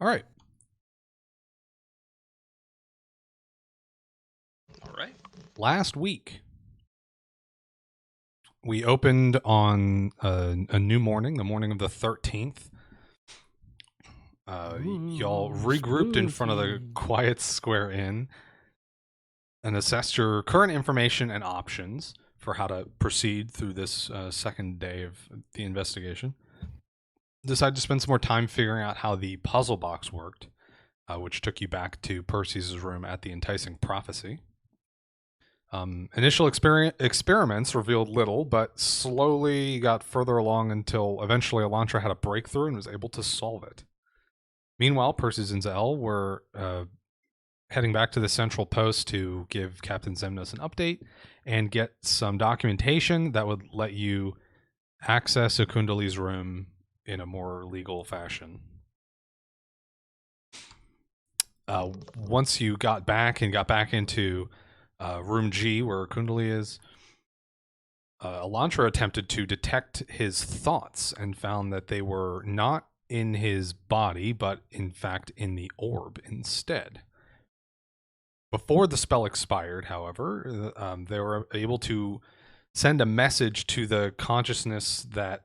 All right. All right. Last week, we opened on a new morning, the morning of the 13th. Y'all regrouped in front of the Quiet Square Inn and assessed your current information and options for how to proceed through this second day of the investigation. Decided to spend some more time figuring out how the puzzle box worked, which took you back to Percy's room at the Enticing Prophecy. Initial experiments revealed little, but slowly got further along until eventually Elantra had a breakthrough and was able to solve it. Meanwhile, Percy and Zell were heading back to the central post to give Captain Zemnos an update and get some documentation that would let you access Akundili's room in a more legal fashion. Once you got back into room G, where Akundili is, Elantra attempted to detect his thoughts and found that they were not in his body, but in fact in the orb instead. Before the spell expired, however, they were able to send a message to the consciousness that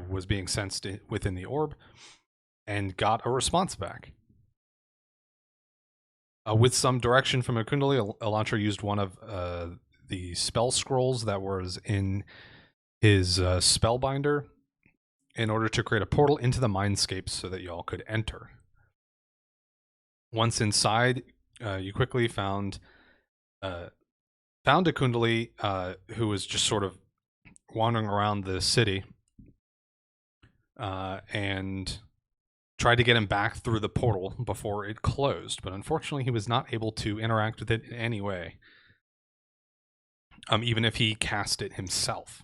was being sensed within the orb and got a response back. With some direction from Akundili, Elantra used one of the spell scrolls that was in his spellbinder in order to create a portal into the mindscape so that y'all could enter. Once inside, you quickly found Akundili, who was just sort of wandering around the city, and tried to get him back through the portal before it closed, but unfortunately he was not able to interact with it in any way, even if he cast it himself.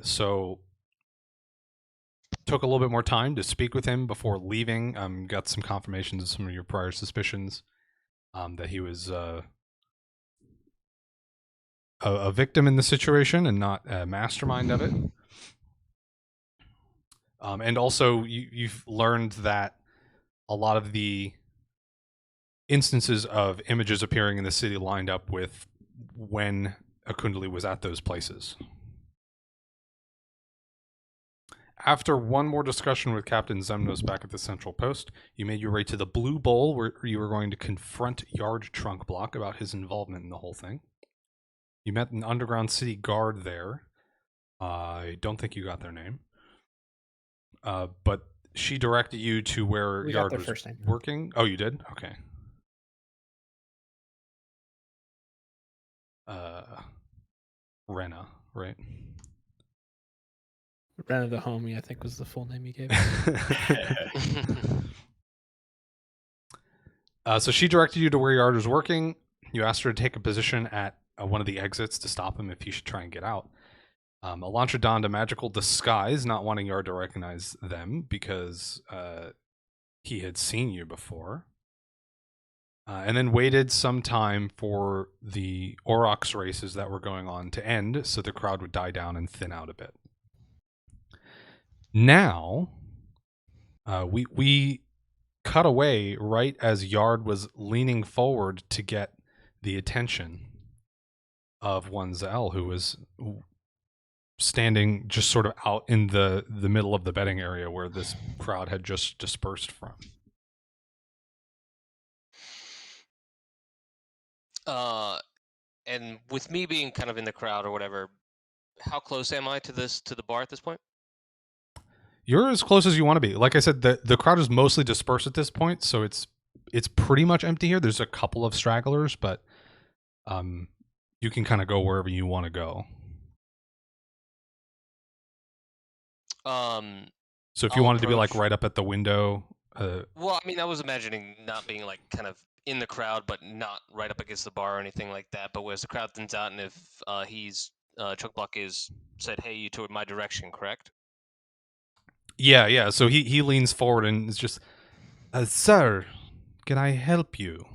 So took a little bit more time to speak with him before leaving. Got some confirmations of some of your prior suspicions, that he was a victim in the situation and not a mastermind of it. And also, you've learned that a lot of the instances of images appearing in the city lined up with when Akundili was at those places. After one more discussion with Captain Zemnos back at the central post, you made your way to the Blue Bowl, where you were going to confront Jard Trunkblock about his involvement in the whole thing. You met an underground city guard there. I don't think you got their name. But she directed you to where Jard was working. Oh, you did? Okay. Rena, right? Rena the Homie, I think, was the full name you gave. So she directed you to where Jard was working. You asked her to take a position at one of the exits to stop him if he should try and get out. Elantra donned a magical disguise, not wanting Jard to recognize them because he had seen you before. And then waited some time for the Aurochs races that were going on to end so the crowd would die down and thin out a bit. Now, we cut away right as Jard was leaning forward to get the attention of one Zell, who was standing just sort of out in the middle of the betting area where this crowd had just dispersed from. And with me being kind of in the crowd or whatever, how close am I to the bar at this point? You're as close as you want to be. Like I said, the crowd is mostly dispersed at this point, so it's pretty much empty here. There's a couple of stragglers, but you can kind of go wherever you want to go. So if you wanted to be like right up at the window. Well, I mean, I was imagining not being like kind of in the crowd, but not right up against the bar or anything like that. But whereas the crowd thins out, and if Trunkblock is said, "Hey, you toward my direction," correct? Yeah. So he leans forward and is just, "Sir, can I help you?"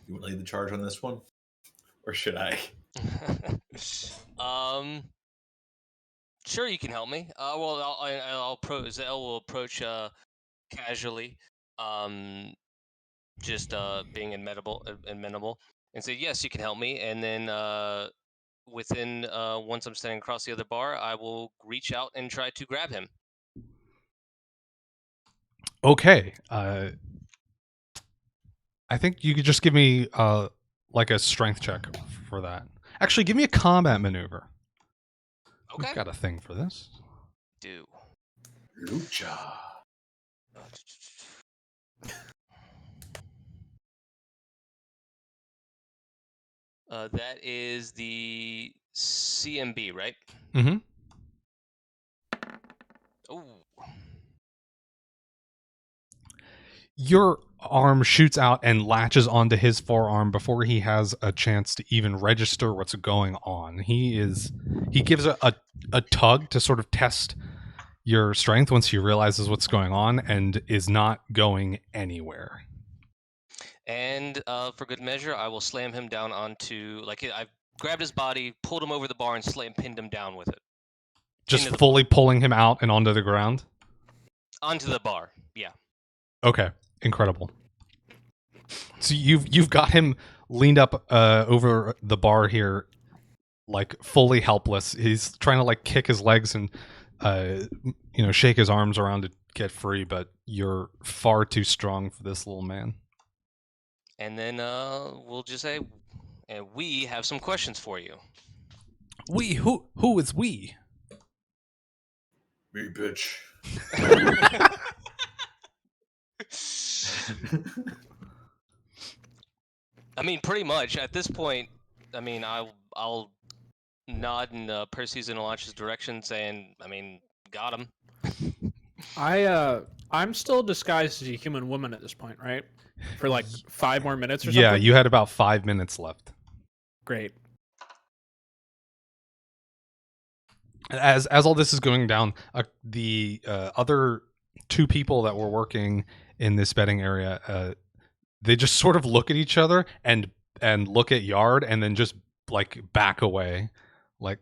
You want to lead the charge on this one, or should I? Sure, you can help me. Zell will approach casually, just being amenable, and say, "Yes, you can help me." And then once I'm standing across the other bar, I will reach out and try to grab him. Okay. I think you could just give me like a strength check for that. Actually, give me a combat maneuver. Okay. We've got a thing for this. Do. Lucha. That is the CMB, right? Mm-hmm. Oh. Your arm shoots out and latches onto his forearm before he has a chance to even register what's going on. He gives a tug to sort of test your strength once he realizes what's going on and is not going anywhere. And for good measure, I will slam him down onto, I've grabbed his body, pulled him over the bar, and pinned him down with it. Just fully pulling him out and onto the ground? Onto the bar, yeah. Okay, incredible. So you've got him leaned up over the bar here, like fully helpless. He's trying to like kick his legs and shake his arms around to get free, but you're far too strong for this little man. And then we'll just say, and we have some questions for you. We? Who is we? Me, bitch. I mean, pretty much at this point. I mean, I'll nod in Percy's and Alach's direction, saying, "I mean, got him." I'm still disguised as a human woman at this point, right? For like 5 more minutes or something. Yeah, you had about 5 minutes left. Great. As all this is going down, the other 2 people that were working in this betting area, they just sort of look at each other and look at Yard and then just like back away. Like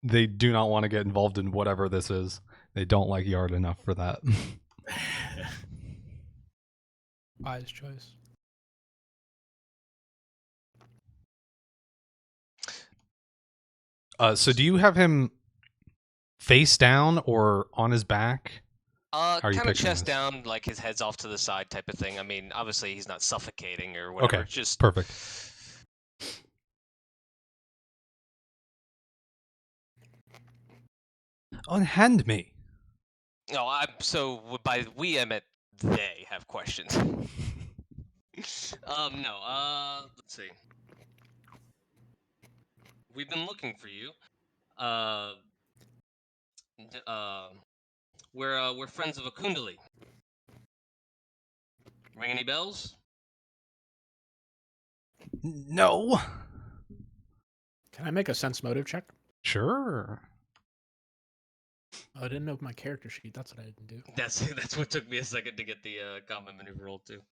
they do not want to get involved in whatever this is. They don't like Yard enough for that. Wise choice. So do you have him face down or on his back? Kind of chest down, like his head's off to the side type of thing. I mean, obviously he's not suffocating or whatever. Okay, just perfect. Unhand me. No, by we I meant they have questions. No. Let's see. We've been looking for you. We're friends of Akundili. Ring any bells? No. Can I make a sense motive check? Sure. Oh, I didn't know my character sheet. That's what I didn't do. That's what took me a second to get the combat maneuver roll too.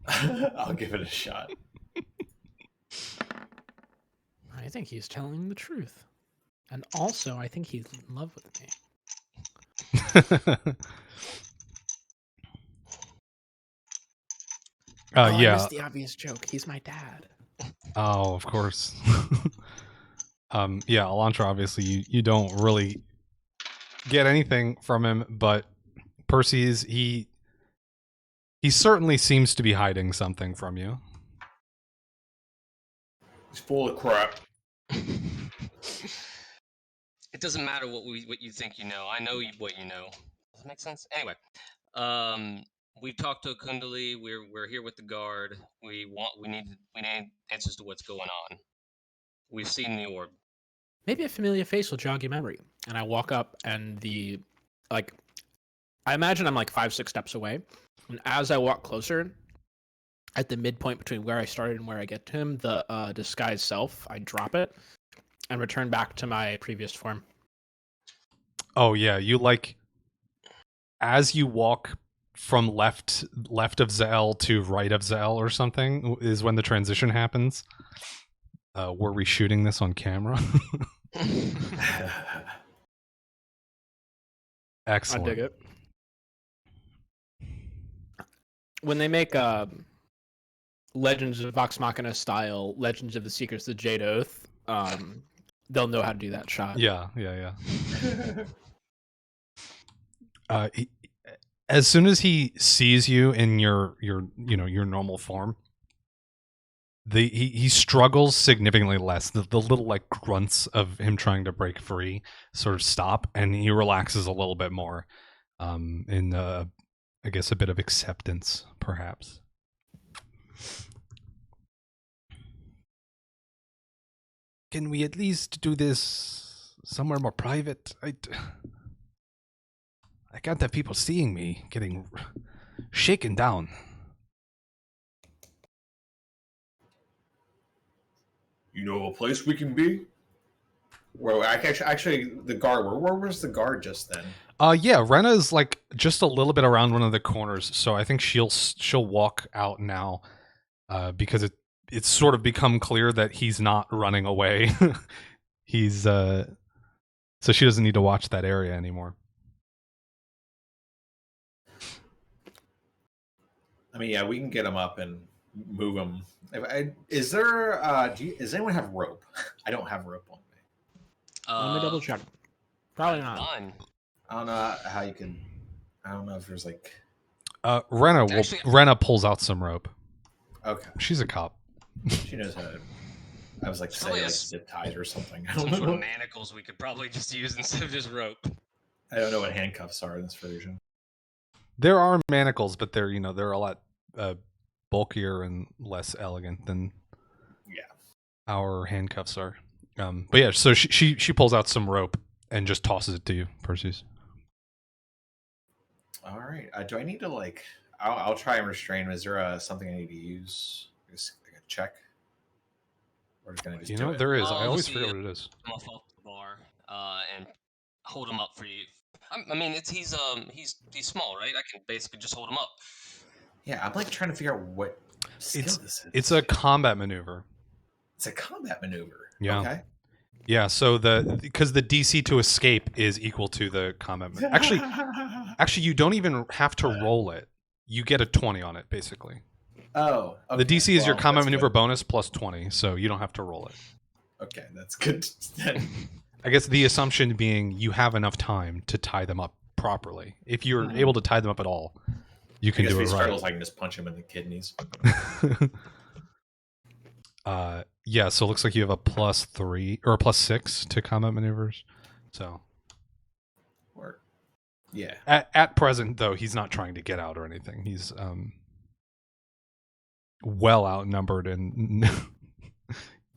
I'll give it a shot. I think he's telling the truth. And also, I think he's in love with me. I yeah. missed the obvious joke. He's my dad. Oh, of course. Yeah, Elantra, obviously you don't really get anything from him, but Percy's he certainly seems to be hiding something from you. He's full of crap. It doesn't matter what you think you know. I know what you know. Does that make sense? Anyway, we've talked to Akundili. We're here with the guard. We need answers to what's going on. We've seen the orb. Maybe a familiar face will jog your memory. And I walk up and I imagine I'm like 5-6 steps away. And as I walk closer, at the midpoint between where I started and where I get to him, the disguised self, I drop it and return back to my previous form. Oh yeah, you as you walk from left of Zell to right of Zell or something is when the transition happens. Were we shooting this on camera? Excellent. I dig it. When they make Legends of Vox Machina style Legends of the Secrets of the Jade Oath, they'll know how to do that shot. Yeah. As soon as he sees you in your normal form, he struggles significantly less. The little like grunts of him trying to break free sort of stop, and he relaxes a little bit more. In I guess a bit of acceptance, perhaps. Can we at least do this somewhere more private? I can't have people seeing me getting shaken down. You know a place we can be? Well, actually, the guard. Where was the guard just then? Yeah, Rena's like just a little bit around one of the corners, so I think she'll walk out now, because it's sort of become clear that he's not running away. He's so she doesn't need to watch that area anymore. I mean, yeah, we can get him up and move him. Does anyone have rope? I don't have rope on me. Let me double check. Probably not. Fine. I don't know how you can. I don't know if there's like. Rena pulls out some rope. Okay. She's a cop. She knows how to. I was like, say Probably like a zip ties or something. I Some don't sort of know. manacles we could probably just use instead of just rope. I don't know what handcuffs are in this version. There are manacles, but they're a lot bulkier and less elegant than our handcuffs are. But yeah, so she pulls out some rope and just tosses it to you, Perseus. All right. Do I need to like? I'll try and restrain him. Is there something I need to use? Just like a check. Or just gonna just do it? There is. I Let's always see forget what it is. Come off the bar and hold him up for you. I mean, he's small, right? I can basically just hold him up. Yeah, I'm like trying to figure out what skill this is. It's a combat maneuver. It's a combat maneuver. Yeah. Okay. Yeah, so because the DC to escape is equal to the combat maneuver. Actually, you don't even have to roll it. You get a 20 on it, basically. Oh. Okay. The DC is your combat that's maneuver good. bonus plus 20, so you don't have to roll it. Okay, that's good. I guess the assumption being you have enough time to tie them up properly. If you're able to tie them up at all, you can do it right. I can just punch him in the kidneys. Yeah, so it looks like you have a +3 or a +6 to combat maneuvers. So, Or, yeah. At present, though, he's not trying to get out or anything. He's well outnumbered and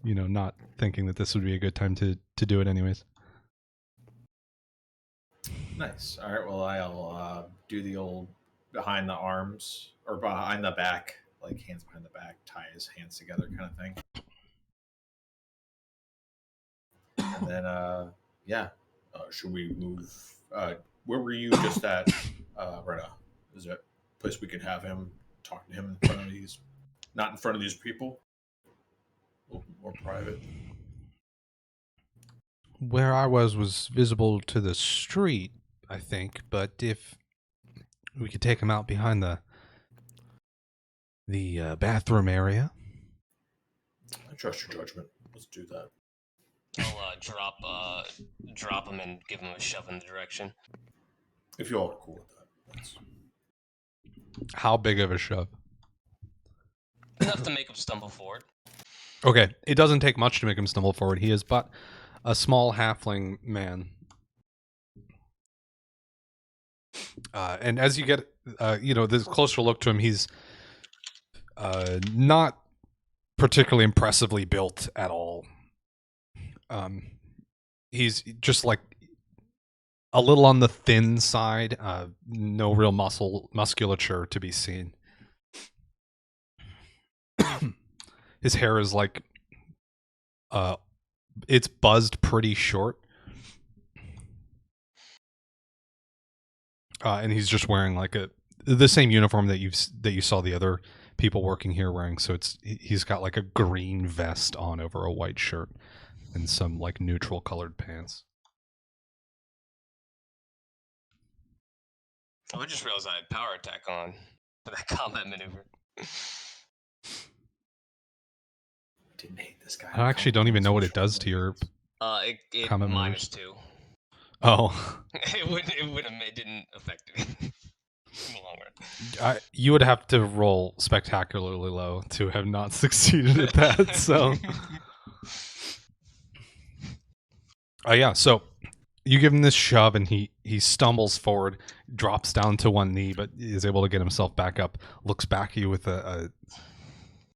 not thinking that this would be a good time to do it anyways. Nice. All right. Well, I'll do the old behind the arms or behind the back, like hands behind the back, tie his hands together, kind of thing. And then, should we move? Where were you just at, Rena? Is that a place we could have him talk to him in front of these, not in front of these people? A little more private. Where I was visible to the street, I think, but if we could take him out behind the bathroom area. I trust your judgment. Let's do that. I'll drop him and give him a shove in the direction. If you all are cool with that. That's... How big of a shove? Enough to make him stumble forward. Okay, it doesn't take much to make him stumble forward. He is but a small halfling man. And as you get, this closer look to him, he's not particularly impressively built at all. He's just like a little on the thin side. No real musculature to be seen. His hair is like, it's buzzed pretty short. And he's just wearing like the same uniform that you saw the other people working here wearing. So he's got like a green vest on over a white shirt and some like neutral colored pants. Oh, I just realized I had power attack on for that combat maneuver. Didn't hate this guy. I actually don't even know what it does to your. It Combat minus maneuvers. 2. Oh, It didn't affect me in the long run. you would have to roll spectacularly low to have not succeeded at that. So, yeah. So you give him this shove, and he stumbles forward, drops down to one knee, but is able to get himself back up. Looks back at you with a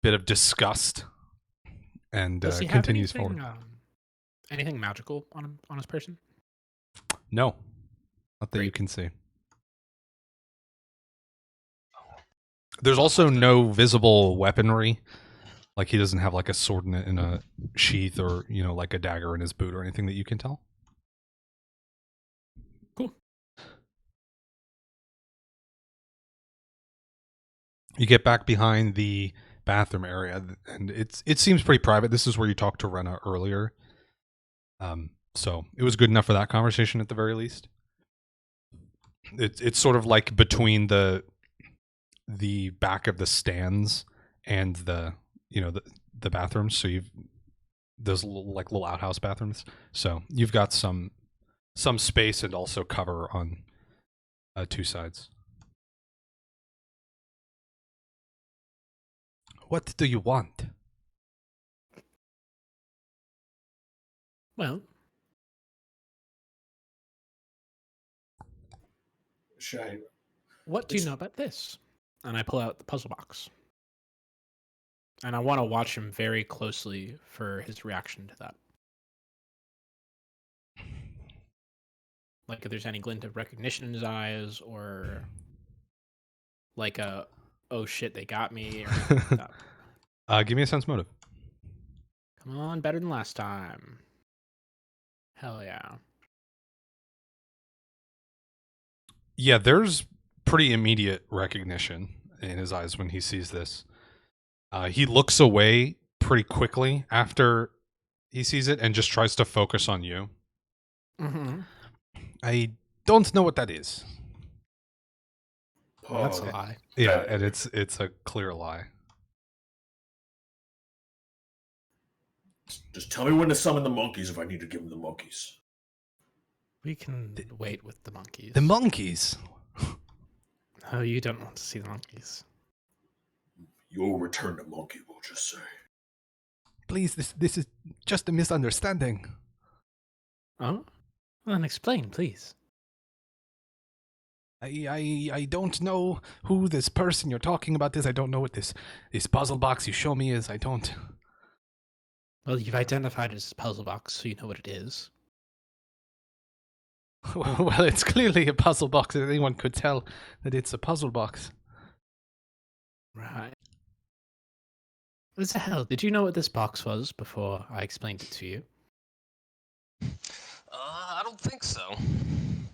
bit of disgust, and Does he continues have anything, forward. Anything magical on his person? No, not that you Great. can see. There's also no visible weaponry. Like he doesn't have like a sword in a sheath, or like a dagger in his boot, or anything that you can tell. Cool. You get back behind the bathroom area, and it seems pretty private. This is where you talked to Rena earlier. So it was good enough for that conversation at the very least. It's sort of like between the back of the stands and the bathrooms. So you've those little outhouse bathrooms. So you've got some space and also cover on two sides. What do you want? Well, Should I? what do you know about this? And I pull out the puzzle box. And I want to watch him very closely for his reaction to that. Like if there's any glint of recognition in his eyes, or like a, oh shit, they got me, or anything like that. Give me a sense motive. Come on, better than last time. Hell yeah. Yeah, there's pretty immediate recognition in his eyes when he sees this. He looks away pretty quickly after he sees it and just tries to focus on you. Mm-hmm. I don't know what that is. Well, that's okay. a lie. Yeah, and it's a clear lie. Just tell me when to summon the monkeys if I need to give them the monkeys. We can wait with the monkeys. The monkeys. Oh, you don't want to see the monkeys. You'll return the monkey, we'll just say. Please, this is just a misunderstanding. Oh? Well, then explain, please. I don't know who this person you're talking about is. I don't know what this puzzle box you show me is. I don't. Well, you've identified it as a puzzle box, so you know what it is. Well, it's clearly a puzzle box. Anyone could tell that it's a puzzle box. Right. What the hell? Did you know what this box was before I explained it to you? I don't think so.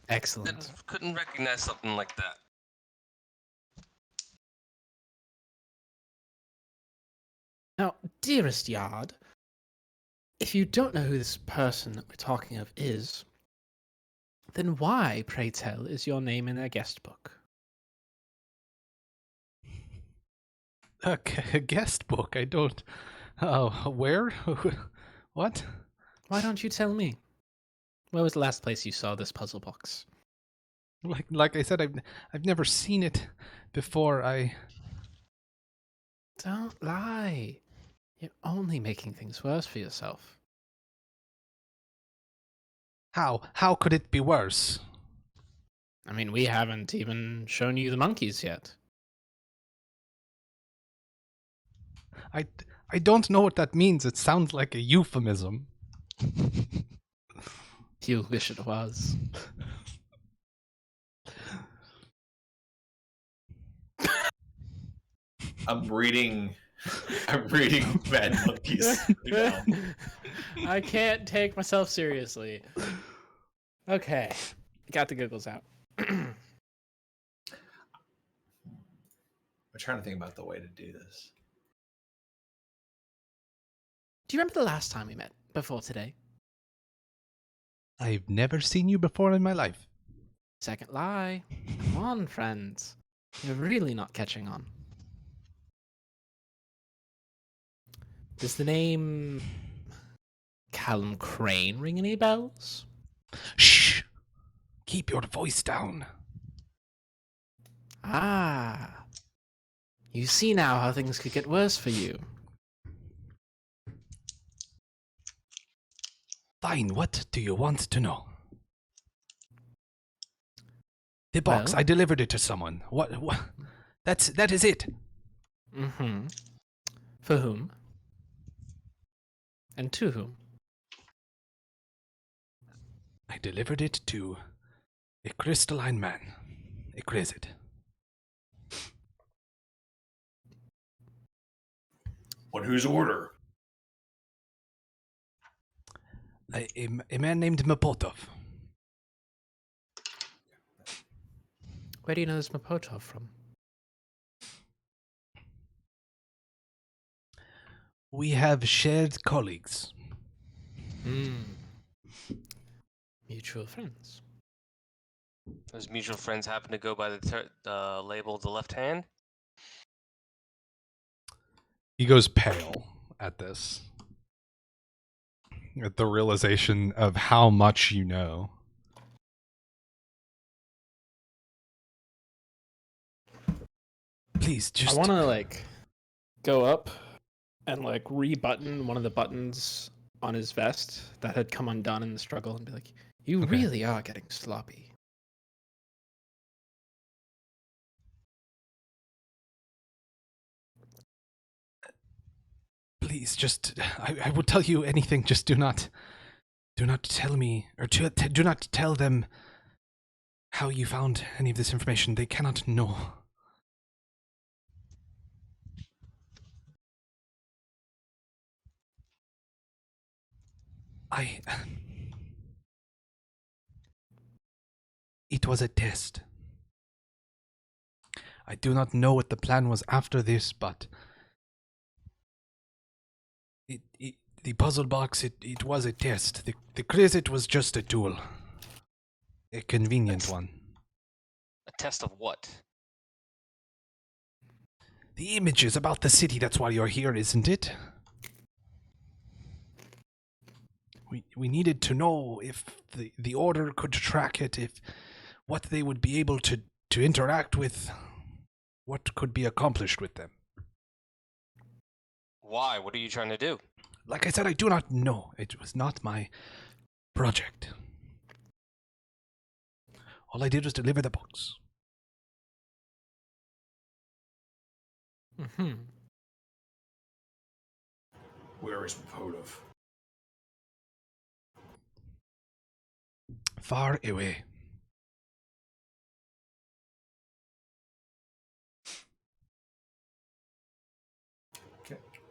Excellent. Couldn't recognize something like that. Now, dearest Yard, if you don't know who this person that we're talking of is, then why, pray tell, is your name in their guest book? A guest book? I don't. Oh, where? What? Why don't you tell me? Where was the last place you saw this puzzle box? Like I said, I've never seen it before. Don't lie. You're only making things worse for yourself. How could it be worse? I mean, we haven't even shown you the monkeys yet. I don't know what that means. It sounds like a euphemism. You wish it was. I'm reading Mad Monkeys now. I can't take myself seriously. Okay. Got the giggles out. I I'm trying to think about the way to do this. Do you remember the last time we met before today? I've never seen you before in my life. Second lie. Come on, friends. You're really not catching on. Does the name Callum Crane ring any bells? Shh! Keep your voice down. Ah. You see now how things could get worse for you. Fine, what do you want to know? The box, Well- I delivered it to someone. What? That is it. Mm-hmm. For whom? And to whom? I delivered it to a crystalline man. A Crizid. On whose order? A man named Mapotov. Where do you know this Mapotov from? We have shared colleagues. Hmm. Mutual friends. Those mutual friends happen to go by the label the left hand. He goes pale at this. At the realization of how much you know. Please, just... I want to go up and rebutton one of the buttons on his vest that had come undone in the struggle and be like, "You Okay. really are getting sloppy." Please, just... I will tell you anything, just do not tell me, or do not tell them how you found any of this information. They cannot know. It was a test. I do not know what the plan was after this, but the puzzle box, it was a test. The Crizid was just a tool. A convenient one. A test of what? The images about the city, that's why you're here, isn't it? We needed to know if the Order could track it, if what they would be able to interact with, what could be accomplished with them. Why? What are you trying to do? Like I said, I do not know. It was not my project. All I did was deliver the box. Mm-hmm. Where is Mapotov? Far away.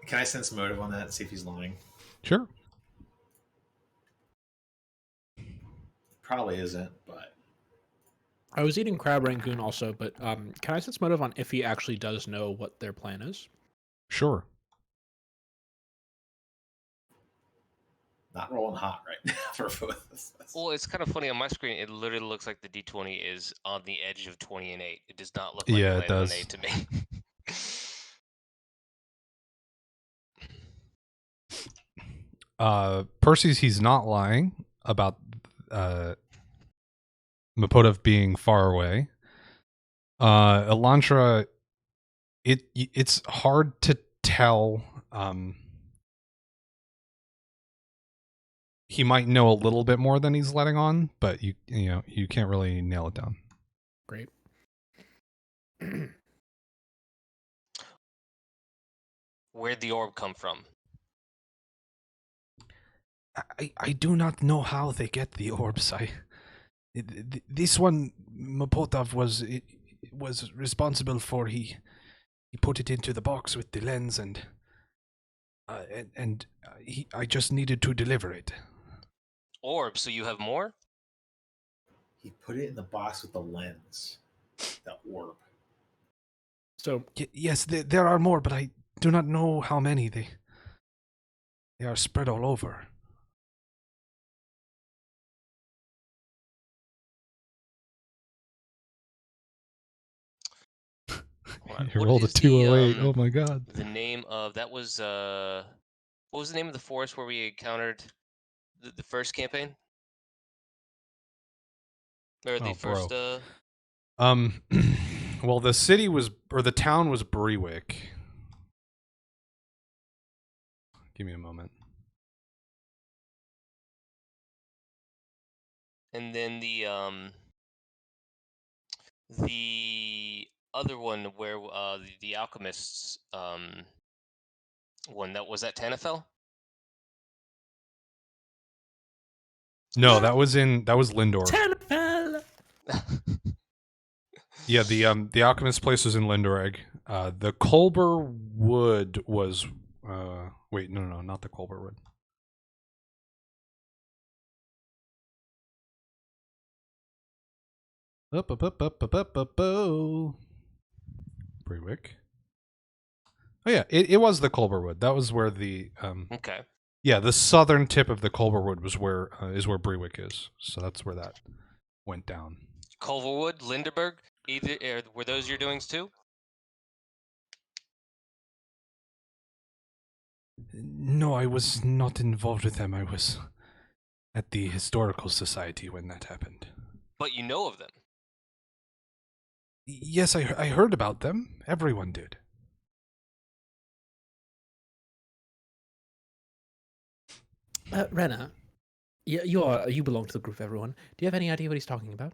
Can I sense motive on that and see if he's lying? Sure. Probably isn't, but I was eating crab rangoon also, but can I sense motive on if he actually does know what their plan is? Sure. not rolling hot right now for both of us. Well, it's kind of funny on my screen. It literally looks like the D20 is on the edge of 20 and 8. It does not look like Yeah, it it landed on does. 8 to me. Percy's, he's not lying about Mapotov being far away. Elantra, it's hard to tell. He might know a little bit more than he's letting on, but you can't really nail it down. Great. Where'd the orb come from? I do not know how they get the orbs. This one Mapotov was responsible for. He put it into the box with the lens, and I just needed to deliver it. Orb, so you have more? He put it in the box with the lens. The orb. So Yes, there are more, but I do not know how many. They are spread all over. Hold on. You What rolled a is 208. Oh my god. the name of that was what was the name of the forest where we encountered the first campaign? Or the Oh, first bro. Well, the city was, or the town was Brewick. Give me a moment. and then the other one where the alchemists one that was at Tanafel? No, that was Lindor. Tanafel! Yeah, the alchemist place was in Lindoreg. The Colber Wood was wait, no, not the Colber Wood. Up. Brewick. Oh yeah, it was the Colber Wood. That was where the Okay. yeah, the southern tip of the Colber Wood was where Brewick is. So that's where that went down. Culverwood, Lindenberg, were those your doings too? No, I was not involved with them. I was at the Historical Society when that happened. But you know of them. Yes, I heard about them. Everyone did. Renna, you belong to the group of everyone. Do you have any idea what he's talking about?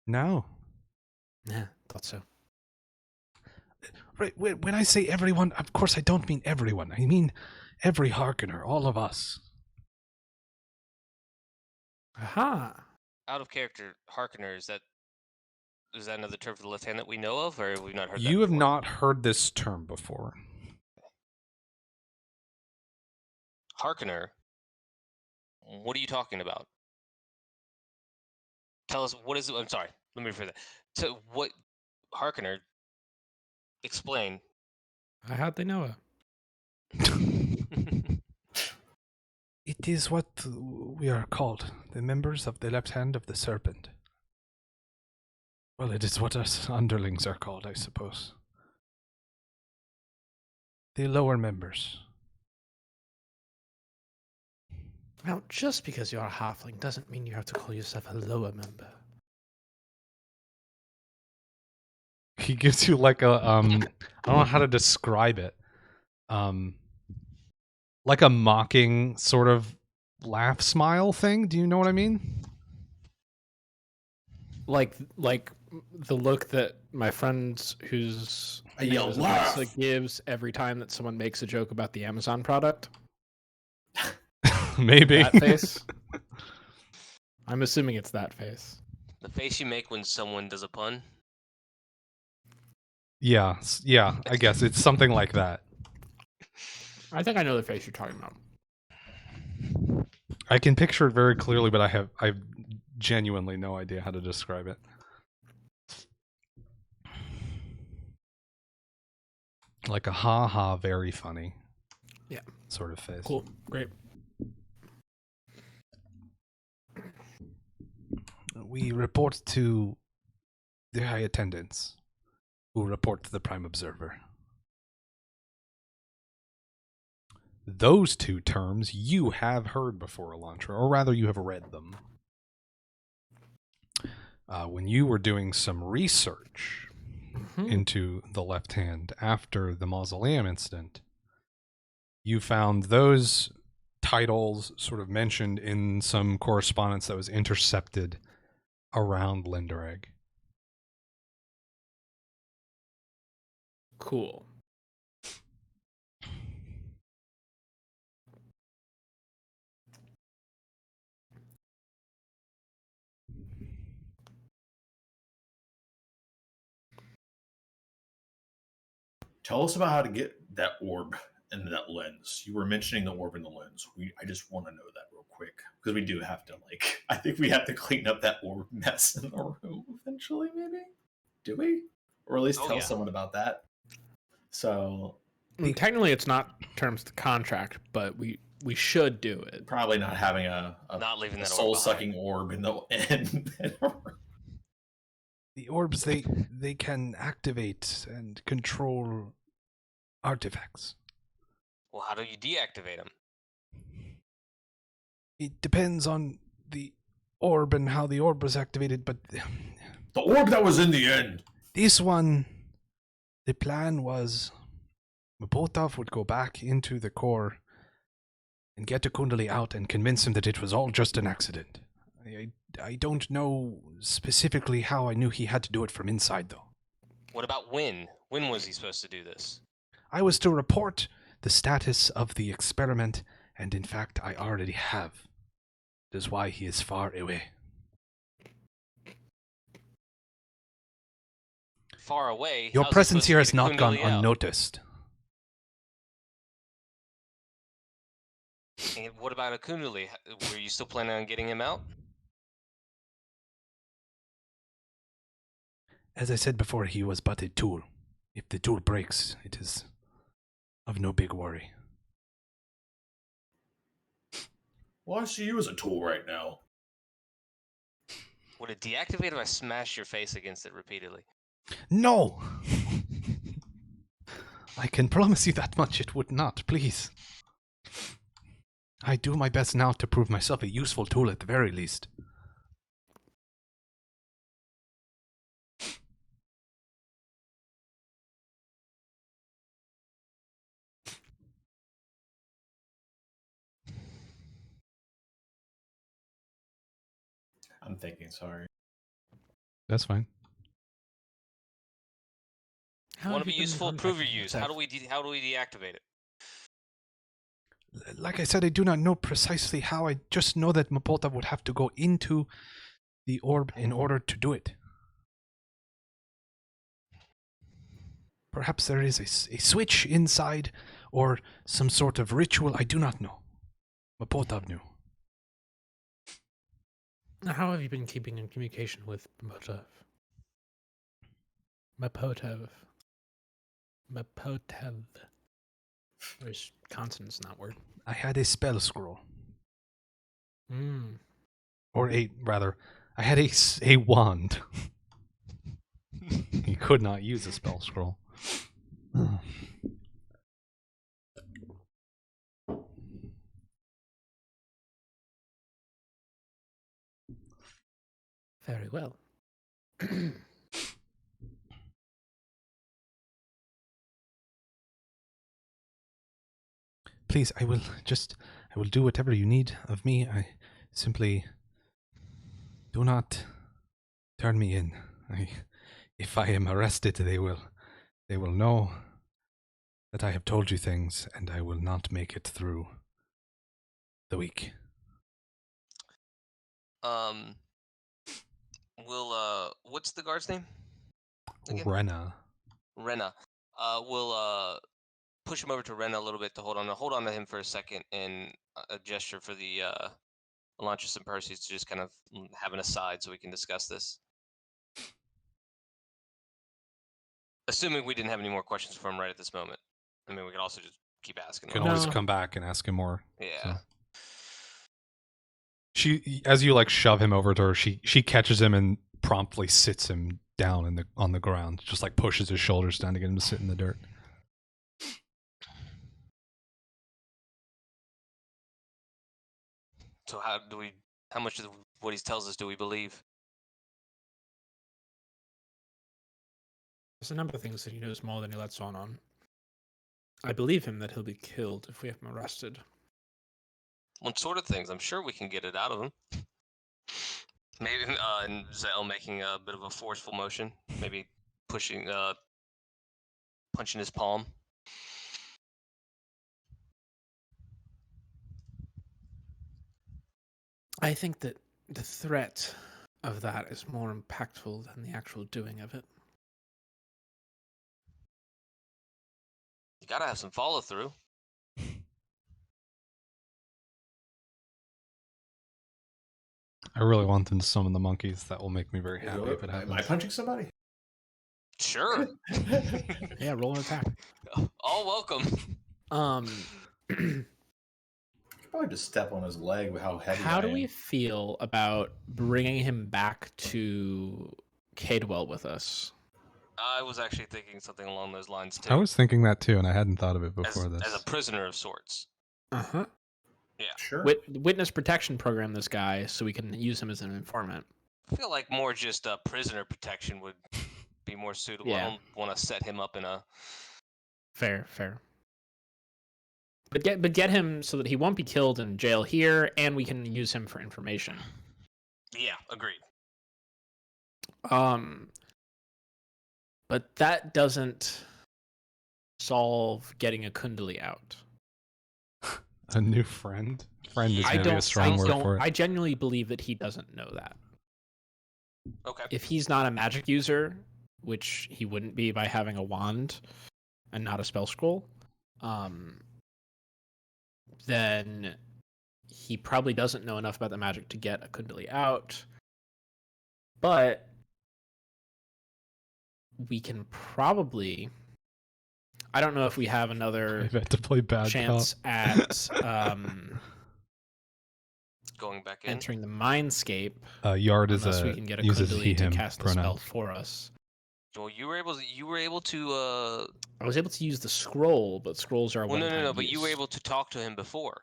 No. Yeah, thought so. Right, when I say everyone, of course I don't mean everyone. I mean every Harkener, all of us. Aha! Out of character, Harkener, is that another term for the lieutenant we know of, or have we not heard that You have before? not heard this term before. Harkener? What are you talking about? Tell us, what is it? I'm sorry, let me rephrase that. So, what, Harkener, explain. How'd they know her? It is what we are called, the members of the left hand of the serpent. Well, it is what us underlings are called, I suppose. The lower members. Now, just because you're a halfling doesn't mean you have to call yourself a lower member. He gives you like a I don't know how to describe it. Like a mocking sort of laugh smile thing. Do you know what I mean? Like the look that my friend who's I yell, who's "Laugh!" Alyssa gives every time that someone makes a joke about the Amazon product. Maybe. That face. I'm assuming it's that face. The face you make when someone does a pun? Yeah, I guess it's something like that. I think I know the face you're talking about. I can picture it very clearly, but I have genuinely no idea how to describe it. Like a ha ha, very funny. Yeah. Sort of face. Cool. Great. We report to the high attendants, who report to the prime observer. Those two terms you have heard before, Elantra, or rather you have read them. When you were doing some research into the left hand after the mausoleum incident, you found those titles sort of mentioned in some correspondence that was intercepted around Lindoreg. Cool. Tell us about how to get that orb and that lens. You were mentioning the orb and the lens. I just want to know that real quick because we do have to I think we have to clean up that orb mess in the room eventually. Maybe do we? or at least Oh, tell yeah. someone about that. So I mean, technically, it's not terms of the contract, but we should do it. probably not having a Not leaving that orb soul-sucking orb in the end. The orbs, they can activate and control artifacts. Well, how do you deactivate them? It depends on the orb and how the orb was activated, but The orb that was in the end. this one, the plan was Mapotov would go back into the core and get Akundili out and convince him that it was all just an accident. I don't know specifically how I knew he had to do it from inside, though. What about when? When was he supposed to do this? I was to report the status of the experiment, and in fact, I already have. That is why he is far away. Far away? Your How's he presence supposed here to has get not gone Akundili out? unnoticed. And what about Akundili? Were you still planning on getting him out? As I said before, he was but a tool. If the tool breaks, it is of no big worry. Well, I see you as a tool right now. Would it deactivate if I smash your face against it repeatedly? No! I can promise you that much it would not, please. I do my best now to prove myself a useful tool at the very least. I'm thinking, sorry. That's fine. How Want have to you be been in useful? contact Prove with your use. Mapotov? How do we deactivate it? Like I said, I do not know precisely how. I just know that Mapotov would have to go into the orb in order to do it. Perhaps there is a switch inside, or some sort of ritual. I do not know. Mapotov knew. Now, how have you been keeping in communication with Mapotov? Mapotov. There's consonants in that word. I had a spell scroll. Mm. Or I had a wand. He could not use a spell scroll. Very well. Please, I will do whatever you need of me. I simply do not turn me in. If I am arrested, they will know that I have told you things, and I will not make it through the week. What's the guard's name? Again? Rena. Rena. We'll push him over to Rena a little bit to hold on to him for a second, and a gesture for the Elantris and Perseus to just kind of have an aside so we can discuss this. Assuming we didn't have any more questions for him right at this moment. I mean, we could also just keep asking Can them. always No. come back and ask him more. Yeah. So. She, as you like shove him over to her, she catches him and promptly sits him down on the ground. Just like pushes his shoulders down to get him to sit in the dirt. So how much of what he tells us do we believe? There's a number of things that he knows more than he lets on. I believe him that he'll be killed if we have him arrested. What sort of things? I'm sure we can get it out of him. Maybe and Zell making a bit of a forceful motion. Maybe punching his palm. I think that the threat of that is more impactful than the actual doing of it. You gotta have some follow through. I really want them to summon the monkeys. That will make me very happy if it Am I happens. punching somebody? Sure. Yeah, roll an attack. All welcome. Probably just step on his leg with how heavy How I do am. we feel about bringing him back to Cadwell with us? I was actually thinking something along those lines too. I was thinking that too, and I hadn't thought of it as, before this. as a prisoner of sorts. Uh-huh. Yeah. Sure. Witness protection program this guy so we can use him as an informant. I feel like more just prisoner protection would be more suitable. Yeah. I don't want to set him up in a. Fair. But get him so that he won't be killed in jail here, and we can use him for information. Yeah, agreed. But that doesn't solve getting Akundili out. A new friend? Friend is I maybe a strong word for it. I genuinely believe that he doesn't know that. Okay. If he's not a magic user, which he wouldn't be by having a wand and not a spell scroll, then he probably doesn't know enough about the magic to get Akundili out. But we can probably... I don't know if we have another I've had to play bad chance cop. at Going back in. entering the mindscape, Yard is unless we can get uses Akundili he, to him cast the spell pronouns. for us. Well, you were able to. I was able to use the scroll, but scrolls are Well, no. one-time But you were use. able to talk to him before.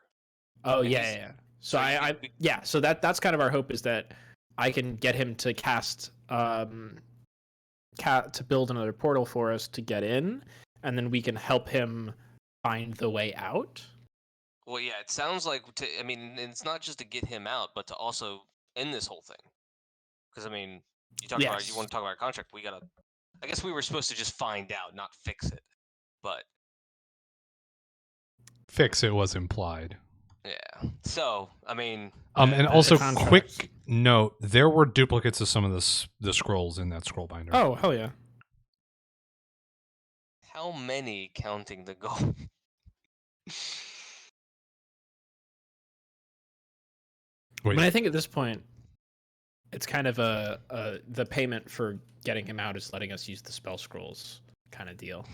Oh and yeah, he's- yeah. So so I yeah. So that's kind of our hope, is that I can get him to cast to build another portal for us to get in, and then we can help him find the way out. Well, yeah, it sounds like. I mean, it's not just to get him out, but to also end this whole thing. Because I mean, you want Yes. to talk about our contract? We gotta. I guess we were supposed to just find out, not fix it. But Fix it was implied. yeah. So I mean. And the also, contract. quick note: there were duplicates of some of the scrolls in that scroll binder. Oh hell yeah! How many counting the gold? Wait, I mean, I think at this point, it's kind of the payment for getting him out is letting us use the spell scrolls kind of deal.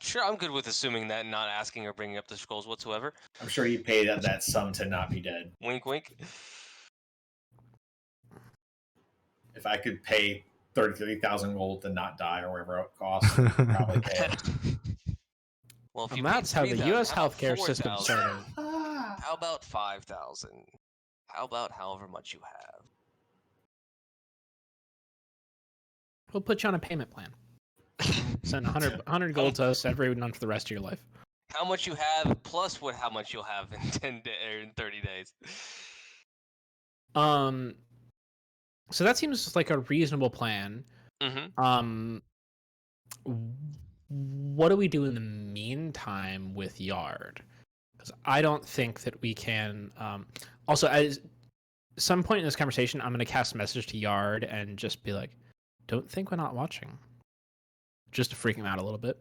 Sure, I'm good with assuming that, not asking or bringing up the scrolls whatsoever. I'm sure he paid that sum to not be dead. Wink, wink. If I could pay 33,000 gold to not die or whatever it costs, I'd probably pay it. Well, if And you that's paid how the 3,000, U.S. how about healthcare system 4,000? started. How about 5,000? How about however much you have? We'll put you on a payment plan. Send 100 gold to us every month for the rest of your life. How much you have plus how much you'll have in 10 or in 30 days. So that seems like a reasonable plan. Mm-hmm. What do we do in the meantime with Yard? Because I don't think that we can. Also, at some point in this conversation, I'm going to cast a message to Yard and just be like, "Don't think we're not watching," just to freak him out a little bit.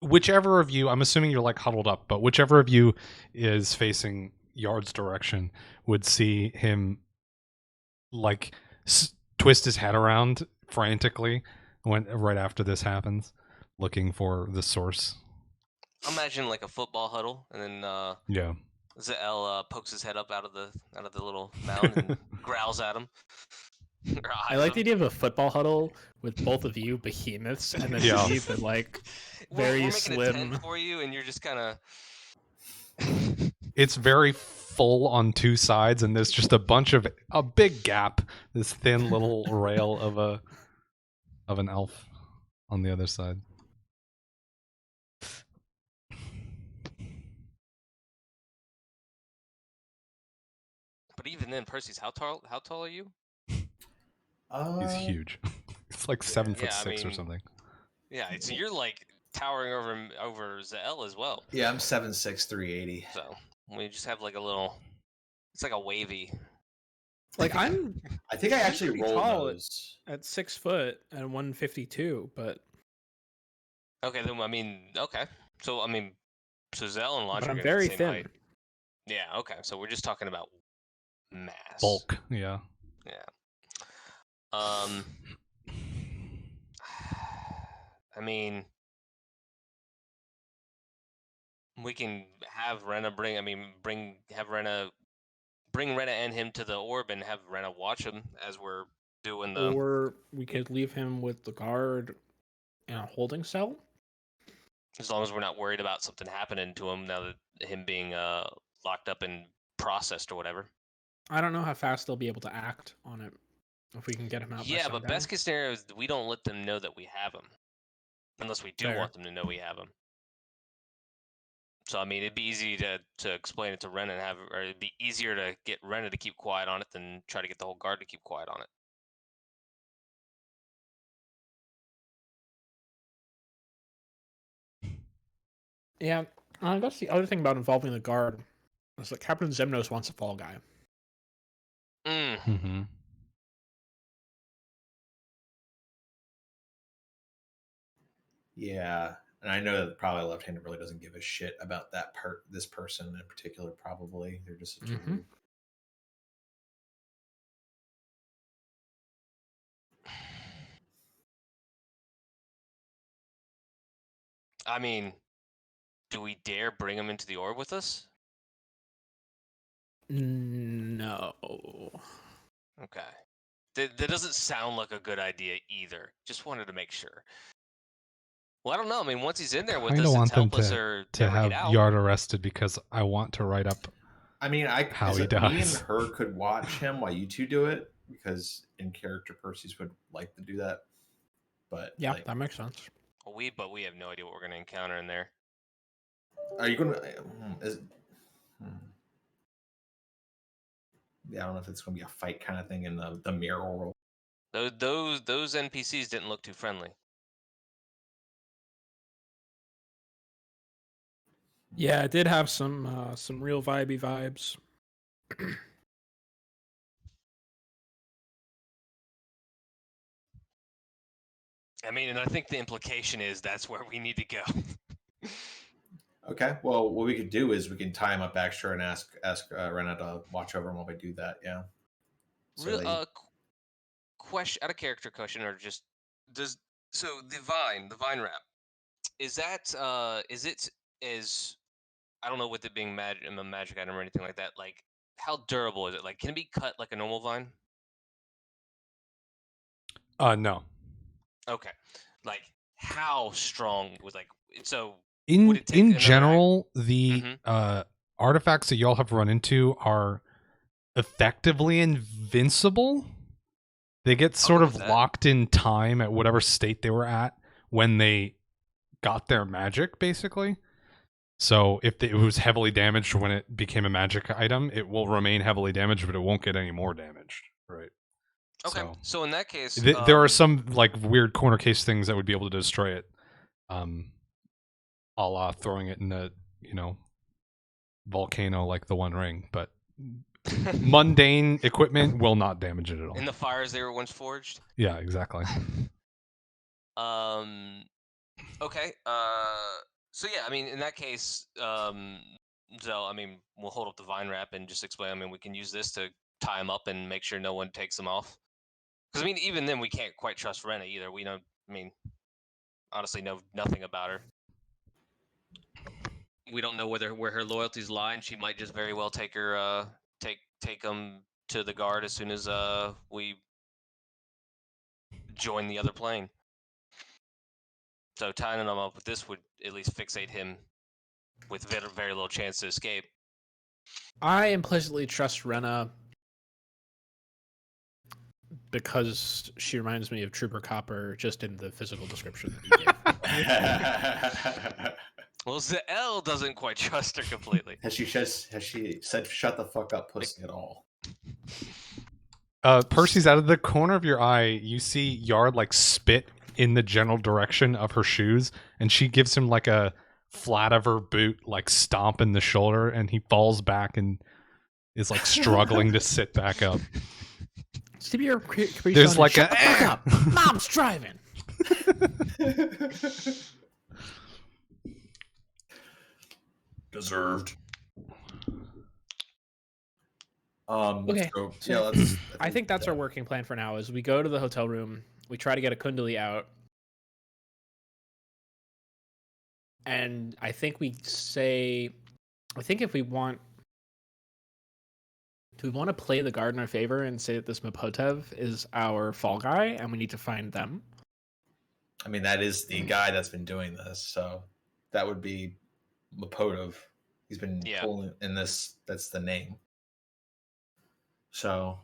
Whichever of you, I'm assuming you're like huddled up, but whichever of you is facing Yard's direction would see him like twist his head around frantically right after this happens, looking for the source. Imagine like a football huddle, and then Yeah. Zael pokes his head up out of the little mound and growls at him. Or I eyes like the him. idea of a football huddle with both of you behemoths and then Yeah. me, but like We're very making a slim. tent for you, and you're just kind of. It's very full on two sides, and there's just a big gap, this thin little rail of an elf on the other side. But even then, Percy's how tall are you? He's huge. It's like 7'6" I or mean- something. Yeah, so you're like towering over Zael as well. Yeah, I'm 7'6", 380. So we just have like a little. It's like a wavy. Like I'm I think I He's actually pretty rolled tall. those. at 6 foot and 152, but Okay, then I mean, okay. So I mean, so Zael and Lodge are I'm gonna be very the same thin. height. Yeah. Okay. So we're just talking about mass. Bulk, yeah. Yeah. I mean, we can have Rena bring Rena and him to the orb and have Rena watch him as we're doing the. Or we could leave him with the guard in a holding cell. As long as we're not worried about something happening to him now that him being locked up and processed or whatever. I don't know how fast they'll be able to act on it if we can get him out. Yeah, by but best case scenario is we don't let them know that we have him, unless we do Fair. want them to know we have him. So I mean, it'd be easy to explain it to Rena and or it'd be easier to get Rena to keep quiet on it than try to get the whole guard to keep quiet on it. Yeah, that's the other thing about involving the guard. Is that Captain Zemnos wants a fall guy. Mm-hmm. Yeah, and I know that probably left-handed really doesn't give a shit about this person in particular. Probably they're just. Mhm. I mean, do we dare bring him into the orb with us? No. Okay. That doesn't sound like a good idea either. Just wanted to make sure. Well, I don't know. I mean, once he's in there with I us, don't it's want them helpless or to never have get out. Yard arrested because I want to write up. I mean, how he me and dies. her could watch him while you two do it because in character Percy's would like to do that. But Yeah, like, that makes sense. Well, we have no idea what we're going to encounter in there. are you gonna? Yeah, I don't know if it's gonna be a fight kind of thing in the mirror world. Those NPCs didn't look too friendly. Yeah, it did have some real vibey vibes. I mean, and I think the implication is that's where we need to go. Okay, well, what we could do is we can tie him up extra and ask Rena to watch over him while we do that. Yeah. So Real question, out of character question, or just the vine wrap, is it as I don't know, with it being a magic item or anything like that, like how durable is it? Like, can it be cut like a normal vine? No. Okay, like how strong was like so? In take another general, the artifacts that y'all have run into are effectively invincible. They get sort of locked in time at whatever state they were at when they got their magic, basically. So if it was heavily damaged when it became a magic item, it will remain heavily damaged, but it won't get any more damaged. Right. Okay, so in that case, there are some like weird corner case things that would be able to destroy it. A la throwing it in a, volcano like the One Ring, but mundane equipment will not damage it at all. In the fires they were once forged? Yeah, exactly. Okay. So yeah, I mean, in that case, so I mean, we'll hold up the vine wrap and just explain. I mean, we can use this to tie them up and make sure no one takes them off. Because I mean, even then, we can't quite trust Rena either. We don't. I mean, honestly, know nothing about her. We don't know where her loyalties lie, and she might just very well take her take them to the guard as soon as we join the other plane. So tying them up with this would at least fixate him with very, very little chance to escape. I implicitly trust Rena because she reminds me of Trooper Copper just in the physical description that you gave. Well, Zell doesn't quite trust her completely. Has she said shut the fuck up, pussy at all? Percy's, out of the corner of your eye, you see Yard like spit in the general direction of her shoes, and she gives him like a flat of her boot like stomp in the shoulder, and he falls back and is like struggling to sit back up. There's like shut the fuck up. Mom's driving. Deserved. Okay, So, so yeah, let's. I think that's our working plan for now. Is we go to the hotel room, we try to get Akundili out, and I think we say, I think if we want, do we want to play the guard in our favor and say that this Mapotev is our fall guy, and we need to find them? I mean, that is the guy that's been doing this, so that would be Mapotov. He's been pulling in this. That's the name. So,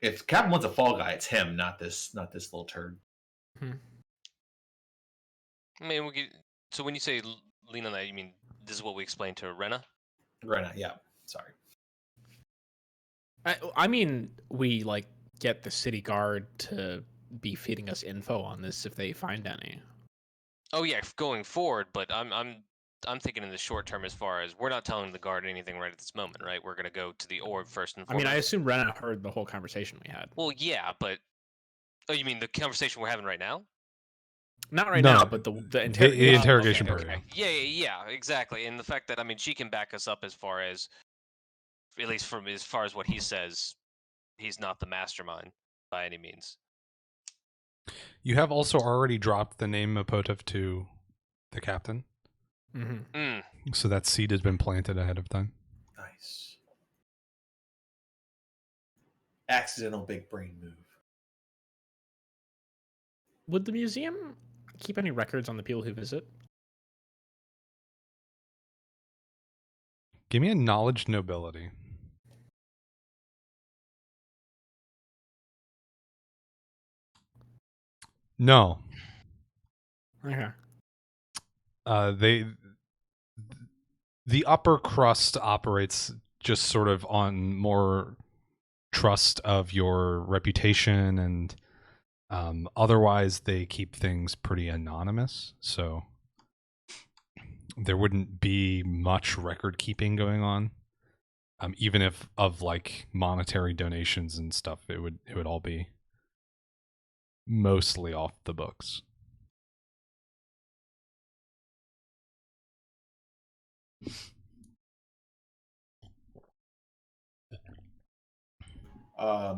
if Captain wants a fall guy, it's him, not this little turd. Hmm. I mean, so when you say lean on that, you mean this is what we explained to Rena? Rena, yeah. Sorry. I mean, we like get the city guard to be feeding us info on this if they find any. Oh yeah, going forward, but I'm thinking in the short term as far as we're not telling the guard anything right at this moment, right? We're gonna go to the orb first and I foremost. mean, I assume Rena heard the whole conversation we had. Well, yeah, but you mean the conversation we're having right now? Not right No, now, but the interrogation. interrogation okay, part. okay. Yeah, exactly. And the fact that, I mean, she can back us up as far as, at least from as far as what he says, he's not the mastermind by any means. You have also already dropped the name Mapotov to the captain. Mm-hmm. So that seed has been planted ahead of time. Nice. Accidental big brain move. Would the museum keep any records on the people who visit? Give me a knowledge nobility. No. Okay. The upper crust operates just sort of on more trust of your reputation, and otherwise they keep things pretty anonymous, so there wouldn't be much record keeping going on. Even if of like monetary donations and stuff, it would all be mostly off the books.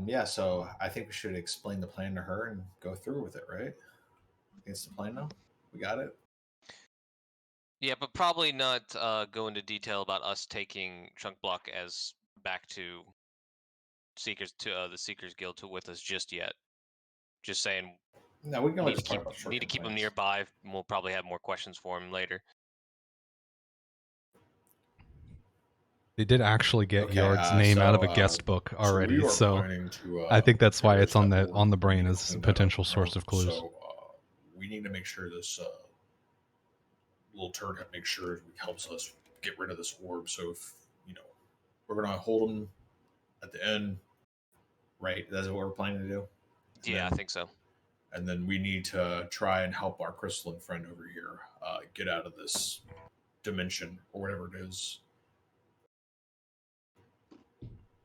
Yeah, so I think we should explain the plan to her and go through with it, right? It's the plan now? We got it? Yeah, but probably not go into detail about us taking Trunkblock as back to Seekers to the Seekers Guild with us just yet. Just saying, No, we can need always to talk keep about short-term need to keep him plans. nearby. And we'll probably have more questions for him later. They did actually get Okay, Yard's name out of a so, guest book already, we are so planning to, I think that's why terrorize it's on that the orb. We brain need to as a clean that up potential tomorrow. source of clues. So we need to make sure this little turd makes sure he helps us get rid of this orb. So if we're gonna hold him at the end, right? That's what we're planning to do. Yeah, I think so. And then we need to try and help our crystalline friend over here get out of this dimension or whatever it is.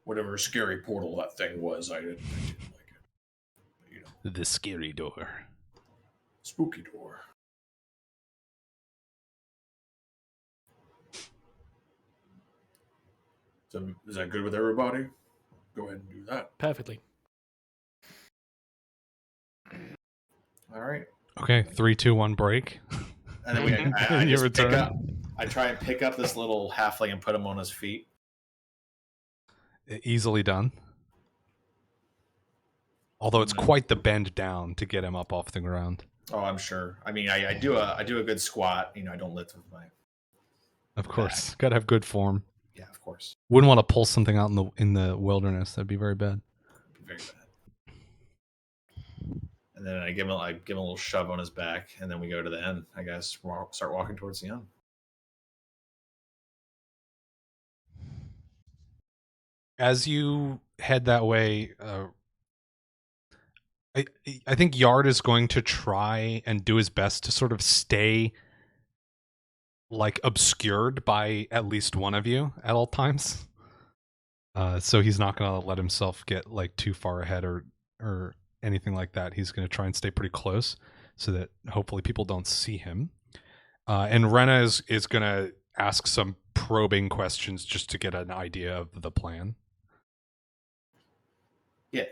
Whatever scary portal that thing was, I didn't like it. But, The scary door. spooky door. So, is that good with everybody? Go ahead and do that. Perfectly. All right. Okay, 3, 2, 1 break. And then I You just return. pick up. I try and pick up this little halfling and put him on his feet. Easily done. Although it's quite the bend down to get him up off the ground. Oh, I'm sure. I mean, I do a good squat. I don't lift with my. Of course, gotta have good form. Yeah, of course. Wouldn't want to pull something out in the wilderness. That'd be very bad. Very bad. And then I give him a little shove on his back, and then we go to the end. I guess start walking towards the end. As you head that way, I think Yard is going to try and do his best to sort of stay like obscured by at least one of you at all times. So he's not going to let himself get like too far ahead or anything like that. He's going to try and stay pretty close so that hopefully people don't see him. And Rena is going to ask some probing questions just to get an idea of the plan. Yeah.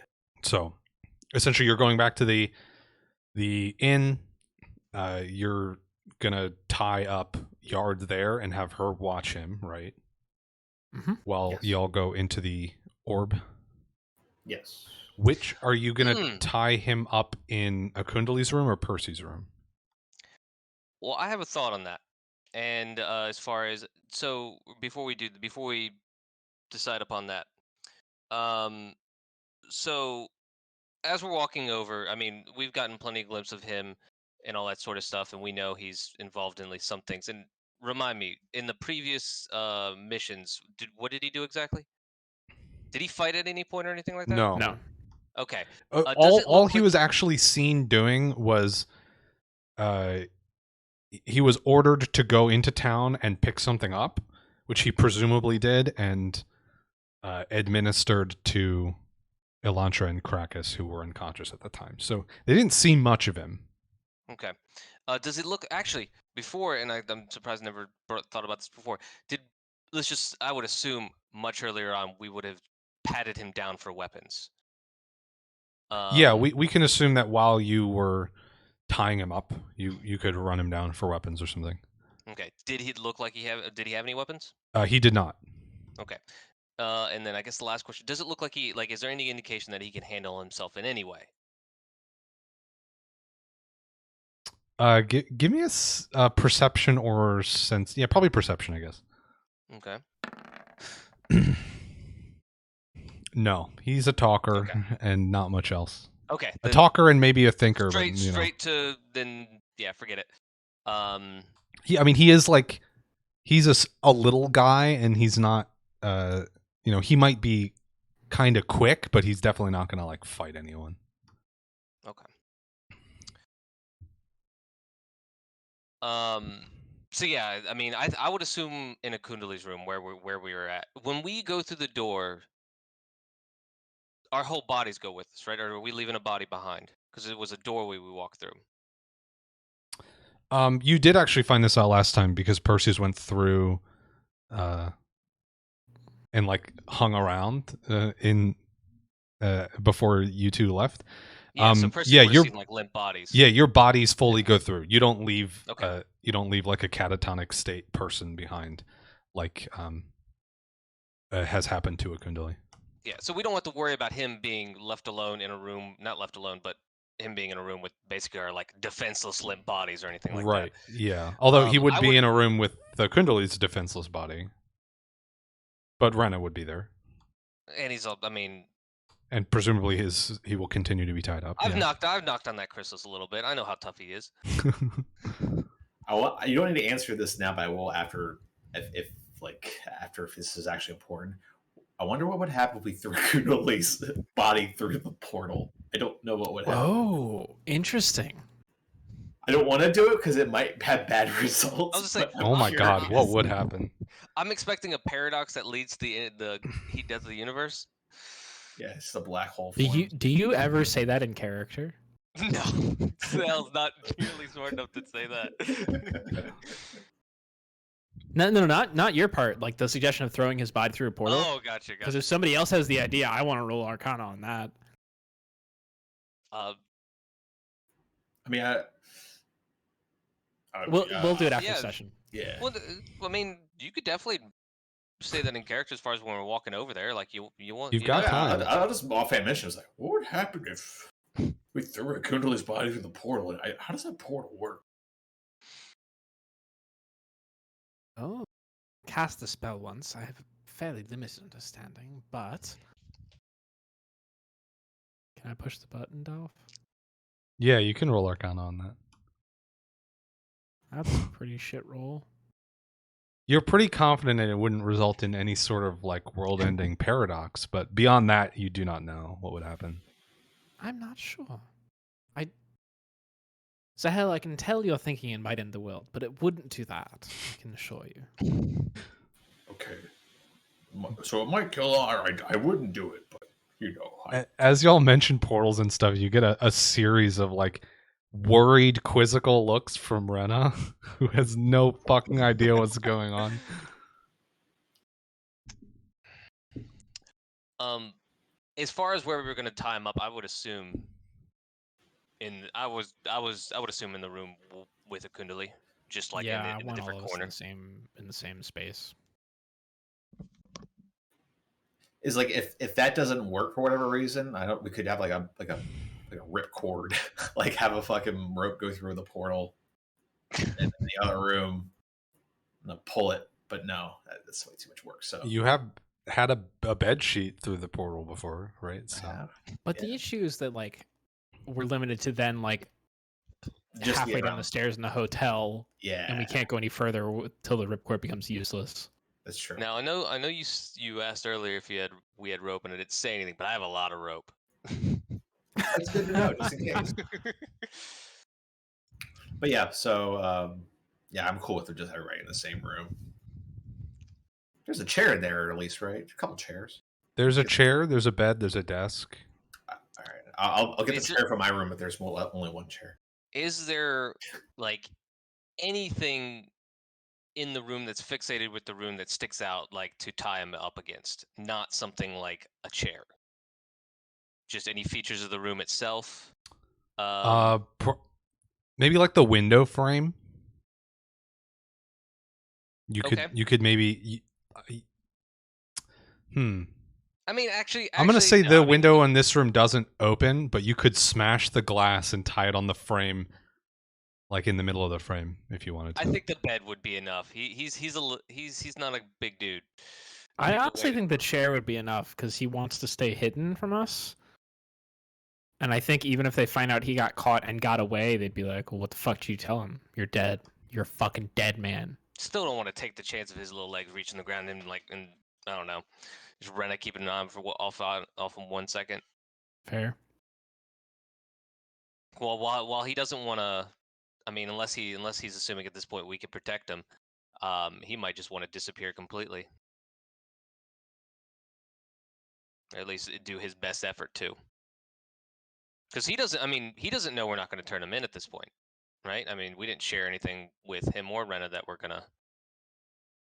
So essentially you're going back to the inn. You're gonna tie up Yard there and have her watch him, right? Mm-hmm. While Yes. y'all go into the orb. Yes. Which are you gonna tie him up in Akundili's room or Percy's room? Well, I have a thought on that. And as far as before we decide upon that, so as we're walking over, I mean, we've gotten plenty of glimpse of him and all that sort of stuff, and we know he's involved in at least some things. And remind me, in the previous missions, what did he do exactly? Did he fight at any point or anything like that? No. No. Okay. All Does it look he like- was actually seen doing was he was ordered to go into town and pick something up, which he presumably did, and administered to Elantra and Krakus, who were unconscious at the time. So they didn't see much of him. Okay. Does it look actually before? And I'm surprised I never thought about this before. I would assume much earlier on we would have patted him down for weapons. Yeah, we can assume that while you were tying him up, you could run him down for weapons or something. Okay. Did he look like did he have any weapons? He did not. Okay. And then I guess the last question: does it look like is there any indication that he can handle himself in any way? Give me a perception or sense. Yeah, probably perception, I guess. Okay. No, he's a talker Okay. and not much else. Okay. A talker and maybe a thinker. Straight, but, you know. straight to then. Yeah, forget it. He is like he's a little guy, and he's not. He might be kind of quick, but he's definitely not going to like fight anyone. Okay. So yeah, I mean, I would assume in Akundili's room where we were at, when we go through the door, our whole bodies go with us, right? Or are we leaving a body behind? Because it was a doorway we walked through. You did actually find this out last time because Perseus went through, and like hung around before you two left. Yeah, so Percy yeah, would have seen like limp bodies. Yeah, your bodies fully go through. You don't leave. Okay. You don't leave like a catatonic state person behind, like has happened to Akundili. Yeah, so we don't have to worry about him being left alone in a room. Not left alone, but him being in a room with basically our like defenseless limp bodies or anything like Right. that. Yeah. Although he would I be would- in a room with the Akundili's defenseless body, but Rena would be there, And he's, I mean, and presumably he will continue to be tied up. I've yeah. knocked on that Chrysalis a little bit. I know how tough he is. You don't need to answer this now, but I will after if this is actually important. I wonder what would happen if we threw Kundali's body through the portal. I don't know what would happen. Oh, interesting. I don't want to do it because it might have bad results. I was just like, but I'm Oh my god, curious. what would happen? I'm expecting a paradox that leads to the heat death of the universe. Yeah, it's the black hole. Do you ever say that in character? No, Sal's not nearly smart enough to say that. No, not your part. Like the suggestion of throwing his body through a portal. Oh, gotcha. Because if somebody else has the idea, I want to roll Arcana on that. Uh, I mean, We'll do it after yeah. session. Yeah. well, I mean, you could definitely say that in character as far as when we're walking over there. Like you want. You've you got know- time. I'll just offhand mention. It's like, what would happen if we threw a Kundali's body through the portal? And how does that portal work? Oh, cast the spell once. I have a fairly limited understanding, but can I push the button, Dolph? Yeah, you can roll Arcana on that. That's a pretty shit roll. You're pretty confident that it wouldn't result in any sort of like world-ending paradox, but beyond that, you do not know what would happen. I'm not sure. Sahel, I can tell you're thinking it might end the world, but it wouldn't do that. I can assure you. Okay. So it might kill. I wouldn't do it, but you know. As y'all mention portals and stuff, you get a series of like worried, quizzical looks from Rena, who has no fucking idea what's going on. As far as where we were gonna tie him up, I would assume I would assume in the room with Akundili, just like Yeah, I in the want all different of us corner. in the same space. Is like if that doesn't work for whatever reason, we could have like a rip cord, like have a fucking rope go through the portal and in the other room and pull it. But no, that's way too much work. So You have had a bed sheet through the portal before, right? I So have But Yeah. the issue is that like we're limited to then like just halfway down the around. stairs in the hotel, Yeah, and we can't go any further till the ripcord becomes useless. that's true. Now I know you asked earlier if we had rope and I didn't say anything, but I have a lot of rope. That's good to know, just in case. But yeah, so yeah, I'm cool with just everybody in the same room. There's a chair in there, at least, right? A couple chairs. there's a chair, there's a bed, there's a desk. All right, I'll get the Is chair from my room, but there's only one chair. Is there like anything in the room that's fixated with the room that sticks out, like to tie him up against? Not something like a chair. Just any features of the room itself. Maybe like the window frame. Okay. You could maybe. I mean, actually, I'm gonna say no, the I mean, window in this room doesn't open, but you could smash the glass and tie it on the frame, like in the middle of the frame, if you wanted to. I think the bed would be enough. He's not a big dude. I honestly think the chair would be enough because he wants to stay hidden from us. And I think even if they find out he got caught and got away, they'd be like, well, what the fuck did you tell him? You're dead. You're a fucking dead man. Still don't want to take the chance of his little legs reaching the ground and I don't know, just Rena keeping an eye on for off in 1 second. Fair. Well, while he doesn't want to, I mean, unless he's assuming at this point we can protect him, he might just want to disappear completely. Or at least do his best effort to. Because he doesn't know we're not going to turn him in at this point, right? I mean, we didn't share anything with him or Rena that we're gonna.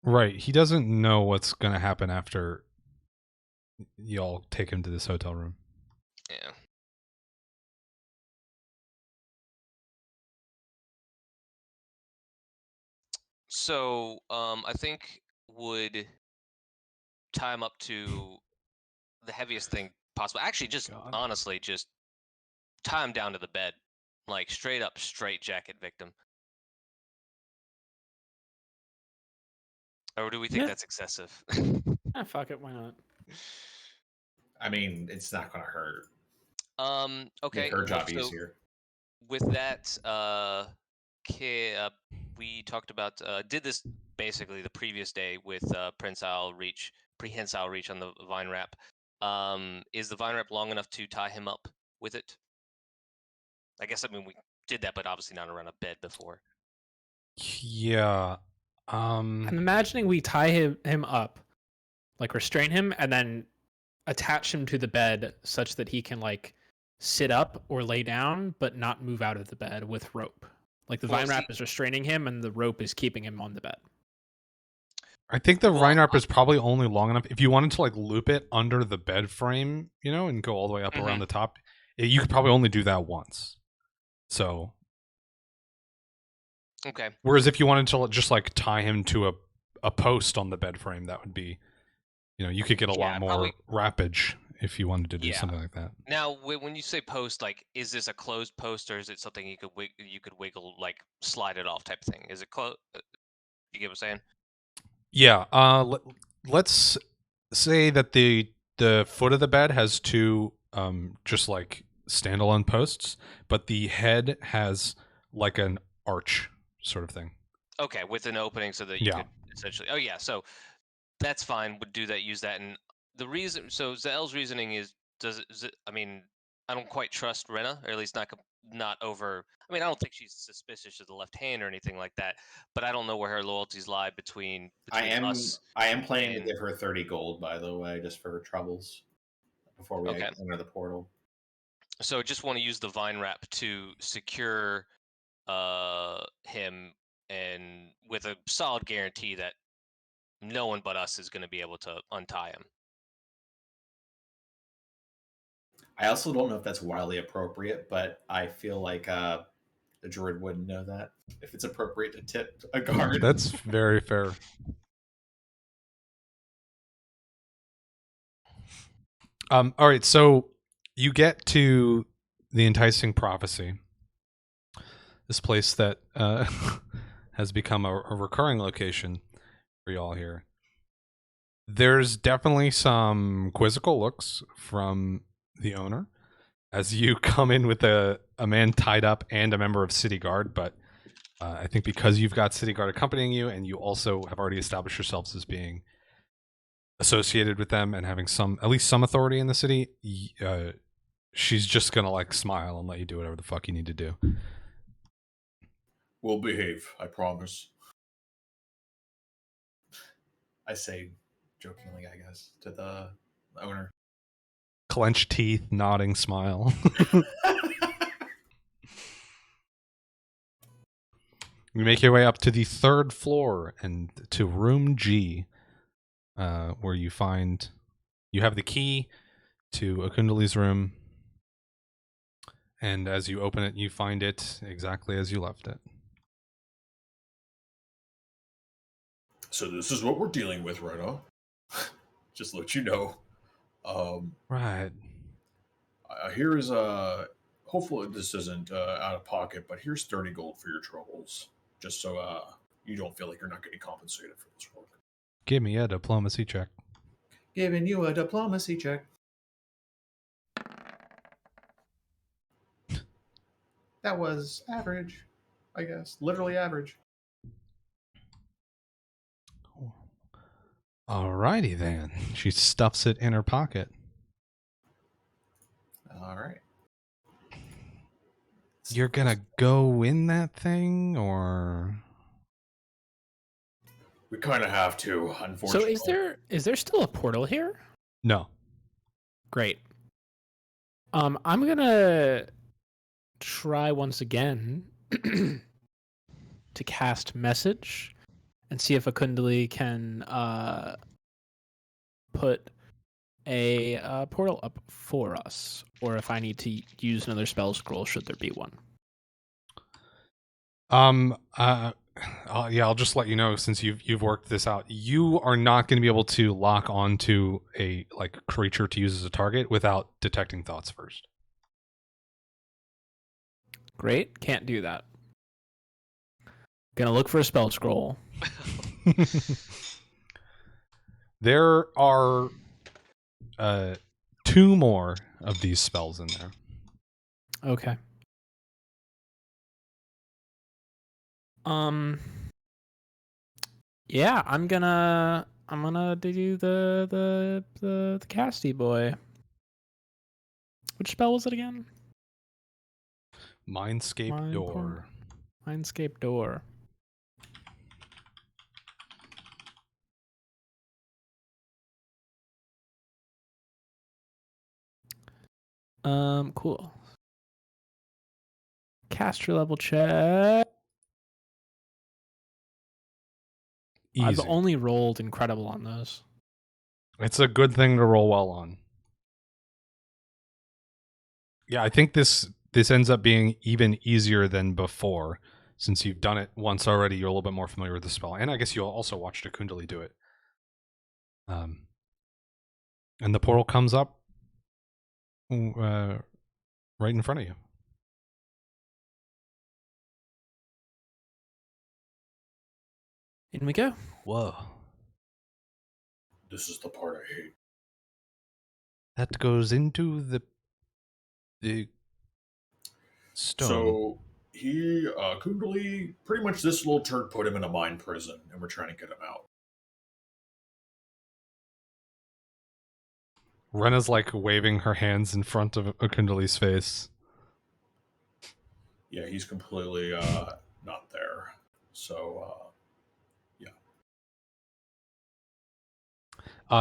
Right. He doesn't know what's gonna happen after y'all take him to this hotel room. Yeah. So, I think would tie him up to the heaviest thing possible. Actually, just honestly, just tie him down to the bed, like straight up, straight jacket victim. Or do we think that's excessive? Fuck it, why not? I mean, it's not gonna hurt. Okay. Make her job easier. With that, we talked about did this basically the previous day with prehensile reach on the vine wrap. Is the vine wrap long enough to tie him up with it? I guess we did that, but obviously not around a bed before. Yeah. I'm imagining we tie him up, like restrain him, and then attach him to the bed such that he can like sit up or lay down, but not move out of the bed with rope. Like the vine wrap is restraining him, and the rope is keeping him on the bed. I think the vine wrap is probably only long enough if you wanted to like loop it under the bed frame, and go all the way up around the top. You could probably only do that once. So. Okay. Whereas if you wanted to just like tie him to a post on the bed frame, that would be, you could get a lot more wrappage if you wanted to do something like that. Now, when you say post, like, is this a closed post or is it something you could wiggle, like slide it off type thing? Is it closed? You get what I'm saying? Yeah. Let's say that the foot of the bed has two just like standalone posts, but the head has like an arch sort of thing. Okay, with an opening so that you could essentially. Oh yeah, so that's fine. Would do that. Use that. And the reason. So Zael's reasoning is I don't quite trust Rena, or at least not over. I mean, I don't think she's suspicious of the left hand or anything like that. But I don't know where her loyalties lie between us. I am planning to give her 30 gold, by the way, just for her troubles before we enter the portal. So just want to use the vine wrap to secure him, and with a solid guarantee that no one but us is going to be able to untie him. I also don't know if that's wildly appropriate, but I feel like the druid wouldn't know that if it's appropriate to tip a guard. That's very fair. All right, so you get to the enticing prophecy, this place that has become a recurring location for y'all here. There's definitely some quizzical looks from the owner as you come in with a man tied up and a member of City Guard, but I think because you've got City Guard accompanying you and you also have already established yourselves as being associated with them and having at least some authority in the city, she's just gonna like smile and let you do whatever the fuck you need to do. We'll behave, I promise. I say jokingly, I guess, to the owner. Clenched teeth, nodding smile. You make your way up to the 3rd floor and to room G, where you have the key to Akundili's room, and as you open it, you find it exactly as you left it. So this is what we're dealing with right now. Just let you know. Right. Here is hopefully this isn't out of pocket, but here's 30 gold for your troubles. Just so you don't feel like you're not getting compensated for this work. Give me a diplomacy check. Giving you a diplomacy check. That was average, I guess. Literally average. Alrighty then. She stuffs it in her pocket. All right. You're gonna go in that thing, or We kind of have to, unfortunately. So is there still a portal here? no? Great. I'm gonna try once again to cast message and see if Akundili can put a portal up for us, or if I need to use another spell scroll should there be one. Yeah, I'll just let you know, since you've worked this out. You are not going to be able to lock onto a creature to use as a target without detecting thoughts first. Great, can't do that. Gonna look for a spell scroll. There are 2 more of these spells in there. Okay. Yeah, I'm gonna do the casty boy. Which spell was it again? Mindscape Door. Mindscape Door. Cool. Caster level check. Easy. I've only rolled incredible on those. It's a good thing to roll well on. Yeah, I think this ends up being even easier than before, since you've done it once already. You're a little bit more familiar with the spell, and I guess you also watched Akundili do it. And the portal comes up right in front of you. In we go. Whoa. This is the part I hate. That goes into the stone. So Akundili, pretty much this little turd put him in a mind prison, and we're trying to get him out. Rena's waving her hands in front of Akundili's face. Yeah, he's completely not there. So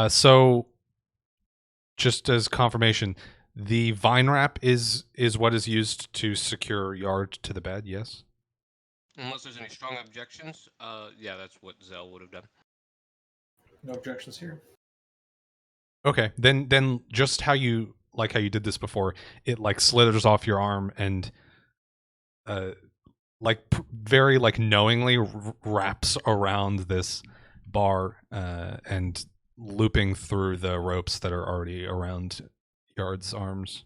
So just as confirmation, the vine wrap is what is used to secure Yard to the bed, yes? Unless there's any strong objections, yeah, that's what Zell would have done. no objections here. Okay, then just how you like how you did this before, it like slithers off your arm and very like knowingly wraps around this bar and looping through the ropes that are already around Yard's arms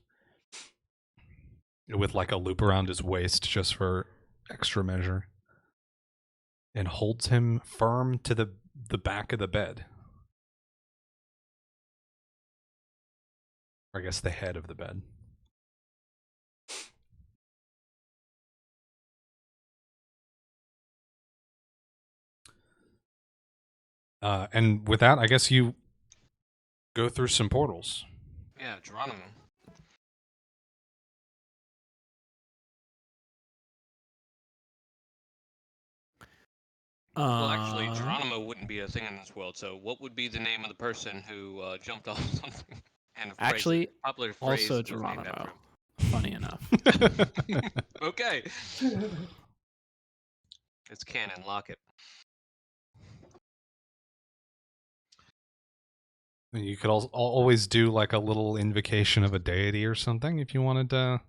with like a loop around his waist just for extra measure, and holds him firm to the back of the bed. Or I guess the head of the bed. And with that, I guess you go through some portals. Yeah, Geronimo. Well, actually, Geronimo wouldn't be a thing in this world. So, what would be the name of the person who jumped off something? And a Actually, popular phrase also was named after Geronimo. Funny enough. him. Okay. It's canon. Lock it. You could always do like a little invocation of a deity or something if you wanted to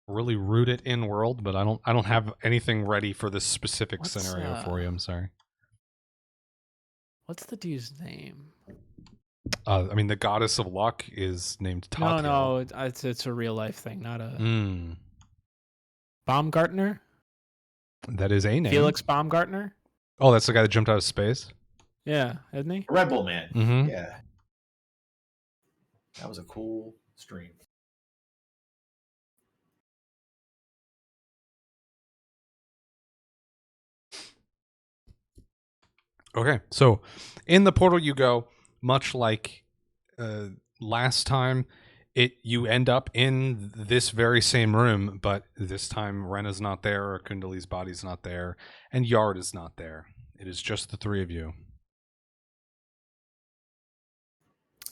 really root it in world, but I don't have anything ready for this specific scenario for you. I'm sorry. What's the dude's name? I mean, the goddess of luck is named Tatia. No, it's a real life thing, not a Mm, Baumgartner. that is a name. Felix Baumgartner. Oh, that's the guy that jumped out of space. Yeah, isn't he? Red Bull Man. Mm-hmm. Yeah. That was a cool stream. Okay, so in the portal you go, much like last time. You end up in this very same room, but this time Rena's not there, Akundili's body's not there, and Yard is not there. It is just the three of you.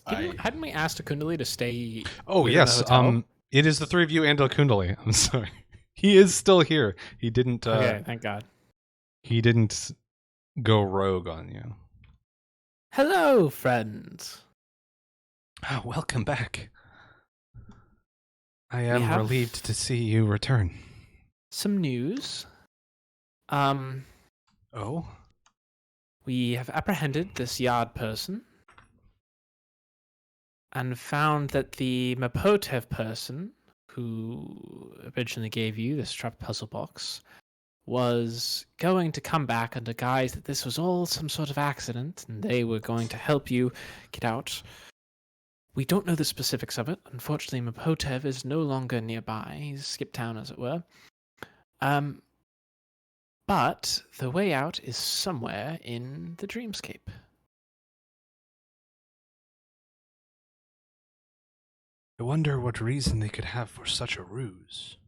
Hadn't we asked Akundili to stay? Oh within yes, the hotel? it is the three of you and Akundili. I'm sorry, he is still here. He didn't. Okay, thank God. He didn't go rogue on you. Hello, friends. Welcome back. I am have- relieved to see you return. Some news. Oh? We have apprehended this Yard person and found that the Mapotev person who originally gave you this trapped puzzle box was going to come back under guise that this was all some sort of accident and they were going to help you get out. We don't know the specifics of it. Unfortunately, Mapotev is no longer nearby. He's skipped town, as it were. But the way out is somewhere in the dreamscape. I wonder what reason they could have for such a ruse.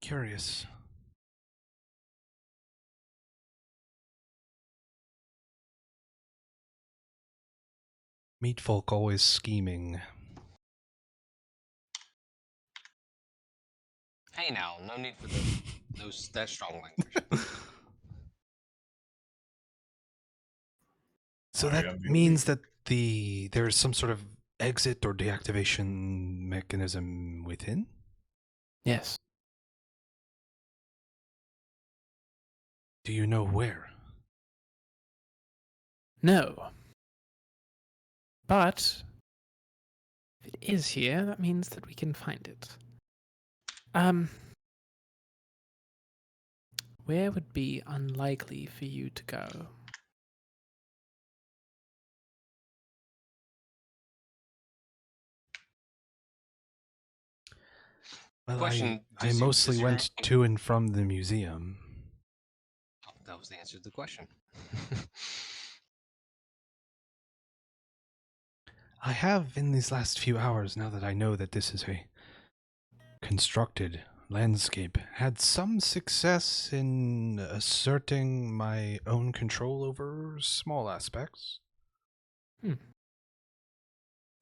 Curious. Meat folk always scheming. Hey now, no need for that strong language. So Alright, that I'm gonna means that there's some sort of exit or deactivation mechanism within? Yes. Do you know where? No. But if it is here, that means that we can find it. Where would be unlikely for you to go? Well, Question, I mostly went to and from the museum. Oh, that was the answer to the question. I have, in these last few hours, now that I know that this is a constructed landscape, had some success in asserting my own control over small aspects.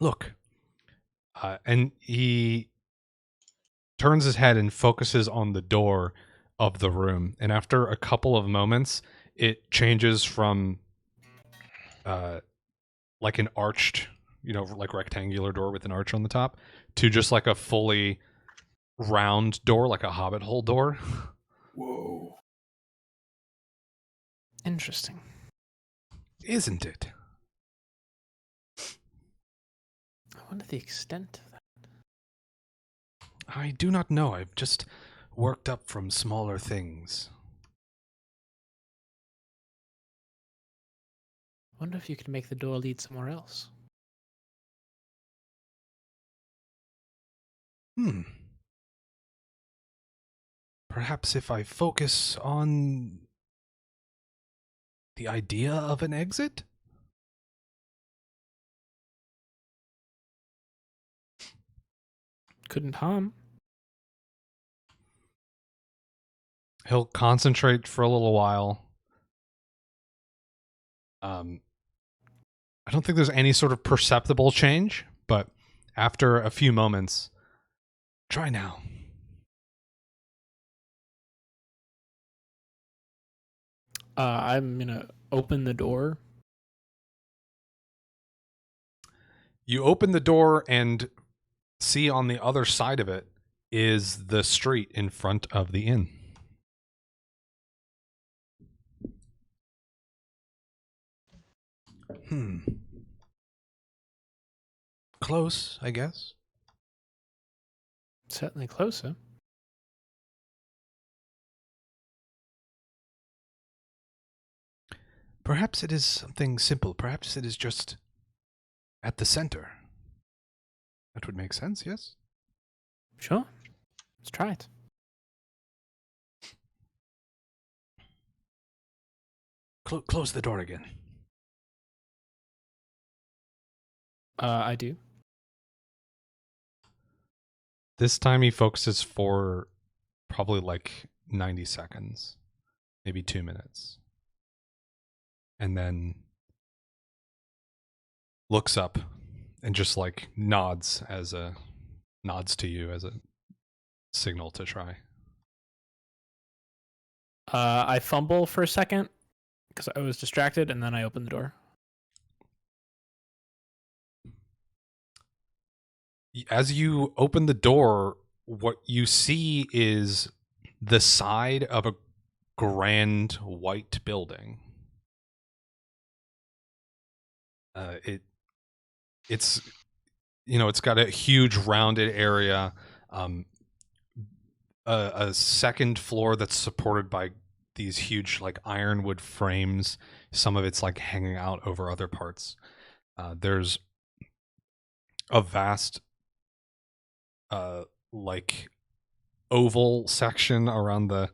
Look. And he turns his head and focuses on the door of the room. And after a couple of moments, it changes from like an arched like rectangular door with an arch on the top, to just like a fully round door, like a hobbit hole door. Whoa. Interesting. Isn't it? I wonder the extent of that. I do not know. I've just worked up from smaller things. Wonder if you could make the door lead somewhere else. Perhaps if I focus on the idea of an exit? Couldn't harm. He'll concentrate for a little while. I don't think there's any sort of perceptible change, but after a few moments, try now. I'm gonna open the door. You open the door and see on the other side of it is the street in front of the inn. Close, I guess. Certainly closer. Perhaps it is something simple. Perhaps it is just at the center. That would make sense, yes? Sure. Let's try it. Close the door again. I do. This time he focuses for probably like 90 seconds, maybe 2 minutes. And then looks up and just like nods to you as a signal to try. I fumble for a second because I was distracted, and then I open the door. As you open the door, what you see is the side of a grand white building. It's got a huge rounded area, a second floor that's supported by these huge like ironwood frames. Some of it's like hanging out over other parts. There's a vast like oval section around or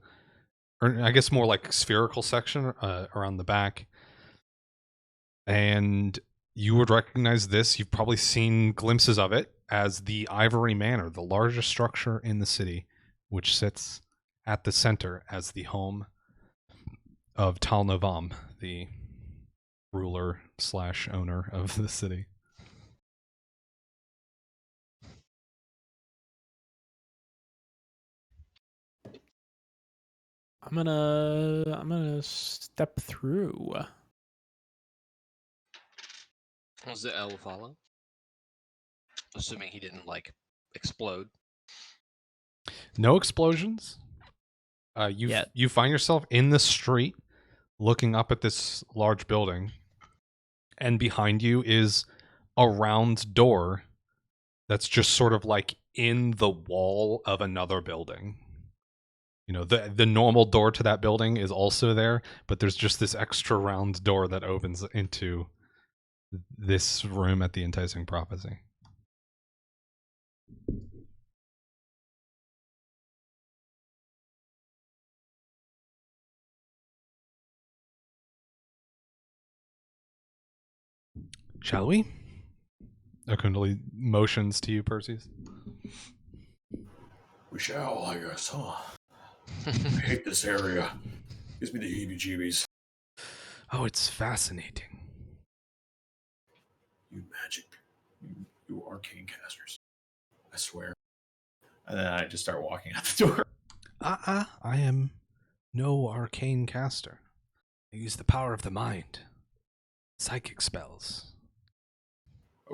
I guess more like spherical section around the back. And you would recognize this. You've probably seen glimpses of it as the Ivory Manor, the largest structure in the city, which sits at the center as the home of Tal Novam, the ruler / owner of the city. I'm gonna step through. Was the L follow? Assuming he didn't like explode. No explosions. You find yourself in the street looking up at this large building, and behind you is a round door that's just sort of like in the wall of another building. The normal door to that building is also there, but there's just this extra round door that opens into this room at the Enticing Prophecy. Shall we? Akundili motions to you, Perseus. We shall, I guess, huh? I hate this area. Gives me the heebie-jeebies. Oh, it's fascinating. You magic. You arcane casters. I swear. And then I just start walking out the door. I am no arcane caster. I use the power of the mind. Psychic spells.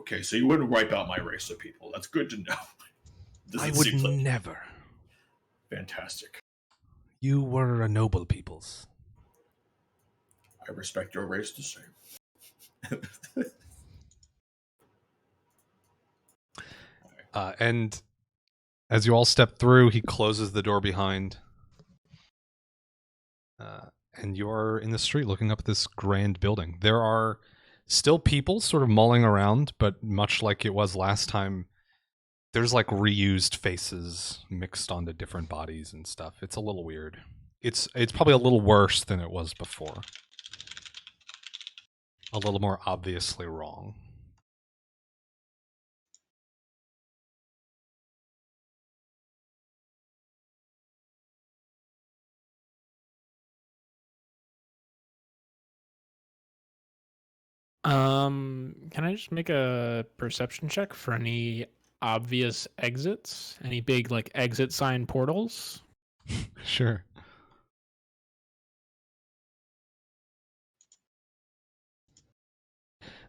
Okay, so you wouldn't wipe out my race of people. That's good to know. I would never. Fantastic. You were a noble peoples. I respect your race the same. And as you all step through, he closes the door behind. And you're in the street looking up at this grand building. There are still people sort of mulling around, but much like it was last time, there's like reused faces mixed onto different bodies and stuff. It's a little weird. It's probably a little worse than it was before. A little more obviously wrong. Can I just make a perception check for any obvious exits? Any big like exit sign portals? Sure.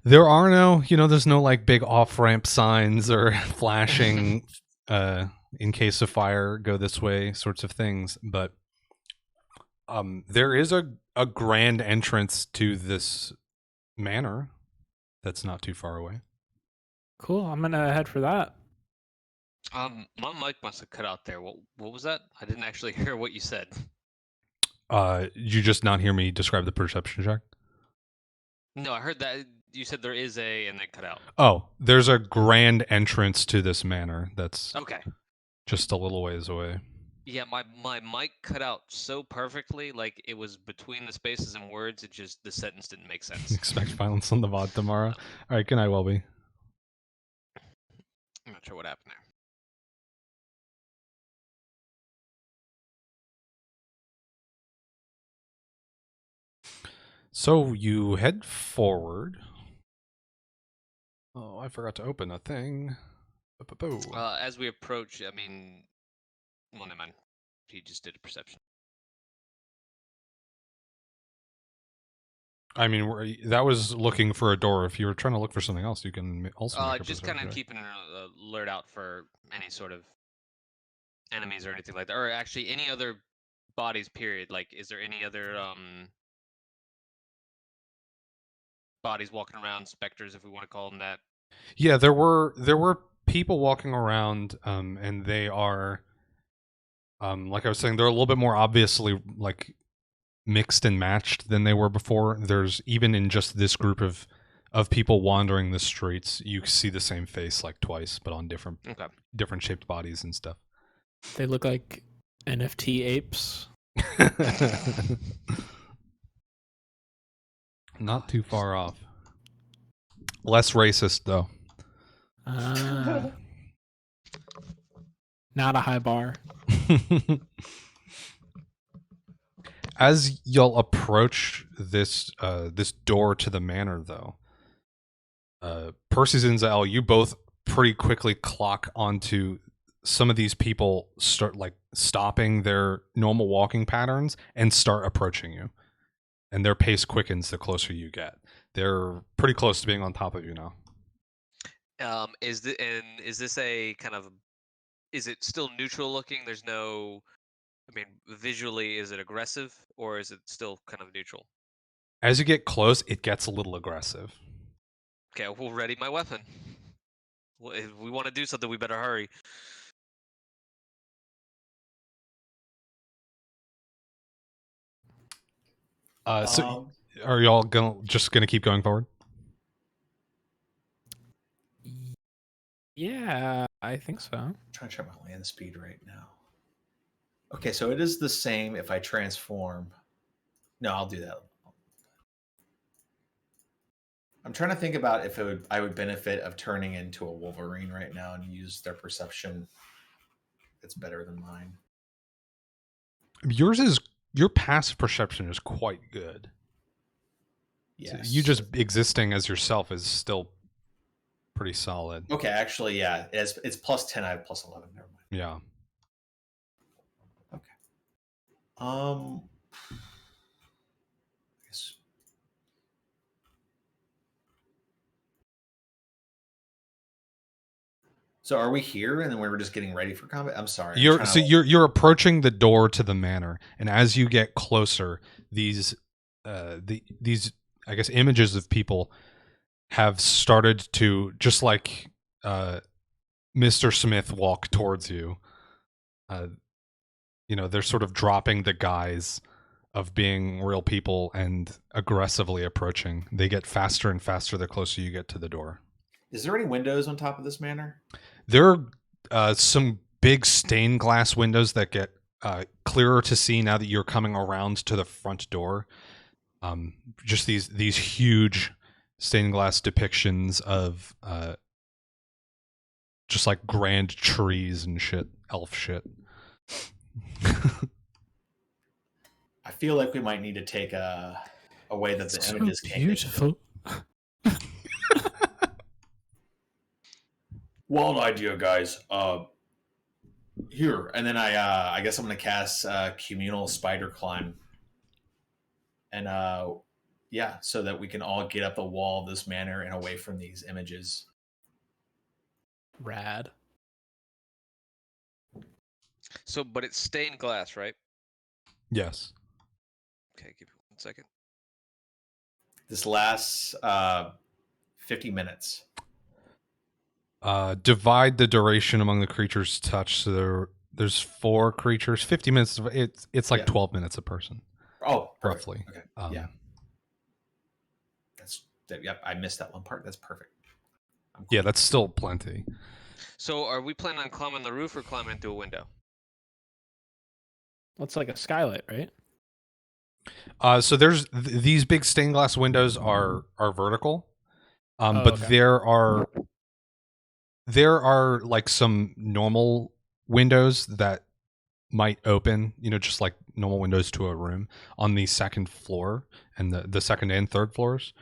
There are no, there's no like big off-ramp signs or flashing in case of fire, go this way sorts of things, but there is a grand entrance to this manor that's not too far away. Cool. I'm gonna head for that. My mic must have cut out there. What was that? I didn't actually hear what you said. You just not hear me describe the perception check? No, I heard that you said there is a, and then cut out. Oh, there's a grand entrance to this manor that's Okay. just a little ways away. Yeah, my mic cut out so perfectly, like it was between the spaces and words. It just the sentence didn't make sense. Expect violence on the VOD tomorrow. All right, good night, Welby. I'm not sure what happened there. So you head forward. Oh, I forgot to open a thing. As we approach, I mean, well, never mind. He just did a perception. I mean, that was looking for a door. If you were trying to look for something else, you can also make a just perception kind of check. keeping an alert out for any sort of enemies or anything like that, or actually any other bodies. Period. Like, is there any other bodies walking around, specters, if we want to call them that? Yeah, there were people walking around, and they are, like I was saying, they're a little bit more obviously like mixed and matched than they were before. There's even in just this group of people wandering the streets, you see the same face like twice, but on different shaped bodies and stuff. They look like NFT apes. Not too far off. Less racist though. Not a high bar. As y'all approach this door to the manor, though, Percy's and Zael, you both pretty quickly clock onto some of these people start like stopping their normal walking patterns and start approaching you, and their pace quickens the closer you get. They're pretty close to being on top of you now. Is this a kind of? Is it still neutral looking? There's no. I mean, visually, is it aggressive or is it still kind of neutral? As you get close, it gets a little aggressive. Okay, we'll ready my weapon. Well, if we want to do something, we better hurry. So, are y'all just gonna keep going forward? Yeah, I think so. I'm trying to check my land speed right now. Okay, so it is the same if I transform. No, I'll do that. I'm trying to think about if I would benefit of turning into a Wolverine right now and use their perception. It's better than mine. Your passive perception is quite good. Yes. So you just existing as yourself is still pretty solid. Okay, actually, yeah. It's plus 10, I have plus 11. Never mind. Yeah. Okay. I guess So are we here, and then we were just getting ready for combat? I'm sorry. You're approaching the door to the manor, and as you get closer, these I guess images of people have started to, just like Mr. Smith, walk towards you. They're sort of dropping the guise of being real people and aggressively approaching. They get faster and faster the closer you get to the door. Is there any windows on top of this manor? There are some big stained glass windows that get clearer to see now that you're coming around to the front door. Just these huge stained glass depictions of just like grand trees and shit, elf shit. I feel like we might need to take a way that the images can't get. Beautiful. Wild idea, guys. Here, and then I guess I'm gonna cast communal spider climb, and so that we can all get up the wall of this manor and away from these images. Rad. So, but it's stained glass, right? Yes. Okay, give me 1 second. This lasts 50 minutes. Divide the duration among the creatures touched. So there's 4 creatures. 50 minutes. It's like 12 minutes a person. Oh, perfect. Roughly. Okay. Yeah. Yep. I missed that one part. That's perfect. Yeah, that's still plenty. So, are we planning on climbing the roof or climbing through a window? Looks like a skylight, right? So there's these big stained glass windows are vertical, but okay. there are like some normal windows that might open, just like normal windows to a room on the second floor and the second and third floors.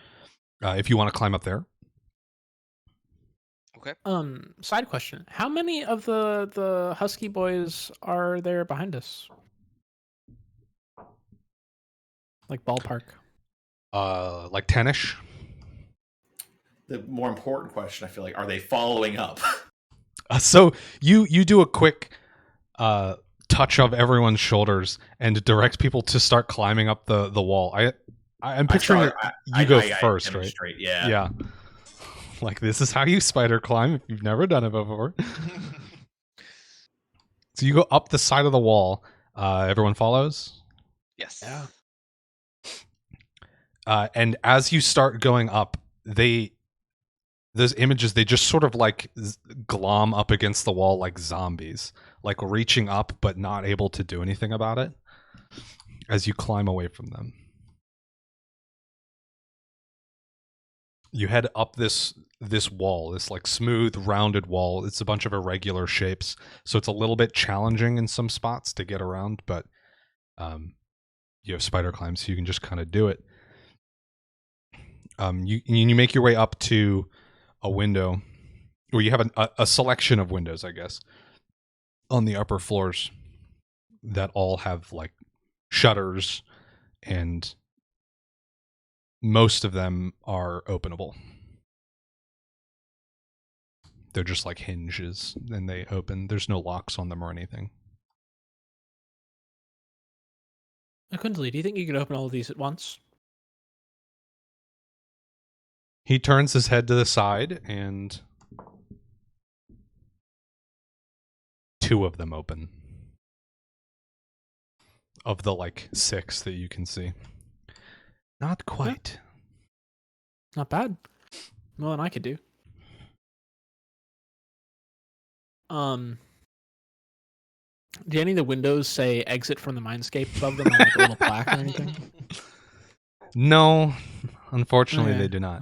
If you want to climb up there. Okay. Side question: how many of the Husky boys are there behind us? Like ballpark. Like 10-ish. The more important question, I feel like, are they following up? So you do a quick touch of everyone's shoulders and direct people to start climbing up the wall. I'm picturing you go first, right? Yeah. Yeah. Like, this is how you spider climb if you've never done it before. So you go up the side of the wall. Everyone follows? Yes. Yeah. And as you start going up, those images, they just sort of like glom up against the wall like zombies, like reaching up but not able to do anything about it as you climb away from them. You head up this wall, this like smooth, rounded wall. It's a bunch of irregular shapes, so it's a little bit challenging in some spots to get around, but you have spider climb, so you can just kind of do it. You make your way up to a window, or you have a selection of windows, I guess, on the upper floors that all have like shutters, and most of them are openable. They're just like hinges, and they open. There's no locks on them or anything. Akundili, do you think you could open all of these at once? He turns his head to the side, and 2 of them open. Of the like 6 that you can see. Not quite. Not bad. More than I could do. Do any of the windows say exit from the mindscape above them on like a little plaque or anything? No, unfortunately, Okay. they do not.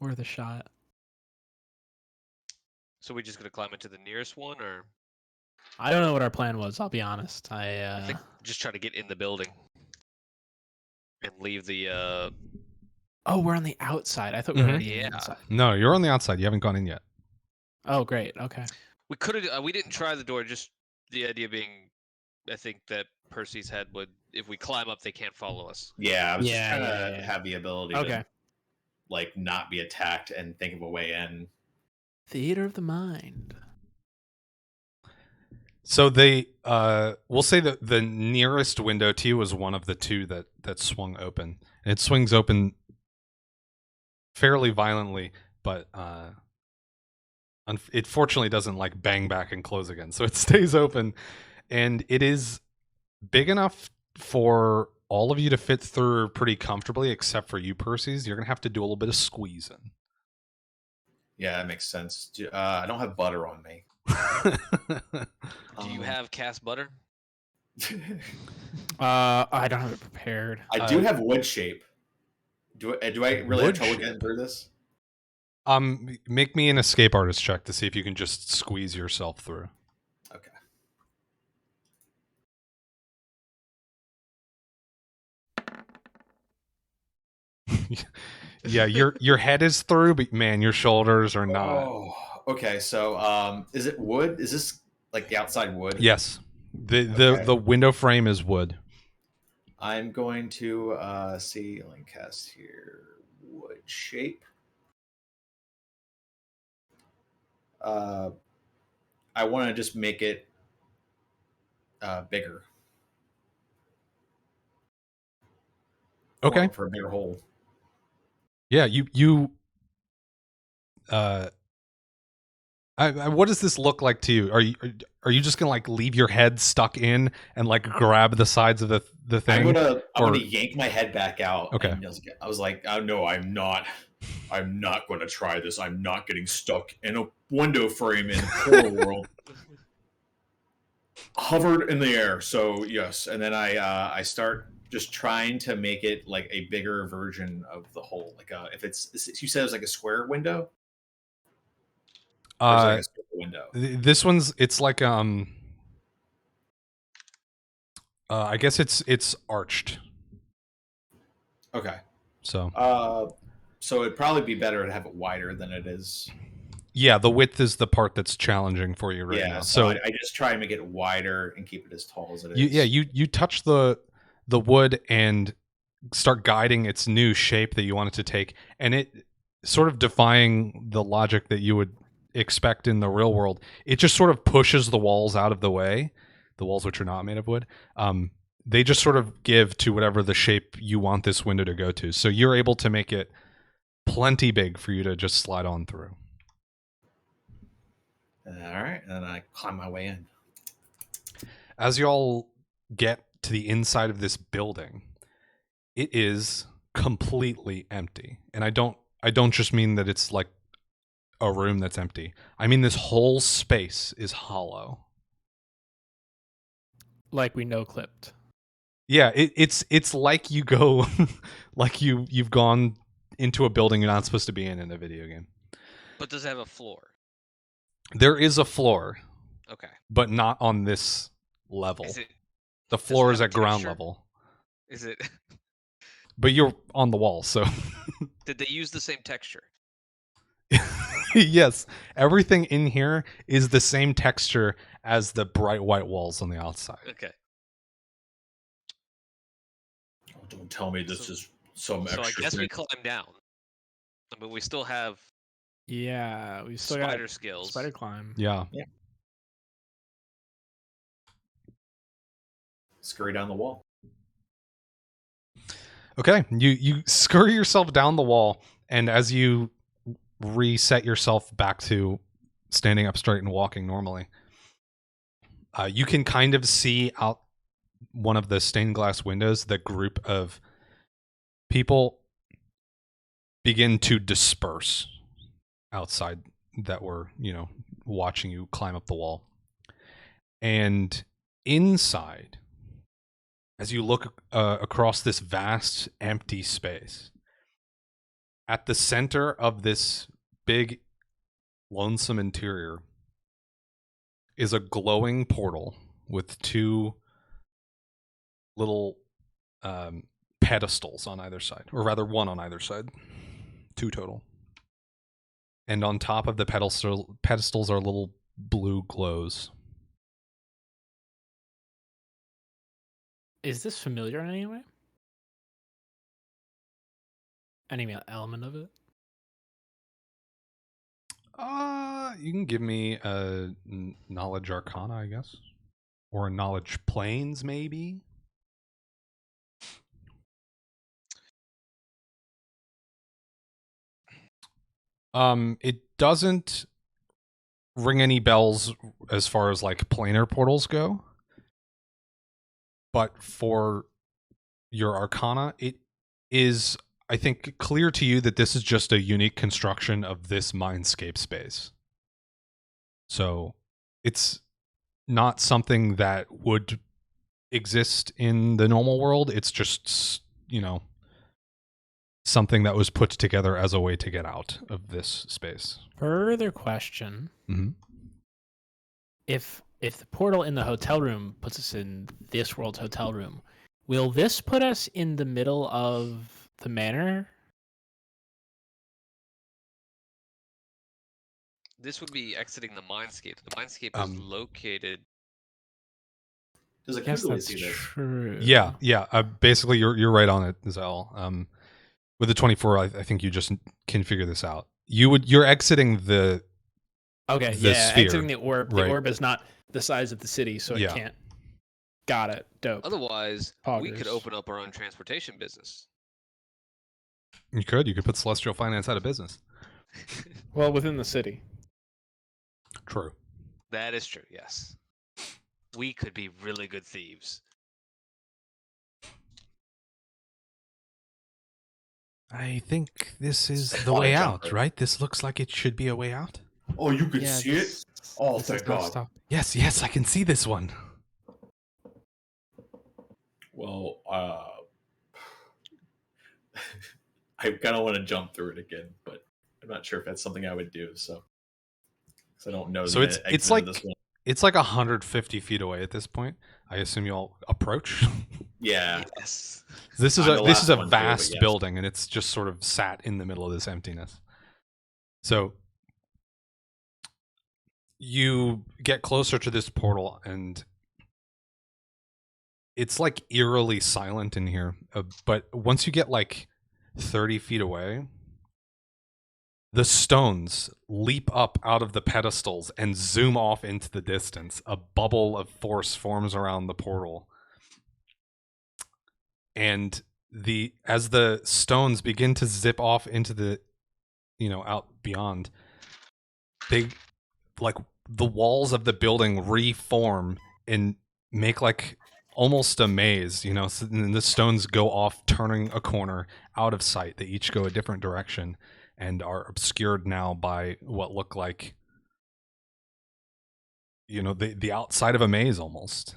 Worth a shot. So we just gonna climb into the nearest one, or I don't know what our plan was, I'll be honest. I think just try to get in the building and leave the. Oh, we're on the outside. I thought we were already Yeah. inside. No, you're on the outside. You haven't gone in yet. Oh, great. Okay. We could have. We didn't try the door. Just the idea being, I think that Percy's head would. If we climb up, they can't follow us. Yeah, I was Yeah, just trying yeah, to yeah. have the ability Okay. to like not be attacked and think of a way in. Theater of the mind. So they, we'll say that the nearest window to you was one of the two that swung open. And it swings open fairly violently, but it fortunately doesn't like bang back and close again. So it stays open, and it is big enough for all of you to fit through pretty comfortably, except for you, Percy's. You're gonna have to do a little bit of squeezing. Yeah, that makes sense. I don't have butter on me. Do you have cast butter? I don't have it prepared. I do have wood shape. Do I really have Wood trouble shape? getting through this? Make me an escape artist check to see if you can just squeeze yourself through. Okay. Yeah, your head is through, but man, your shoulders are not. Oh, okay. So, is it wood? Is this like the outside wood? Yes, Okay. the window frame is wood. I'm going to see. Let me cast here. Wood shape. I want to just make it bigger. Okay. For a bigger hole. Yeah, you. What does this look like to you? Are you just gonna like leave your head stuck in and like grab the sides of the thing? I'm gonna yank my head back out. Okay. And I was like, oh, no, I'm not going to try this. I'm not getting stuck in a window frame in the portal world. Hovered in the air. So yes, and then I start just trying to make it like a bigger version of the hole. Like if you said it was like a square window. Or is it like a square window? This one's it's like I guess it's arched. Okay. So so it'd probably be better to have it wider than it is. yeah, the width is the part that's challenging for you right now. So I just try and make it wider and keep it as tall as it is. You touch the wood and start guiding its new shape that you want it to take, and it sort of defying the logic that you would expect in the real world. It just sort of pushes the walls out of the way, the walls which are not made of wood. They just sort of give to whatever the shape you want this window to go to. So you're able to make it plenty big for you to just slide on through. All right, and then I climb my way in. As you all get to the inside of this building, it is completely empty. And I don't just mean that it's like a room that's empty. I mean this whole space is hollow. Like we no clipped. Yeah, it's like you go like you've gone into a building you're not supposed to be in a video game. But does it have a floor? There is a floor, Okay. but not on this level. The does floor it is have at ground texture? level. Is it? But you're on the wall, so Did they use the same texture? yes, everything in here is the same texture as the bright white walls on the outside. Okay. Oh, don't tell me this is some So I extra guess thing. we climb down. But we still have Yeah, we still spider got skills. spider climb. Yeah. Scurry down the wall. Okay, you scurry yourself down the wall, and as you reset yourself back to standing up straight and walking normally, you can kind of see out one of the stained glass windows the group of people begin to disperse outside that were, watching you climb up the wall. And inside, as you look across this vast empty space, at the center of this big lonesome interior is a glowing portal with two little pedestals on either side, or rather one on either side, two total. And on top of the pedestals are little blue glows. Is this familiar in any way? Any element of it? You can give me a knowledge arcana, I guess. Or knowledge planes, maybe? It doesn't ring any bells as far as like planar portals go. But for your Arcana, it is, I think, clear to you that this is just a unique construction of this mindscape space. So it's not something that would exist in the normal world. It's just, something that was put together as a way to get out of this space. Further question. Mm-hmm. If the portal in the hotel room puts us in this world's hotel room, will this put us in the middle of the manor? This would be exiting the mindscape. The mindscape is located. Does I guess Akundili that's see this? true. Yeah. Basically, you're right on it, Zell. With the 24, I think you just can figure this out. You're exiting the Okay, the sphere, exiting the orb. right. The orb is not the size of the city, so Yeah. it can't. Got it. Dope. Otherwise, we could Poggers. open up our own transportation business. You could put Celestial Finance out of business. Well, within the city. True. That is true, yes. We could be really good thieves. I think this is It's the like way water out, jumper. right? This looks like it should be a way out. Oh, you could see it? Oh, this thank is not God. stop. Yes, I can see this one. Well, I kind of want to jump through it again, but I'm not sure if that's something I would do. So, 'cause I don't know. So the it's exit like of this one. it's like 150 feet away at this point. I assume you'll approach. Yeah. Yes. This is I'm the this is last a one too, but vast yes. building, and it's just sort of sat in the middle of this emptiness. So you get closer to this portal, and it's like eerily silent in here. But once you get like 30 feet away, the stones leap up out of the pedestals and zoom off into the distance. A bubble of force forms around the portal. And as the stones begin to zip off into the, out beyond, they, like, the walls of the building reform and make like almost a maze, so then the stones go off, turning a corner out of sight. They each go a different direction and are obscured now by what look like, the outside of a maze almost.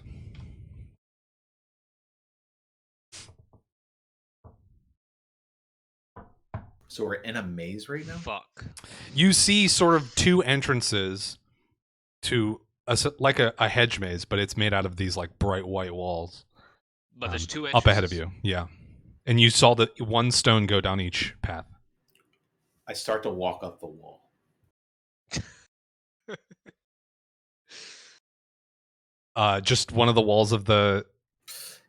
So we're in a maze right now? Fuck. You see sort of two entrances to like a hedge maze, but it's made out of these like bright white walls. But there's two up ahead of entrances. you. Yeah. And you saw the one stone go down each path. I start to walk up the wall. Just one of the walls of the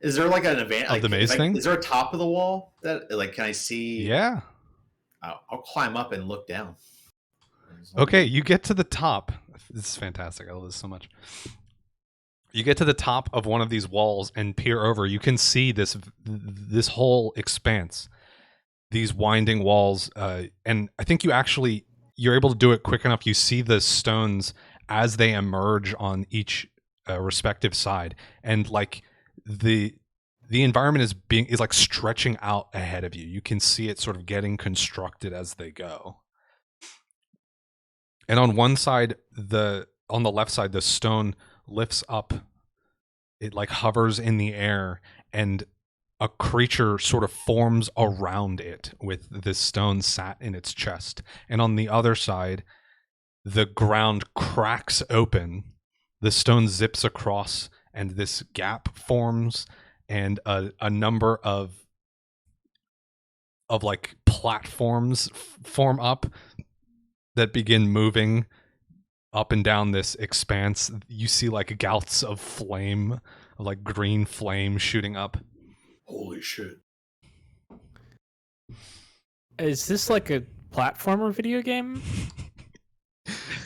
Is there like an advantage Of the maze thing? Is there a top of the wall that can I see? Yeah. I'll climb up and look down. Okay, you get to the top. This is fantastic. I love this so much. You get to the top of one of these walls and peer over. You can see this whole expanse, these winding walls, and I think you're able to do it quick enough. You see the stones as they emerge on each respective side, and like the environment is like stretching out ahead of you. You can see it sort of getting constructed as they go. And on one side, on the left side, the stone lifts up. It like hovers in the air, and a creature sort of forms around it with this stone sat in its chest. And on the other side, the ground cracks open. The stone zips across, and this gap forms, and a number of like platforms form up that begin moving up and down this expanse. You see like gouts of flame, like green flame shooting up. Holy shit. Is this like a platformer video game?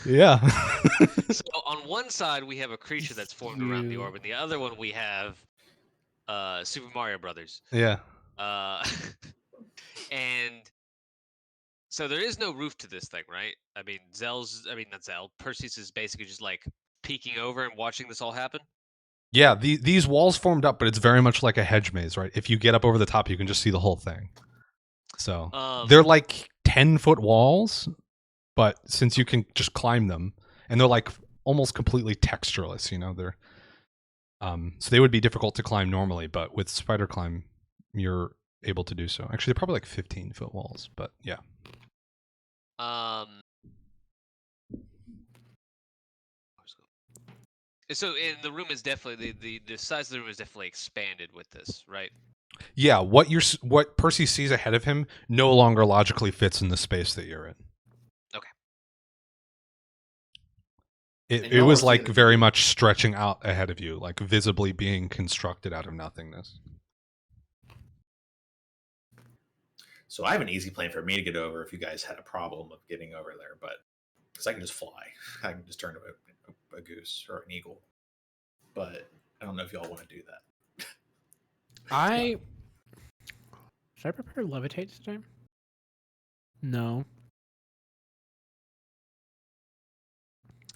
Yeah. So on one side we have a creature that's formed around the orb, and the other one we have Super Mario Brothers. Yeah. And so there is no roof to this thing, right? I mean, not Zell. Perseus is basically just like peeking over and watching this all happen. Yeah, these walls formed up, but it's very much like a hedge maze, right? If you get up over the top, you can just see the whole thing. So they're like 10-foot walls, but since you can just climb them, and they're like almost completely textureless, you know, they're so they would be difficult to climb normally, but with spider climb, you're able to do so. Actually, they're probably like 15-foot walls, but yeah. So the room is definitely the size of the room is definitely expanded with this, right? Yeah, what Percy sees ahead of him no longer logically fits in the space that you're in. Okay. It was like very much stretching out ahead of you, like visibly being constructed out of nothingness. So I have an easy plan for me to get over if you guys had a problem of getting over there, but because I can just fly, I can just turn to a goose or an eagle. But I don't know if y'all want to do that. Should I prepare levitate today? No.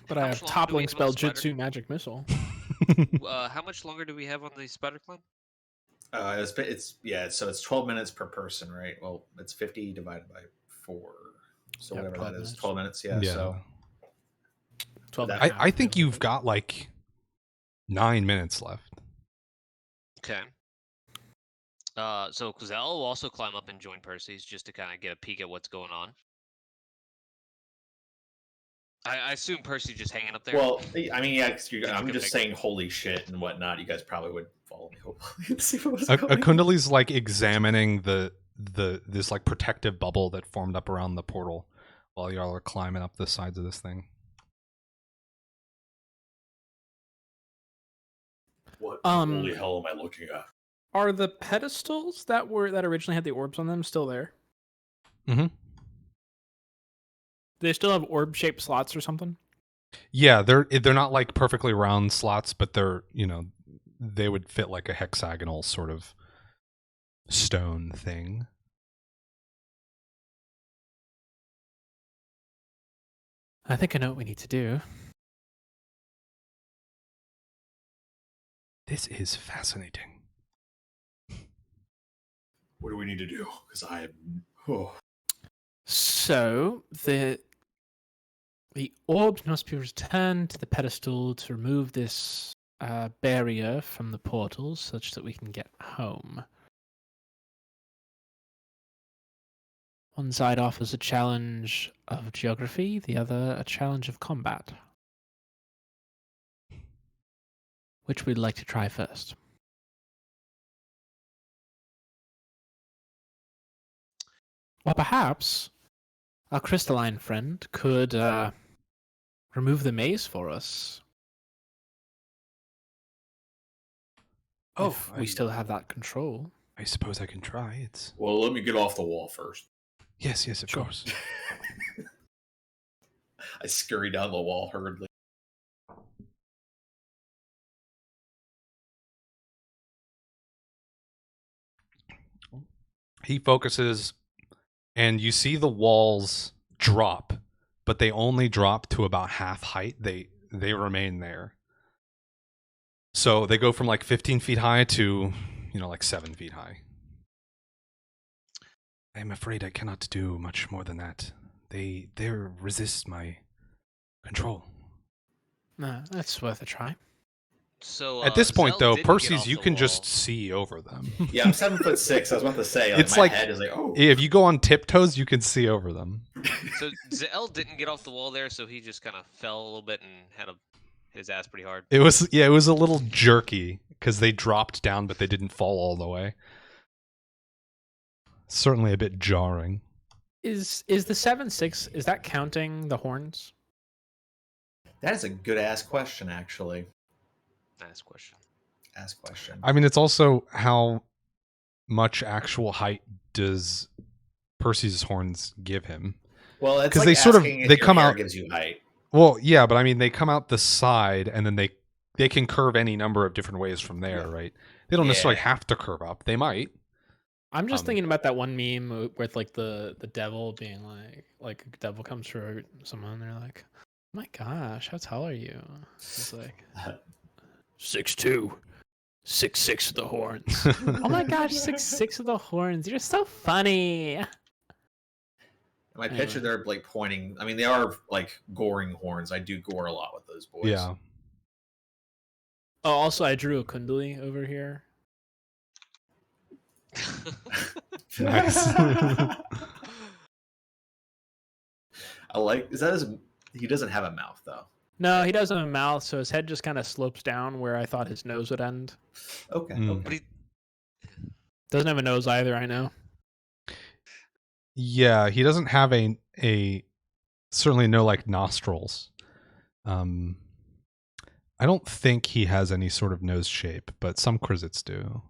But I have toppling spell, jutsu, magic missile. How much longer do we have on the spider climb? So it's 12 minutes per person, right? Well, it's 50 divided by 4, so Yeah, whatever 12 that is, minutes. 12 minutes. Yeah. So 12. I think you've got like 9 minutes left. Okay. So Zell will also climb up and join Percy's just to kind of get a peek at what's going on. I assume Percy just hanging up there. Well, I mean, yeah, I'm just saying holy shit and whatnot. You guys probably would follow me, hopefully, and see what was going on. Akundili's like examining this like protective bubble that formed up around the portal while y'all are climbing up the sides of this thing. What holy hell am I looking at? Are the pedestals that originally had the orbs on them still there? Mm-hmm. They still have orb-shaped slots or something? Yeah, they're not like perfectly round slots, but they're, you know, they would fit like a hexagonal sort of stone thing. I think I know what we need to do. This is fascinating. What do we need to do? Because I am. Oh. So the orbs must be returned to the pedestal to remove this barrier from the portals, such that we can get home. One side offers a challenge of geography, the other a challenge of combat. Which we'd like to try first. Or perhaps our crystalline friend could remove the maze for us. If we still have that control. I suppose I can try. Well, let me get off the wall first. Yes, of course. I scurry down the wall hurriedly. He focuses, and you see the walls drop, but they only drop to about half height. They remain there. So they go from like 15 feet high to, you know, like 7 feet high. I'm afraid I cannot do much more than that. They resist my control. No, that's worth a try. So at this point, Zell though, didn't get Percy's, off you the can wall. just see over them. Yeah, I'm 7'6". I was about to say, It's my like- head is like, oh. If you go on tiptoes, you can see over them. So Zell didn't get off the wall there, so he just kind of fell a little bit and hit his ass pretty hard. It was a little jerky because they dropped down, but they didn't fall all the way. Certainly a bit jarring. Is the 7-6, is that counting the horns? That is a good ass question, actually. Nice question. Ask question. I mean, it's also how much actual height does Percy's horns give him? Well, it's 'cause like they sort of- asking if they your come hair out- gives you height. Well, yeah, but I mean, they come out the side, and then they can curve any number of different ways from there, right? They don't necessarily Yeah. have to curve up. They might. I'm just thinking about that one meme with like the devil being like a devil comes for someone and they're like, oh my gosh, how tall are you? He's like 6'2", 6'6" with the horns. Oh my gosh, 6'6" with the horns. You're so funny. In my picture, Anyway. they're like pointing. I mean, they are like goring horns. I do gore a lot with those boys. Yeah. Oh, also I drew Akundili over here. Nice. I like. Is that his? He doesn't have a mouth though. No, he doesn't have a mouth, so his head just kind of slopes down where I thought his nose would end. Okay. Mm. But he, Doesn't have a nose either, I know. Yeah, he doesn't have a certainly no like nostrils. I don't think he has any sort of nose shape, but some Krizits do.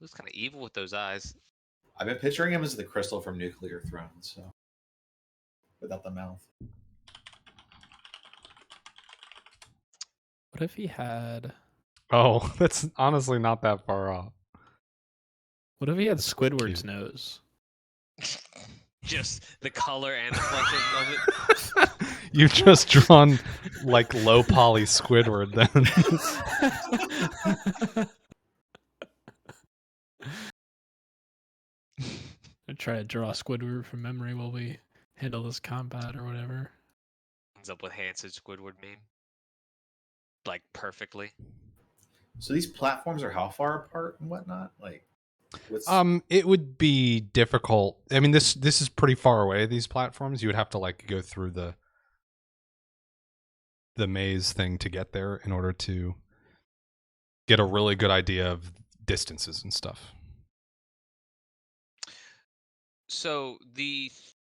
looks kind of evil with those eyes. I've been picturing him as the crystal from Nuclear Throne, so without the mouth. What if he had... Oh, that's honestly not that far off. What if he had Squidward's Cute. nose? Just the color and the flesh of it. You've just drawn like low poly Squidward then. I try to draw Squidward from memory while we handle this combat or whatever. Ends up with Hanson Squidward meme. Like perfectly. So these platforms are how far apart and whatnot? Like, what's It would be difficult. I mean, this is pretty far away. These platforms, you would have to like go through the maze thing to get there in order to get a really good idea of distances and stuff. So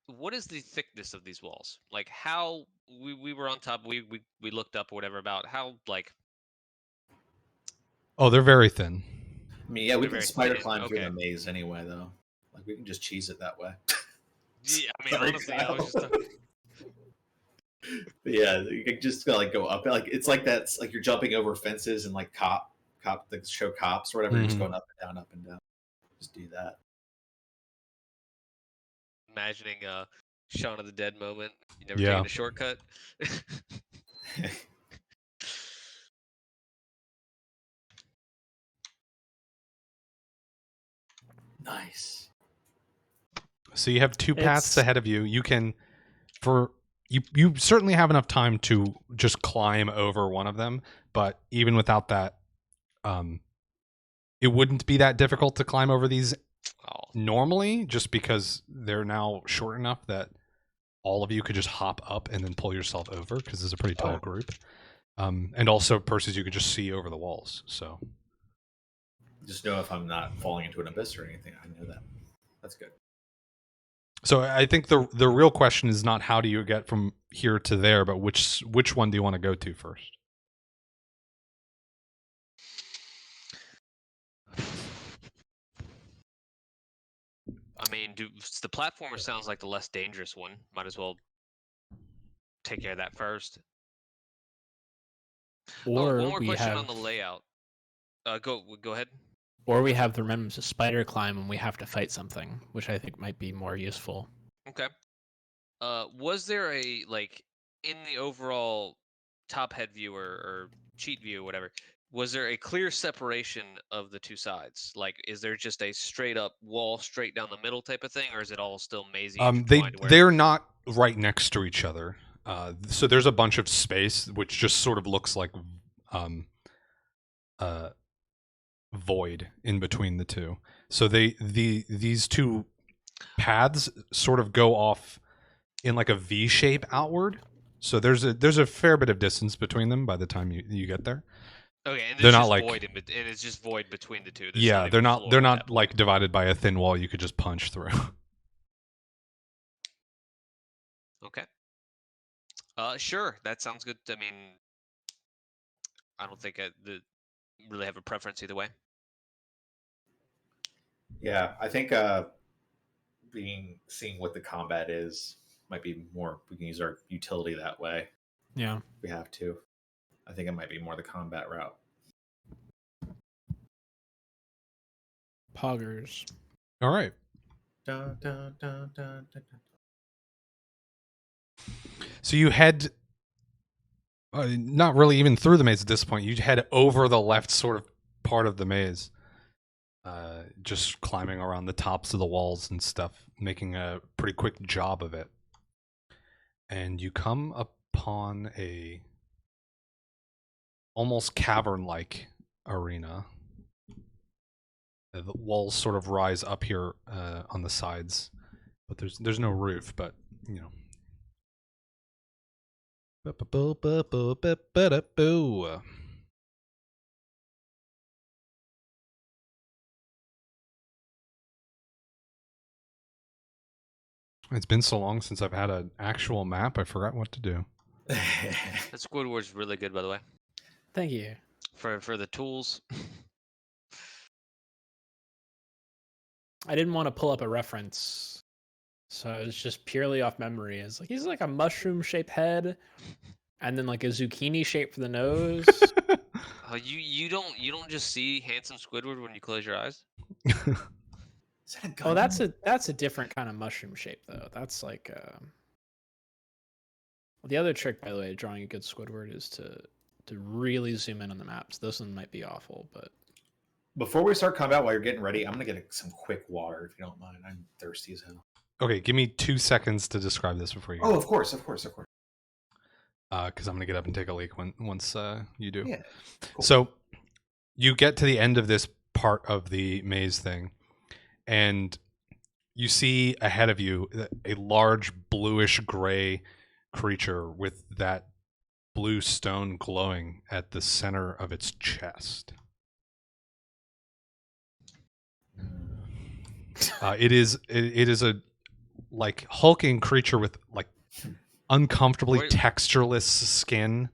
what is the thickness of these walls? Like how we were on top, we looked up or whatever about how like Oh, they're very thin. I mean, yeah, we They're can very spider thin, climb through okay. the maze anyway, though. Like, we can just cheese it that way. yeah, I mean Sorry, honestly I Kyle. was just But yeah, you can just like go up. Like, it's like that's like you're jumping over fences and like cop the show cops or whatever. You're just Mhm. going up and down. Just do that. imagining a Shaun of the Dead moment. You never Yeah. taking a shortcut. Nice. So you have two paths It's- ahead of you. You can, you certainly have enough time to just climb over one of them. But even without that, it wouldn't be that difficult to climb over these Oh, normally, just because they're now short enough that all of you could just hop up and then pull yourself over because it's a pretty tall Oh. group. And also, Percy's, you could just see over the walls. So Just know if I'm not falling into an abyss or anything. I know that. That's good. So I think the real question is not how do you get from here to there, but which one do you want to go to first? I mean, the platformer sounds like the less dangerous one. Might as well take care of that first. Or one more we question have, on the layout. Go ahead. or we have the remnants of spider climb and we have to fight something, which I think might be more useful. Okay. Was there a like in the overall top head view or cheat view, whatever? Was there a clear separation of the two sides? Like, is there just a straight up wall, straight down the middle type of thing, or is it all still mazy? They're not right next to each other. So there's a bunch of space which just sort of looks like void in between the two. So these two paths sort of go off in like a V shape outward. So there's a fair bit of distance between them by the time you get there. Okay, and They're there's not just like- void and it's just void between the two. There's Yeah, not they're even not floor they're at not that point. like divided by a thin wall you could just punch through. Okay. Sure, that sounds good. I mean, I don't think I really have a preference either way. Yeah, I think seeing what the combat is might be more. We can use our utility that way Yeah. if we have to. I think it might be more the combat route. Poggers. All right. Dun, dun, dun, dun, dun, dun. So you head, not really even through the maze at this point. You head over the left sort of part of the maze, just climbing around the tops of the walls and stuff, making a pretty quick job of it. And you come upon a almost cavern-like arena. The walls sort of rise up here on the sides, but there's no roof. But you know. It's been so long since I've had an actual map, I forgot what to do. That Squidward's really good, by the way, Thank you. for the tools. I didn't want to pull up a reference, so it was just purely off memory. It's like he's like a mushroom-shaped head, and then like a zucchini shape for the nose. You don't just see handsome Squidward when you close your eyes. Is that a gun? Oh, that's a different kind of mushroom shape though. That's like the other trick, by the way, of drawing a good Squidward is to really zoom in on the maps. This one might be awful, but Before we start combat, while you're getting ready, I'm gonna get some quick water if you don't mind. I'm thirsty as hell. Okay, give me 2 seconds to describe this before you go. Oh, of course. Because I'm gonna get up and take a leak once you do. Yeah. Cool. So you get to the end of this part of the maze thing, and you see ahead of you a large bluish gray creature with that blue stone glowing at the center of its chest. It is a like hulking creature with like uncomfortably Wait. textureless skin,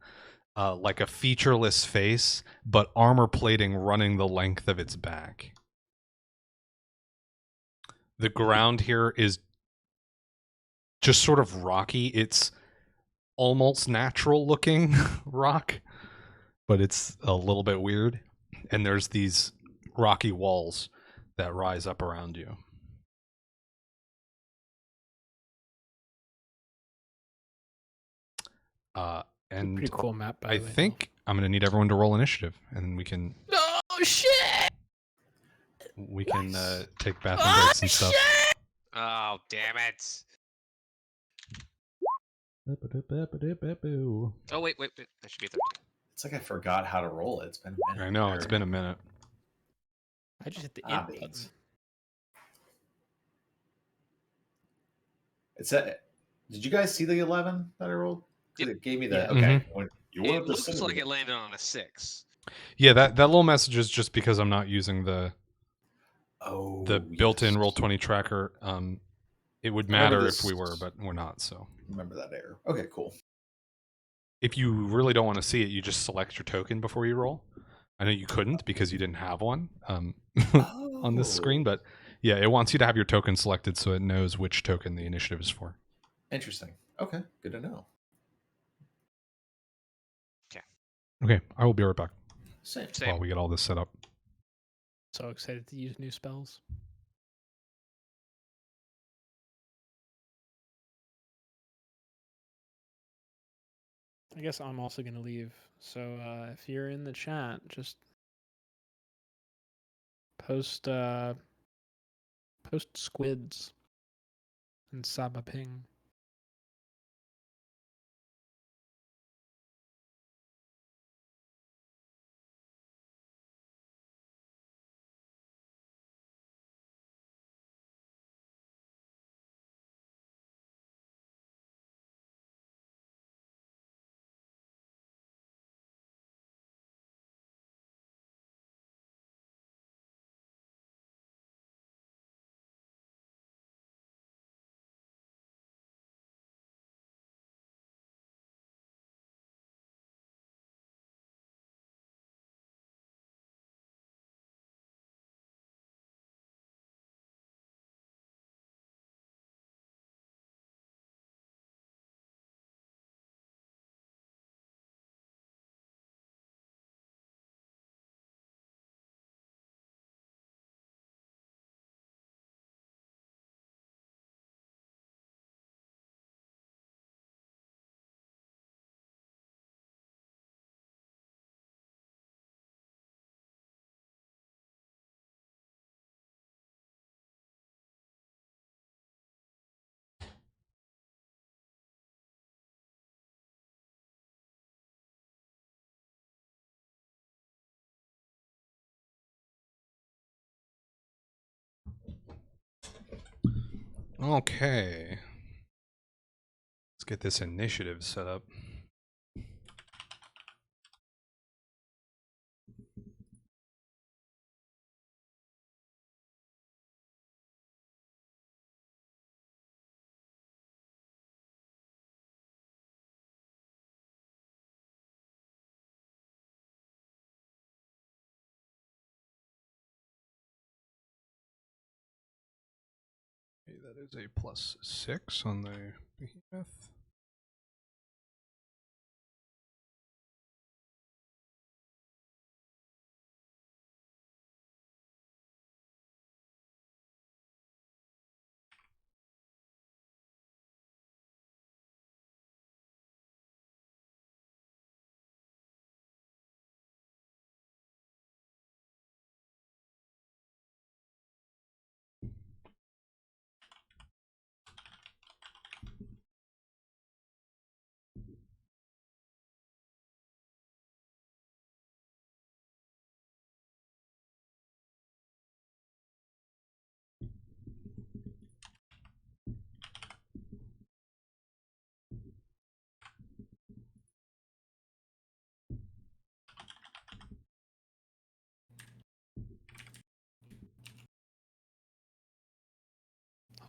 like a featureless face, but armor plating running the length of its back. The ground here is just sort of rocky. It's almost natural looking rock, but it's a little bit weird. And there's these rocky walls that rise up around you. And pretty cool map. By I the way, think I'm going to need everyone to roll initiative, and we can Oh shit! take bathroom breaks and stuff. Oh, damn it! Oh wait, that should be 13. It's like I forgot how to roll it. It's been a minute. I know, it's been a minute. I just hit the Ah, int button. beans. It's a, did you guys see the 11 that I rolled? 'Cause Yep. it gave me the Yeah. okay. When you It want the looks like symbol. it landed on a 6. Yeah, that little message is just because I'm not using the built-in yes. Roll20 tracker. It would Remember matter this- if we were, but we're not. So Remember that error. Okay, cool. if you really don't want to see it, you just select your token before you roll. I know you couldn't because you didn't have one on this screen, but yeah, it wants you to have your token selected so it knows which token the initiative is for. Interesting. Okay, good to know. Okay, I will be right back Same. while we get all this set up. So excited to use new spells. I guess I'm also gonna leave. So if you're in the chat, just post squids and Saba ping. Okay. Let's get this initiative set up. Okay, that is a +6 on the behemoth.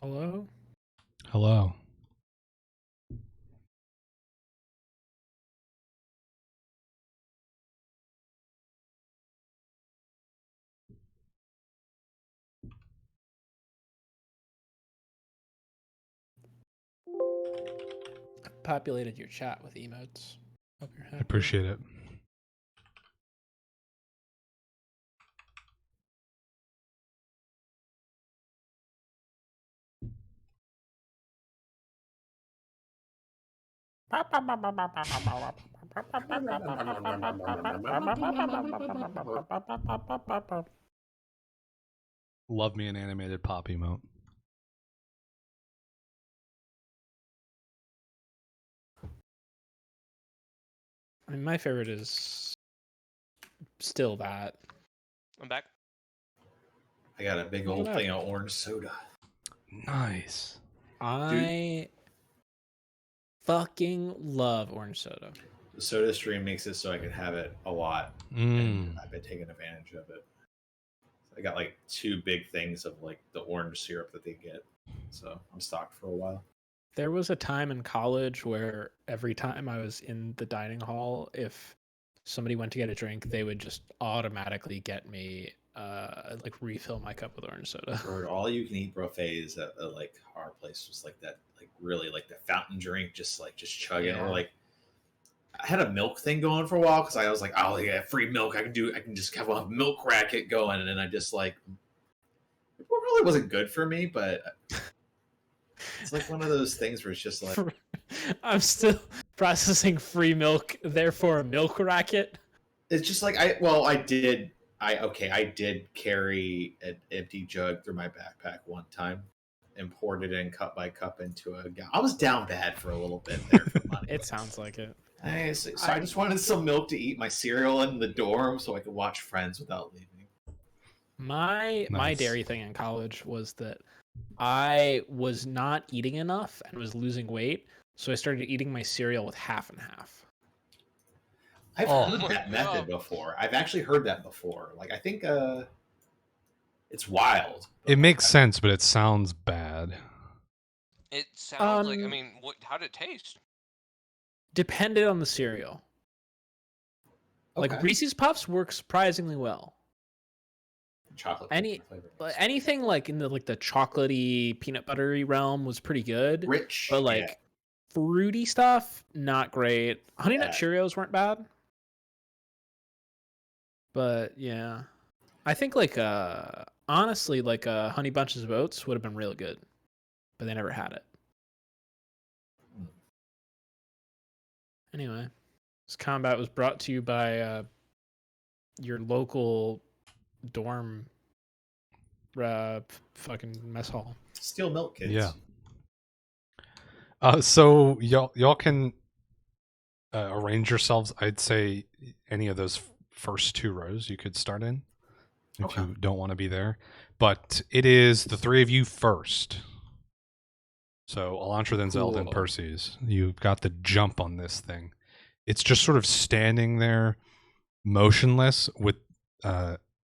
Hello? Hello. Populated your chat with emotes. Hope you're happy. I appreciate it. Love me an animated pop emote. I mean, my favorite is still that. I'm back. I got a big old thing of orange soda. Nice. I fucking love orange soda. The soda stream makes it so I can have it a lot. Mm. And I've been taking advantage of it. I got like 2 big things of like the orange syrup that they get. So I'm stocked for a while. There was a time in college where every time I was in the dining hall, if somebody went to get a drink, they would just automatically get me like refill my cup with orange soda. Or all you can eat buffets at like our place was like that, like really like the fountain drink, just chugging. Yeah. Or like I had a milk thing going for a while because I was like, oh yeah, free milk. I can just have a milk racket going, and then I just like it really wasn't good for me, but it's like one of those things where it's just like I'm still processing free milk, therefore a milk racket. it's just like I did carry an empty jug through my backpack one time and poured it in cup by cup into a gallon. I was down bad for a little bit there for money. It sounds like it. I just wanted some milk to eat my cereal in the dorm so I could watch Friends without leaving. My Nice. dairy thing in college was that I was not eating enough and was losing weight, so I started eating my cereal with half and half. I've Oh heard my that God. method before. I've actually heard that before. Like I think it's wild. It makes sense, but it sounds bad. It sounds like. I Um, mean, how did it taste? Depended on the cereal. Okay. Like Reese's Puffs work surprisingly well. Chocolate flavor. But anything like in the chocolatey peanut buttery realm was pretty good. Rich, But like fruity stuff, not great. Honey Nut Yeah. Cheerios weren't bad. But yeah. I think honestly Honey Bunches of Oats would have been really good. But they never had it. Hmm. Anyway, this combat was brought to you by your local dorm fucking mess hall. Steal milk, kids. Yeah. So y'all can arrange yourselves. I'd say any of those first 2 rows you could start in if Okay. you don't want to be there. But it is the 3 of you first. So Elantra, then Zelda, and Cool. Perseus. You've got the jump on this thing. It's just sort of standing there, motionless, with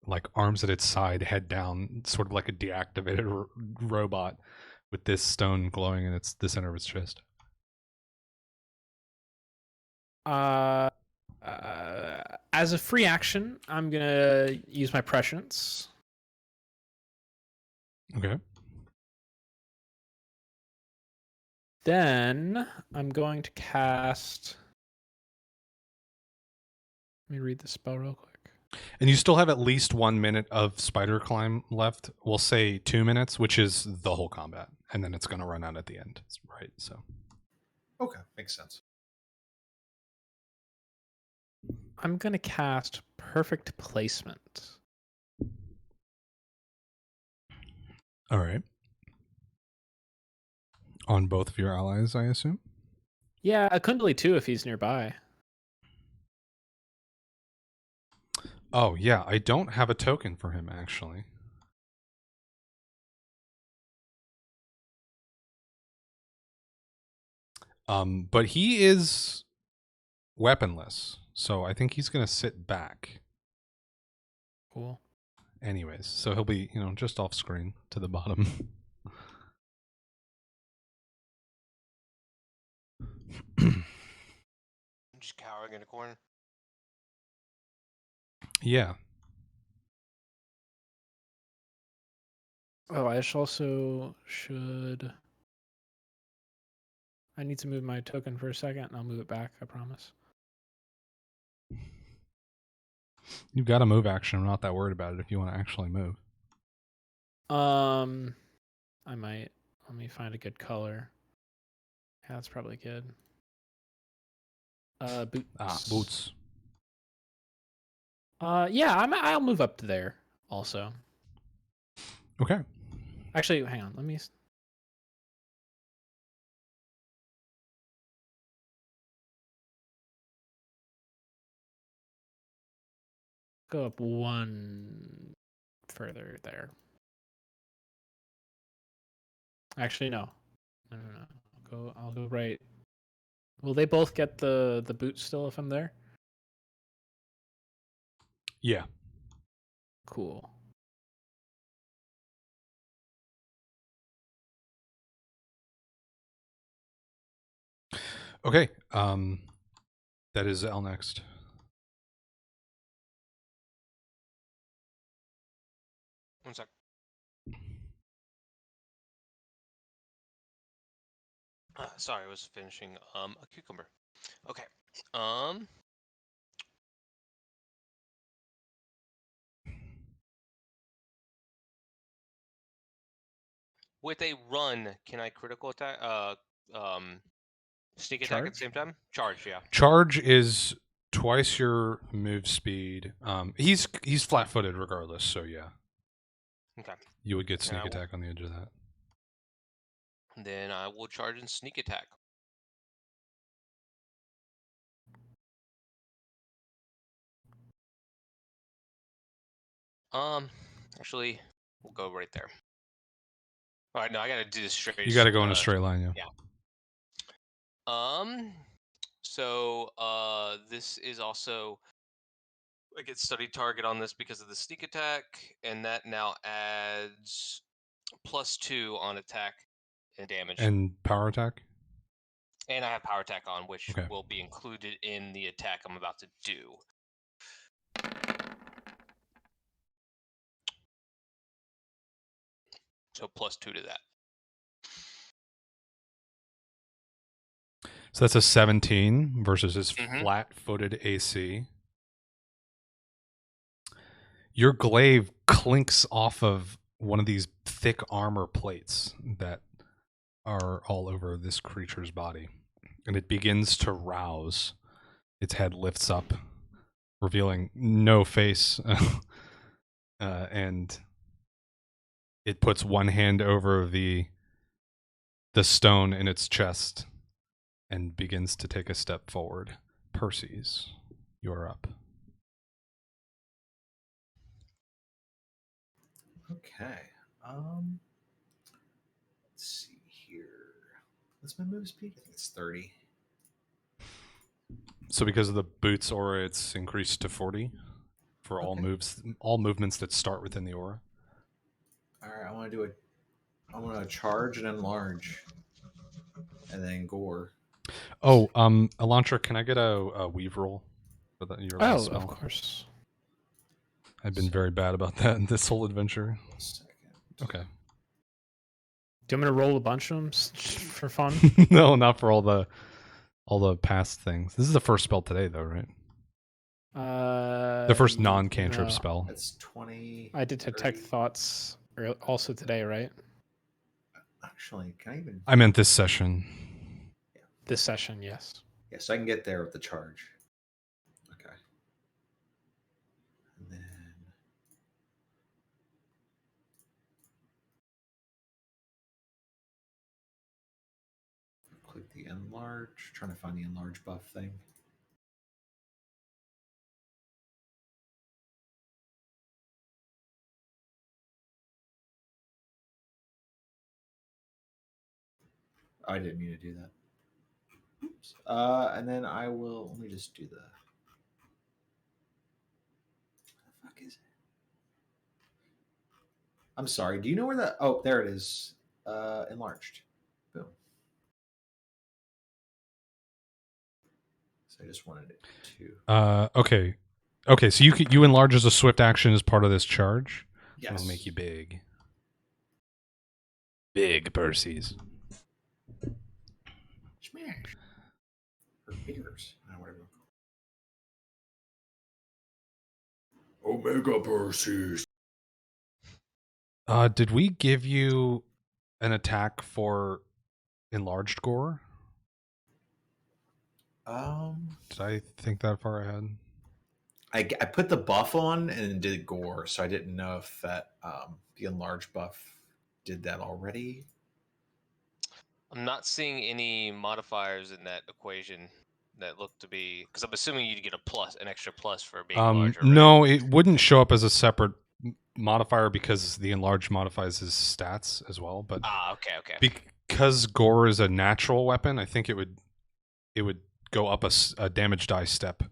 like arms at its side, head down, sort of like a deactivated robot, with this stone glowing in the center of its chest. As a free action, I'm gonna use my prescience. Okay. Then I'm going to cast. Let me read the spell real quick. And you still have at least 1 minute of spider climb left. We'll say 2 minutes, which is the whole combat, and then it's going to run out at the end. Right. So. Okay, makes sense. I'm gonna cast perfect placement. All right. On both of your allies, I assume. Yeah, Akundili too, if he's nearby. Oh yeah, I don't have a token for him actually. But he is weaponless, so I think he's gonna sit back. Cool. Anyways, so he'll be, just off screen to the bottom. I'm just cowering in a corner. Yeah. Oh, I also should. I need to move my token for a second, and I'll move it back. I promise. You've got a move action. I'm not that worried about it if you want to actually move. I might. Let me find a good color. Yeah, that's probably good. Boots. Boots. Yeah, I'll move up to there also. Okay. Actually, hang on. Let me. Go up one further there. Actually, no. No. I'll go right. Will they both get the boots still if I'm there? Yeah. Cool. Okay. That is L next. One sec. Sorry, I was finishing a cucumber. Okay. With a run, can I critical attack? Sneak attack at the same time? Charge, yeah. Charge is twice your move speed. He's flat-footed regardless, so yeah. Okay. You would get sneak attack on the edge of that. Then I will charge and sneak attack. Actually, we'll go right there. All right, no, I gotta do this straight. You got to go in a straight line, yeah. So this is also I get study target on this because of the sneak attack, and that now adds +2 on attack and damage. And power attack? And I have power attack on, which Okay. will be included in the attack I'm about to do. So +2 to that. So that's a 17 versus his flat-footed AC. Your glaive clinks off of one of these thick armor plates that are all over this creature's body, and it begins to rouse. Its head lifts up, revealing no face, and it puts one hand over the stone in its chest and begins to take a step forward. Perseus, you're up. Okay. Let's see here. What's my move speed? I think it's 30. So because of the boots aura, it's increased to 40 for all movements that start within the aura. All right, I want to charge and enlarge, and then gore. Oh, Elantra, can I get a weave roll for your last spell? Of course. I've been very bad about that in this whole adventure. Second. Okay. Do you want me to roll a bunch of them for fun? No, not for all the past things. This is the first spell today, though, right? The first non-cantrip no. spell. That's 20. I did detect 30. thoughts also today, right? Actually, can I even? I meant this session. This session, yes. Yes, I can get there with the charge. Okay. And then click the enlarge. Trying to find the enlarge buff thing. I didn't mean to do that. Oops. And then I will. Let me just do the. What the fuck is it? I'm sorry. Do you know where the? Oh, there it is. Enlarged. Boom. So I just wanted it to. Okay. Okay, so you enlarge as a swift action as part of this charge. Yes. It'll make you big. Big Percy's. Smash. Or beers. Whatever. Omega Percy's. Did we give you an attack for enlarged gore? Did I think that far ahead? I put the buff on and did gore, so I didn't know if that the enlarged buff did that already. I'm not seeing any modifiers in that equation that look to be, because I'm assuming you'd get an extra plus for being larger. Right? No, it wouldn't show up as a separate modifier because the enlarged modifies his stats as well. But okay. because gore is a natural weapon, I think it would go up a damage die step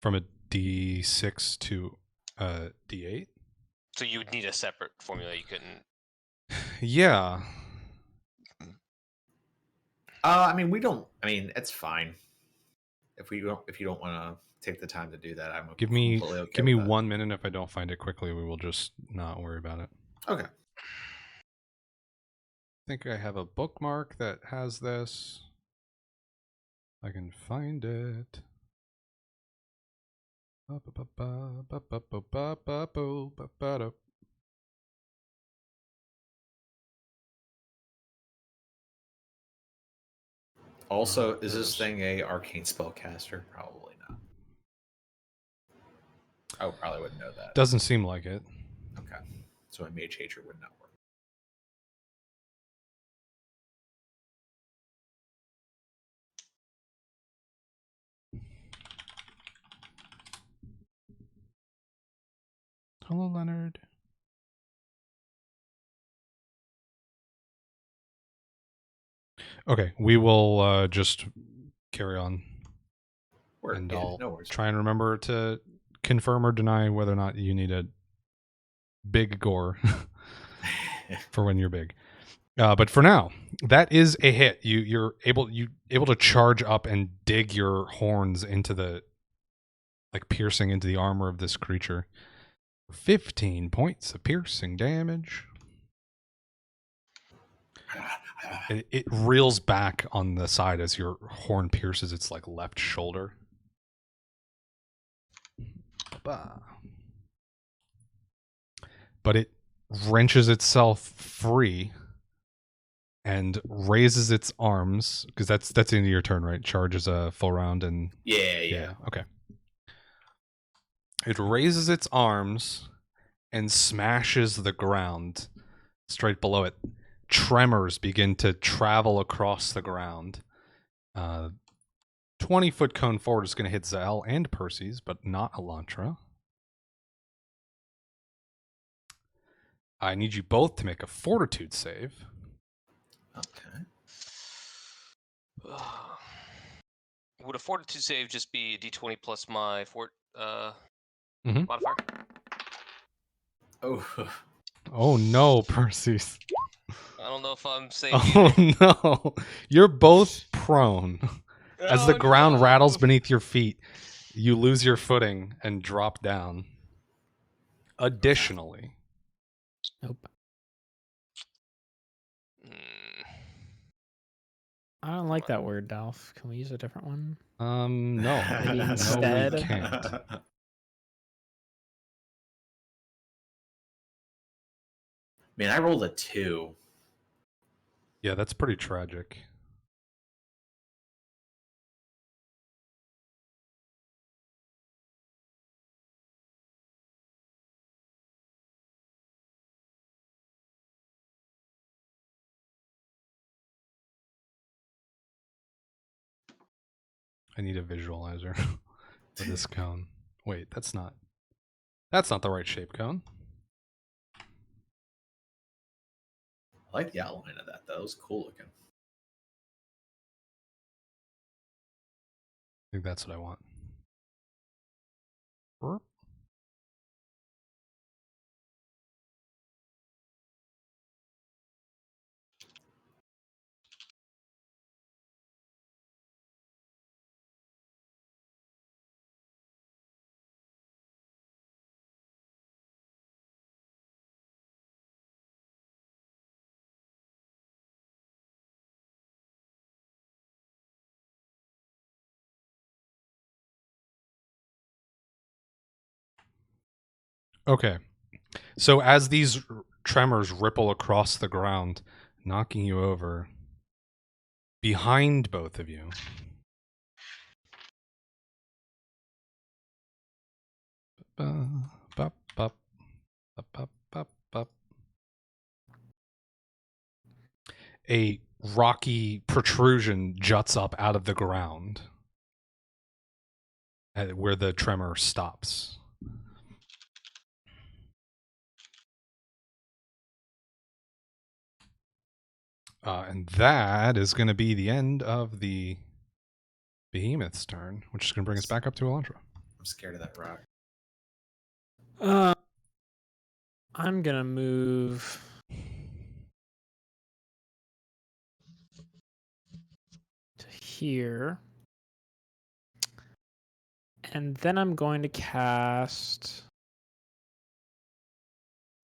from a D6 to a D8. So you would need a separate formula. You couldn't. Yeah. I mean, we don't. I mean, it's fine. If you don't want to take the time to do that, I'm Give me okay with that. 1 minute. If I don't find it quickly, we will just not worry about it. Okay. I think I have a bookmark that has this. I can find it. Also, is this thing a arcane spellcaster? Probably not. I probably wouldn't know that. Doesn't seem like it. Okay. So a mage hatred would not work. Hello, Leonard. Okay, we will just carry on. And I'll try and remember to confirm or deny whether or not you need a big gore for when you're big. But for now, that is a hit. You're able to charge up and dig your horns into the, like, piercing into the armor of this creature. 15 points of piercing damage. It reels back on the side as your horn pierces its like left shoulder. But it wrenches itself free and raises its arms, because that's the end of your turn, right? Charges a full round and yeah. Okay. It raises its arms and smashes the ground straight below it. Tremors begin to travel across the ground. 20-foot cone forward is going to hit Zal and Percy's, but not Elantra. I need you both to make a fortitude save. Okay. Would a fortitude save just be a d20 plus my Mhm. modifier? Oh, Oh no, Perseus. I don't know if I'm safe Oh either. no. You're both prone. As the Oh, ground no. rattles beneath your feet, you lose your footing and drop down. Additionally, Nope. Mm, I don't like that word, Dolph. Can we use a different one? no. Maybe No, we instead? can't. Man, I rolled a 2. Yeah, that's pretty tragic. I need a visualizer for this cone. Wait, that's not the right shape cone. I like the outline of that, though. It was cool looking. I think that's what I want. Burp. Okay. So as these tremors ripple across the ground, knocking you over, behind both of you, Bup, bup, bup, bup, bup, bup. A rocky protrusion juts up out of the ground at where the tremor stops. And that is going to be the end of the behemoth's turn, which is going to bring us back up to Elantra. I'm scared of that rock. I'm gonna move to here, and then I'm going to cast.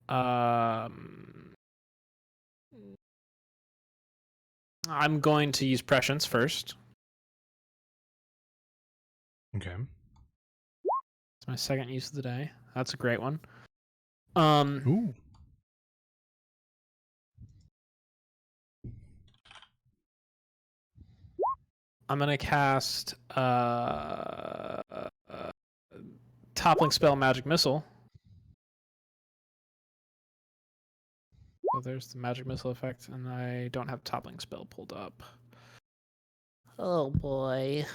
I'm going to use prescience first. Okay. It's my second use of the day. That's a great one. Ooh. I'm gonna cast toppling spell magic missile. So there's the magic missile effect, and I don't have toppling spell pulled up. Oh boy.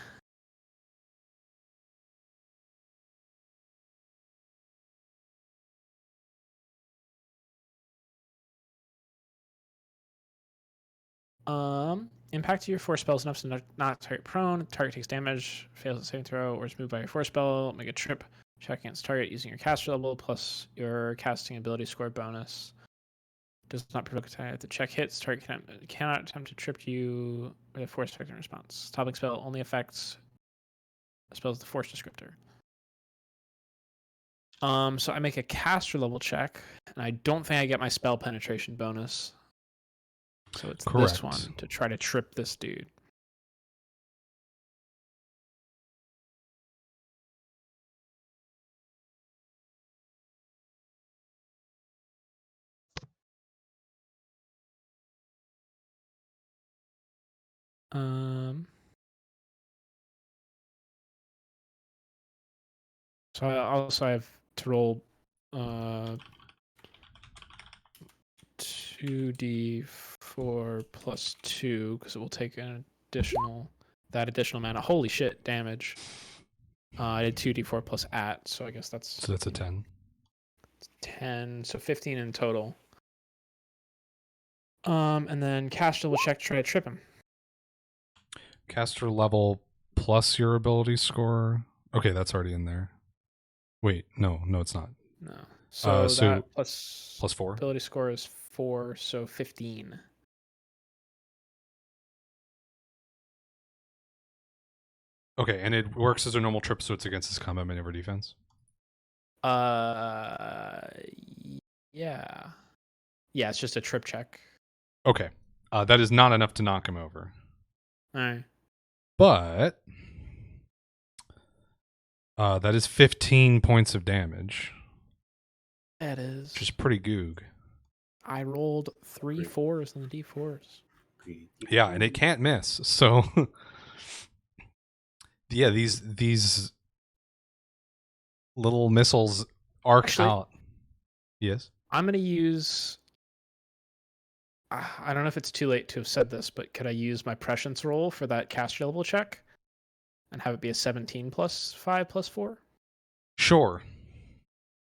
Impact your force spells enough to not target prone. Target takes damage, fails a saving throw, or is moved by your force spell. Make a trip check against target using your caster level plus your casting ability score bonus. Does not provoke a target. The check hits. Target cannot attempt to trip you with a force effect in response. Toppling spell only affects spells the force descriptor. So I make a caster level check, and I don't think I get my spell penetration bonus. So it's Correct. this one to try to trip this dude. So I also have to roll 2d4 plus 2 because it will take an additional mana. Holy shit, damage. I did 2d4 plus at, so I guess that's So that's a 10. 10, so 15 in total. And then caster will check to try to trip him. Caster level plus your ability score. Okay, that's already in there. Wait, no, it's not. No. So, so that plus 4. ability score is 4, so 15. Okay, and it works as a normal trip, so it's against his combat maneuver defense. Yeah. Yeah, it's just a trip check. Okay, that is not enough to knock him over. All right. But that is 15 points of damage. That is. Which is pretty goog. I rolled 3 4s on the d4s. Yeah, and it can't miss. So, yeah, these little missiles arc out. Yes. I'm going to use... I don't know if it's too late to have said this, but could I use my prescience roll for that caster level check? And have it be a 17 plus 5 plus 4? Sure.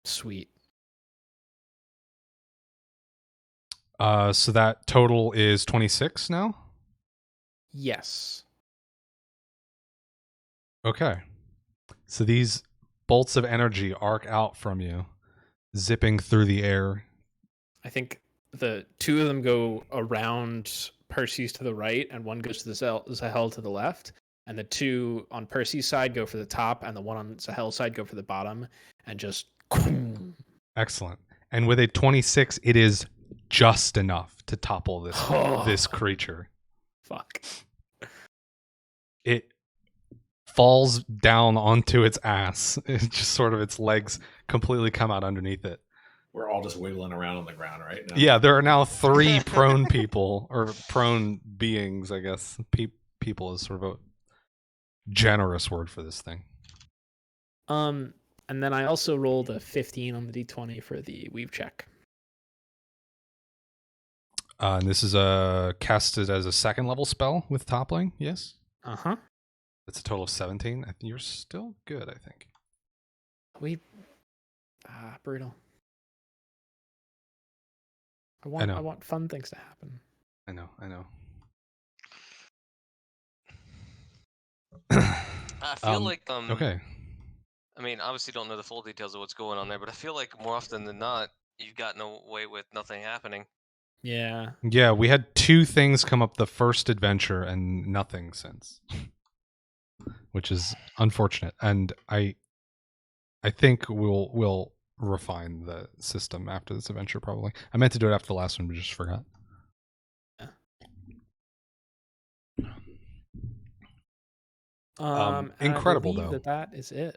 Sweet. So that total is 26 now? Yes. Okay. So these bolts of energy arc out from you, zipping through the air. I think the two of them go around Percy's to the right, and one goes to the Zahel to the left. And the two on Percy's side go for the top, and the one on Zahel's side go for the bottom, and just... Excellent. And with a 26, it is just enough to topple this creature. Fuck. It falls down onto its ass. It's just sort of its legs completely come out underneath it. We're all just wiggling around on the ground right now. Yeah, there are now 3 prone people, or prone beings, I guess. People is sort of a generous word for this thing. And then I also rolled a 15 on the d20 for the weave check. And this is casted as a 2nd level spell with toppling, yes? Uh-huh. It's a total of 17. I think you're still good, I think. Brutal. I want fun things to happen. I know. I feel like okay. I mean, obviously don't know the full details of what's going on there, but I feel like more often than not, you've gotten away with nothing happening. Yeah. Yeah, we had 2 things come up the first adventure and nothing since. Which is unfortunate. And I think we'll refine the system after this adventure probably. I meant to do it after the last one, but just forgot. Yeah. Incredible though. That is it.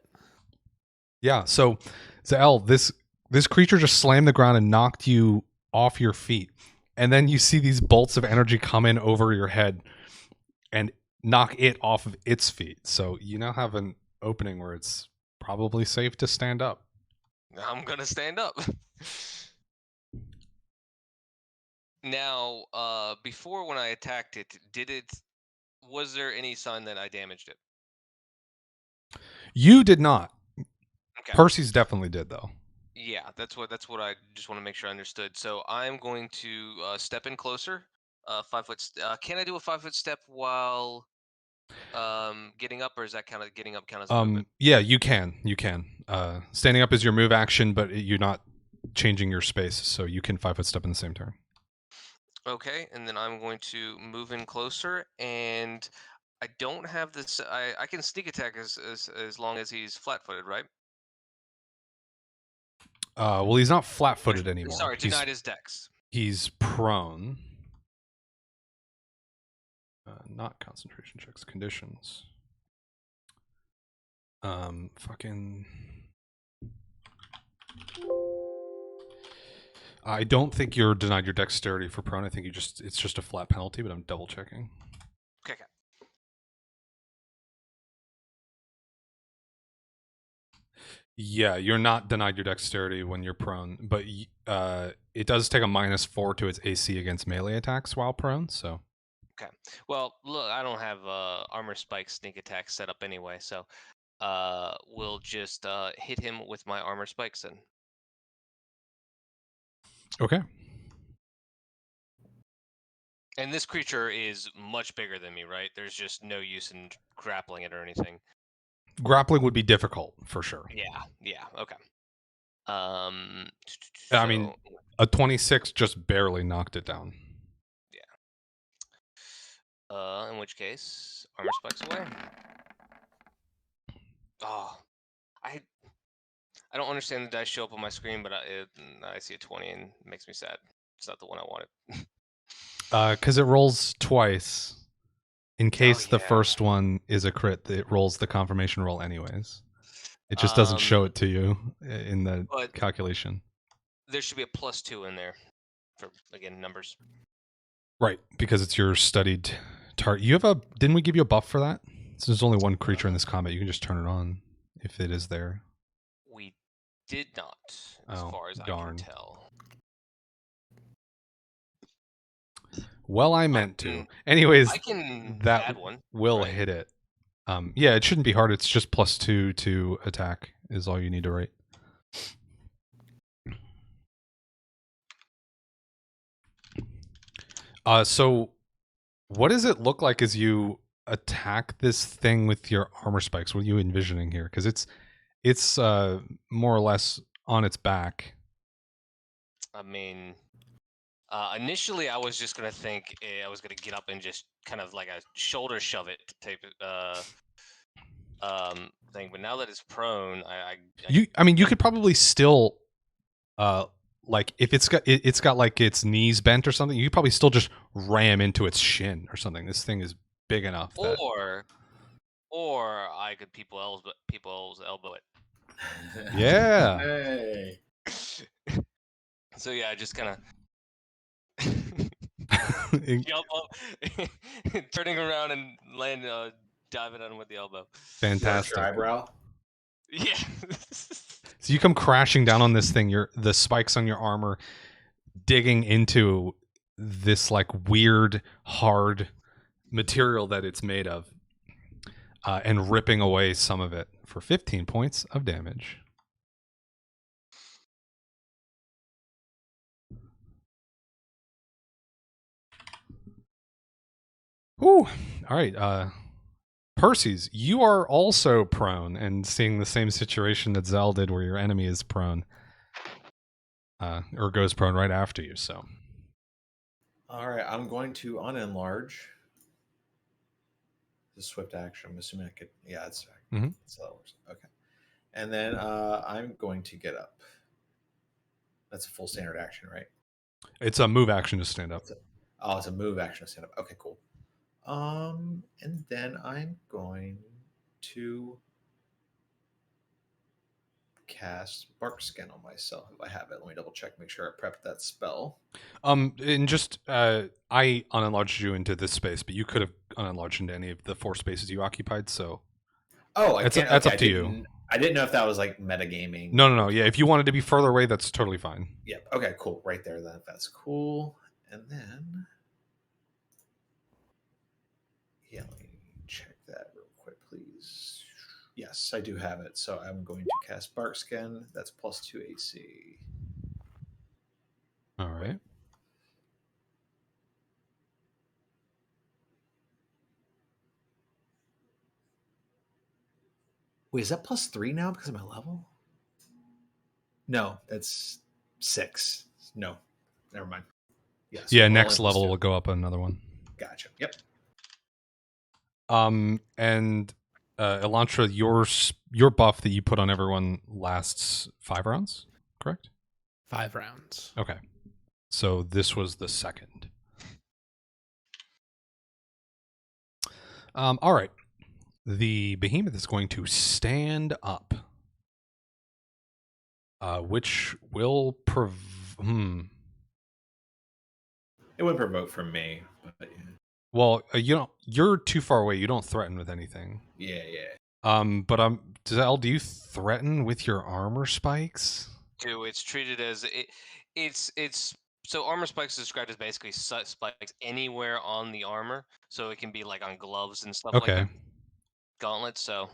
Yeah, so Zael, this creature just slammed the ground and knocked you off your feet. And then you see these bolts of energy come in over your head and knock it off of its feet. So you now have an opening where it's probably safe to stand up. I'm gonna stand up. Now, before when I attacked it, was there any sign that I damaged it? You did not. Okay. Percy's definitely did though. Yeah, that's what I just want to make sure I understood. So I'm going to step in closer. 5 foot. Can I do a 5 foot step while getting up, or is that kind of getting up count as a movement? Yeah, you can. Standing up is your move action, but you're not changing your space, so you can 5 foot step in the same turn. Okay, and then I'm going to move in closer, and I don't have this. I can sneak attack as long as he's flat-footed, right? Well, he's not flat-footed anymore. Sorry, denied his dex. He's prone. Not concentration checks, conditions. Fucking. I don't think you're denied your dexterity for prone. I think it's just a flat penalty, but I'm double checking. Okay. Yeah, you're not denied your dexterity when you're prone, but it does take a -4 to its AC against melee attacks while prone, so. Okay. Well, look, I don't have armor spike sneak attack set up anyway, so we'll just hit him with my armor spikes then. Okay. And this creature is much bigger than me, right? There's just no use in grappling it or anything. Grappling would be difficult for sure. Yeah, okay. I mean, a 26 just barely knocked it down. In which case, armor spikes away. Oh, I don't understand the dice show up on my screen, but I see a 20 and it makes me sad. It's not the one I wanted. Because it rolls twice. In case the yeah. first one is a crit, it rolls the confirmation roll anyways. It just doesn't show it to you in the calculation. There should be a +2 in there for, again, numbers. Right, because it's your studied target. You have didn't we give you a buff for that? So there's only one creature in this combat. You can just turn it on if it is there. We did not, as far as darn. I can tell. Well, I meant to. Anyways, I can that add one, will hit it. Yeah, it shouldn't be hard. It's just +2 to attack is all you need to write. So what does it look like as you attack this thing with your armor spikes? What are you envisioning here? Because it's more or less on its back. I mean, initially I was just gonna think I was gonna get up and just kind of like a shoulder shove it type thing, but now that it's prone, I mean, you could probably still, like if it's got like its knees bent or something, you could probably still just ram into its shin or something. This thing is big enough. Or I could people's elbow it. Yeah. Hey. So yeah, just kind of turning around and diving on him with the elbow. Fantastic. Your eyebrow. Yeah. So you come crashing down on this thing. The spikes on your armor digging into this like weird hard material that it's made of, and ripping away some of it for 15 points of damage. Whew. All right. Percy's, you are also prone and seeing the same situation that Zell did where your enemy is prone. Or goes prone right after you, so. All right, I'm going to unenlarge. The swift action. I'm assuming I could. Yeah, it's okay. And then I'm going to get up. That's a full standard action, right? It's a move action to stand up. It's a move action to stand up. Okay, cool. And then I'm going to cast Bark Skin on myself if I have it. Let me double check, make sure I prepped that spell. And just I unenlarged you into this space, but you could have unenlarged into any of the 4 spaces you occupied. So, that's up to you. I didn't know if that was like metagaming. No. Yeah, if you wanted to be further away, that's totally fine. Yep. Okay, cool. Right there, then. That's cool. And then, yeah, let me check that real quick, please. Yes, I do have it. So I'm going to cast Bark Skin. That's +2 AC. All right. Wait, is that +3 now because of my level? No, that's 6. No, never mind. Yes. Yeah, next level will go up another one. Gotcha. Yep. And Elantra, your buff that you put on everyone lasts 5 rounds, correct? 5 rounds. Okay. So this was the second. All right. The behemoth is going to stand up, which will It wouldn't provoke from me, but yeah. Well, you're too far away. You don't threaten with anything. Yeah. But Zell, do you threaten with your armor spikes? It's treated as it's so armor spikes is described as basically spikes anywhere on the armor, so it can be like on gloves and stuff like that. Gauntlets, so.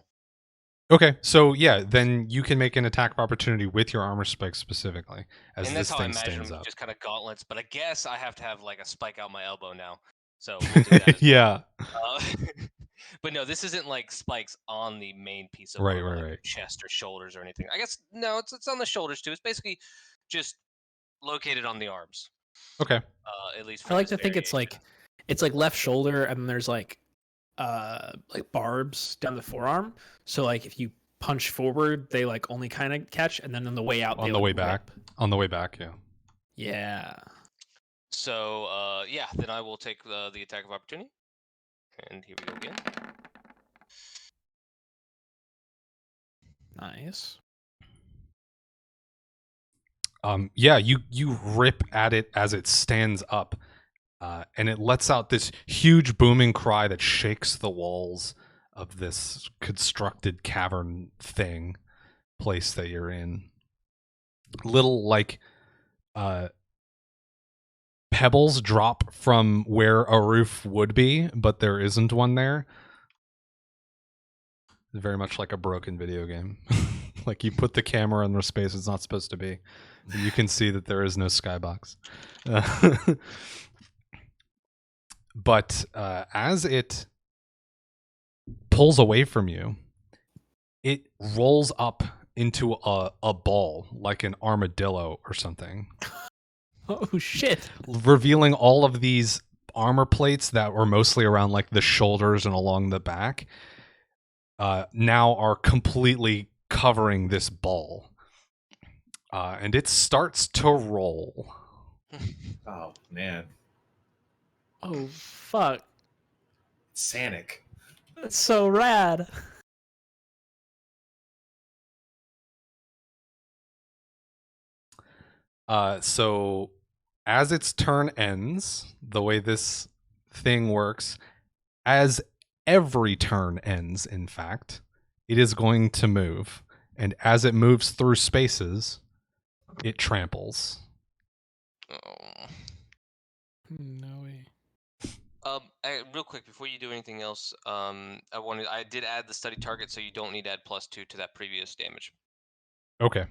Okay, so yeah, then you can make an attack of opportunity with your armor spikes specifically, as this thing stands up. Just kind of gauntlets, but I guess I have to have like a spike out my elbow now. So we'll do that. Yeah. But no, this isn't like spikes on the main piece of Right, armor, right, like right. chest or shoulders or anything. I guess no, it's on the shoulders too. It's basically just located on the arms. Okay. At least for I like this to think it's variation. like left shoulder, and then there's like barbs down the forearm. So like if you punch forward, they like only kind of catch, and then on the way out, On they the like, way back. rip. On the way back, yeah. Yeah. So yeah, then I will take the attack of opportunity. And here we go again. Nice. Yeah, you rip at it as it stands up, and it lets out this huge booming cry that shakes the walls of this constructed cavern place that you're in. Little like pebbles drop from where a roof would be, but there isn't one there. Very much like a broken video game. Like you put the camera in the space it's not supposed to be. And you can see that there is no skybox. But as it pulls away from you, it rolls up into a ball like an armadillo or something, Oh shit. revealing all of these armor plates that were mostly around like the shoulders and along the back. Now are completely covering this ball. And it starts to roll. Oh man, Oh fuck. Sanic. That's so rad. So as its turn ends, the way this thing works, as every turn ends, in fact, it is going to move. And as it moves through spaces, it tramples. Oh. No way. Real quick before you do anything else, I did add the study target, so you don't need to add +2 to that previous damage. Okay.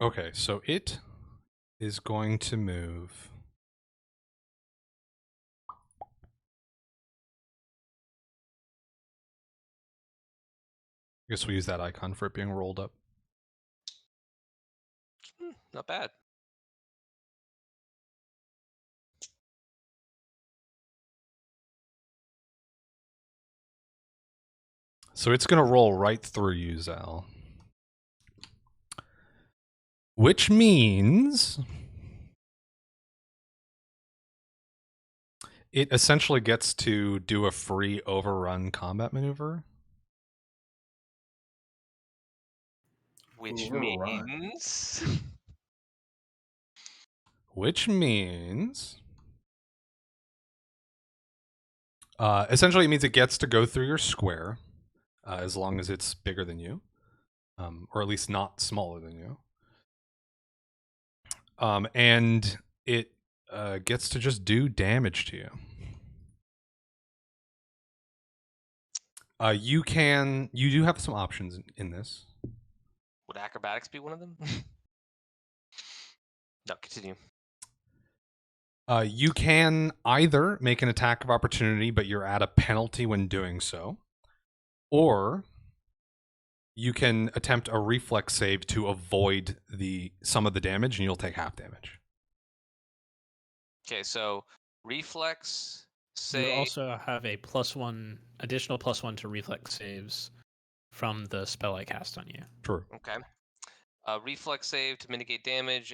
Okay, so it is going to move. I guess we use that icon for it being rolled up. Not bad. So it's going to roll right through you, Zal. Which means it essentially gets to do a free overrun combat maneuver. Which Overrun. means Which means essentially it means it gets to go through your square as long as it's bigger than you, or at least not smaller than you. And it gets to just do damage to you. You do have some options in this. would acrobatics be one of them? No, continue. You can either make an attack of opportunity, but you're at a penalty when doing so, or you can attempt a reflex save to avoid some of the damage, and you'll take half damage. Okay, so reflex You save. also have a additional +1 to reflex saves from the spell I cast on you. True. Okay. Reflex save to mitigate damage,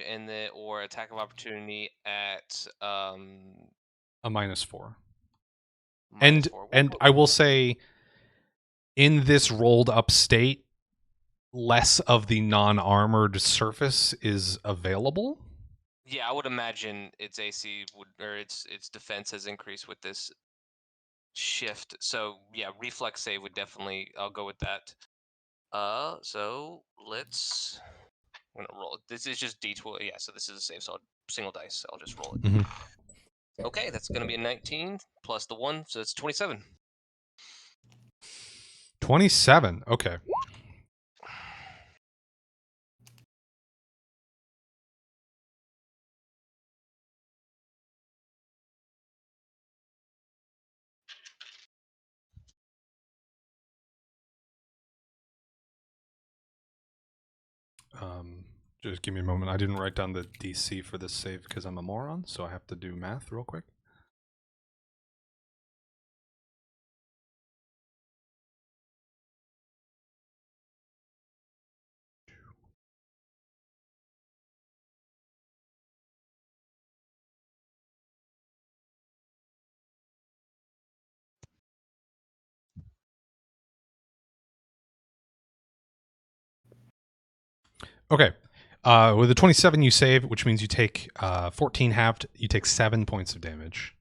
or attack of opportunity at A -4. -4. And I will say, in this rolled up state, less of the non-armored surface is available. Yeah, I would imagine its AC or its defense has increased with this shift. So yeah, reflex save would definitely. I'll go with that. So let's. I'm gonna roll it. This is just D12. Yeah, so this is a save. So single dice. I'll just roll it. Mhm. Okay, that's gonna be a 19 plus the 1, so it's 27. 27. Okay. Just give me a moment. I didn't write down the DC for this save because I'm a moron, so I have to do math real quick. Okay. With a 27, you save, which means you take 14 halved. You take 7 points of damage.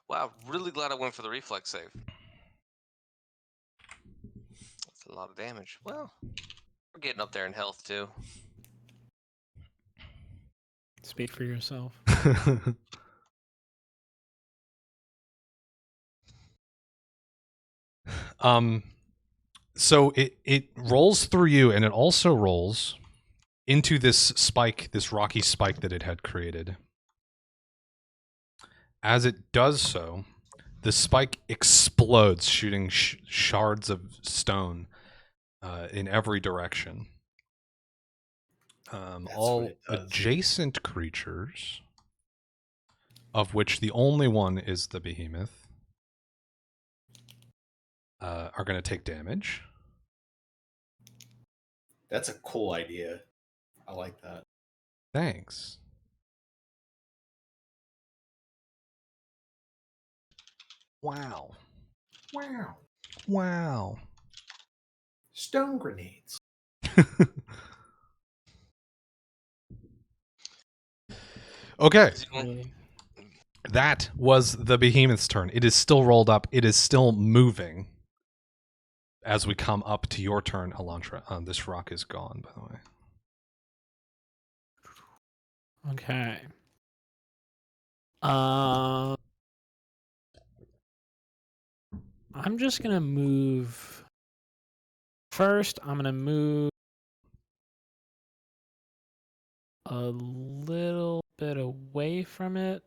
Wow, really glad I went for the reflex save. That's a lot of damage. Well, we're getting up there in health too. Speak for yourself. So it rolls through you, and it also rolls into this spike, this rocky spike that it had created. As it does so, the spike explodes, shooting shards of stone in every direction. All adjacent creatures, of which the only one is the behemoth, are going to take damage. That's a cool idea. I like that. Thanks. Wow. Wow. Wow. Stone grenades. Okay. Really? That was the behemoth's turn. It is still rolled up. It is still moving. As we come up to your turn, Elantra. This rock is gone, by the way. Okay. I'm just gonna move. First, I'm gonna move a little bit away from it.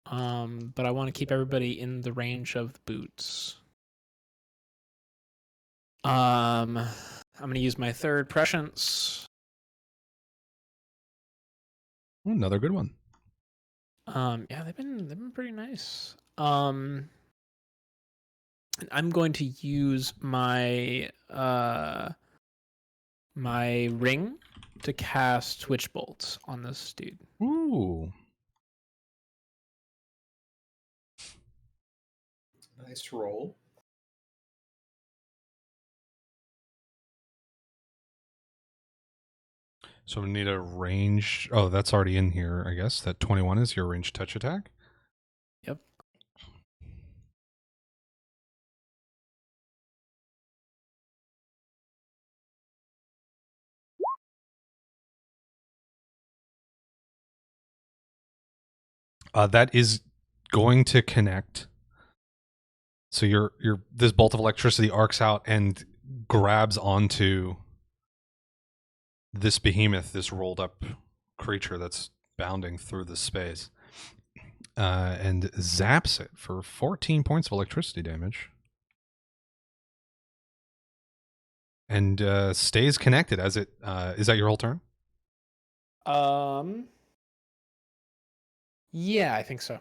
But I want to keep everybody in the range of the boots. I'm gonna use my third prescience. Another good one. Yeah, they've been pretty nice. And I'm going to use my my ring to cast Twitch bolts on this dude. Ooh. Nice roll. So we need a range. Oh, that's already in here, I guess. That 21 is your range touch attack. Yep. That is going to connect. So your this bolt of electricity arcs out and grabs onto this behemoth, this rolled up creature that's bounding through the space, and zaps it for 14 points of electricity damage. And stays connected as it is that your whole turn? Yeah, I think so.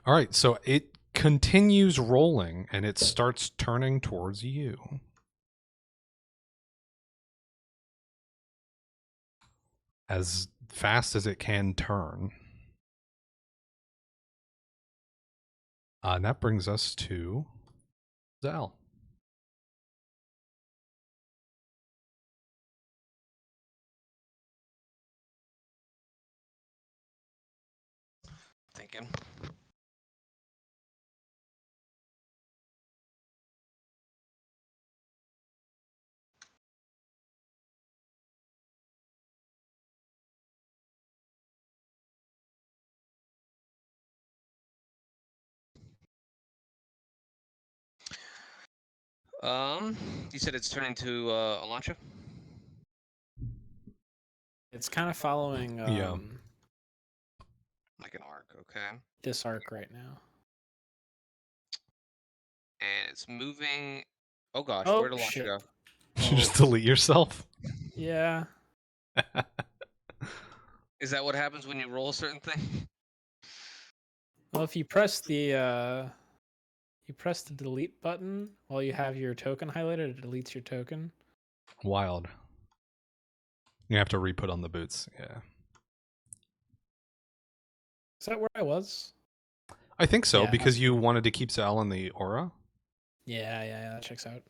All right, so it continues rolling and it starts turning towards you. As fast as it can turn. And that brings us to Zal. Thinking. You said it's turning to Elantra? It's kind of following Yeah. Like an arc, okay. this arc right now. And it's moving. Oh gosh, Oh, where'd Elantra shit. go? You just delete yourself. Yeah. Is that what happens when you roll a certain thing? Well, if you press the delete button while you have your token highlighted, it deletes your token. Wild. You have to re-put on the boots. Yeah. Is that where I was? I think so, Yeah, because that's you wanted to keep Sal in the aura. Yeah, that checks out.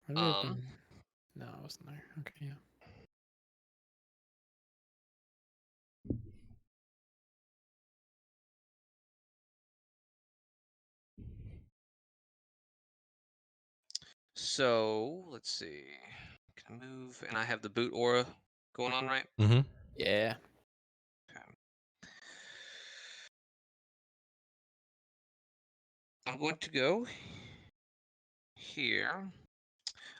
Where did it have been? No, it wasn't there. Okay, yeah. So let's see. Can I move? And I have the boot aura going on, right? Mm-hmm. Yeah. Okay. I'm going to go here.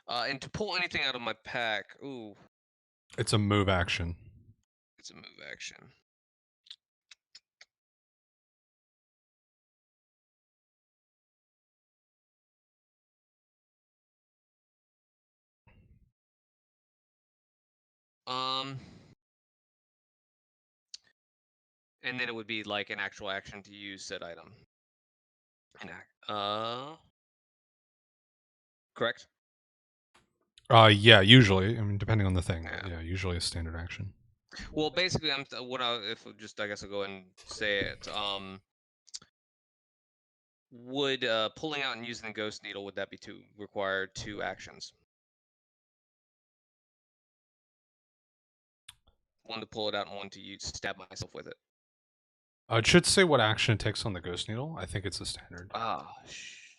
And to pull anything out of my pack, ooh, It's a move action. it's a move action. And then it would be like an actual action to use said item. Correct? Yeah, usually. I mean, depending on the thing. Yeah. Yeah, usually a standard action. Well, basically, I guess I'll go ahead and say it. Would pulling out and using the ghost needle, would that be require 2 actions? One to pull it out and one to stab myself with it. It should say what action it takes on the ghost needle. I think it's a standard.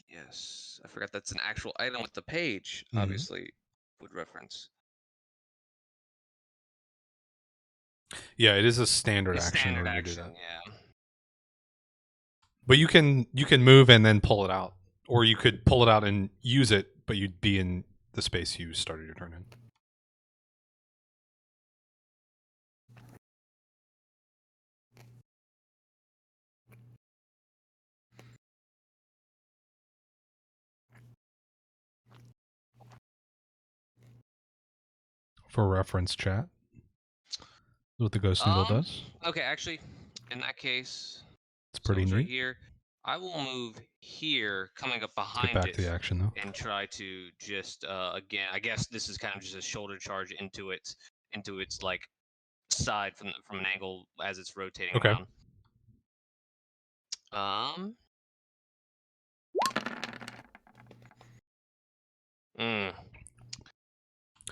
Yes. I forgot that's an actual item with the page, Mhm. obviously, would reference. Yeah, it is a standard It's action standard when you do action, that. yeah. But you can move and then pull it out, or you could pull it out and use it, but you'd be in the space you started your turn in. For reference, chat. What the ghost needle does. Okay, actually, in that case, It's pretty so right neat. here, I will move here, coming up Let's get behind back to the action though. and try to just again. I guess this is kind of just a shoulder charge into its like side from an angle as it's rotating Okay. around.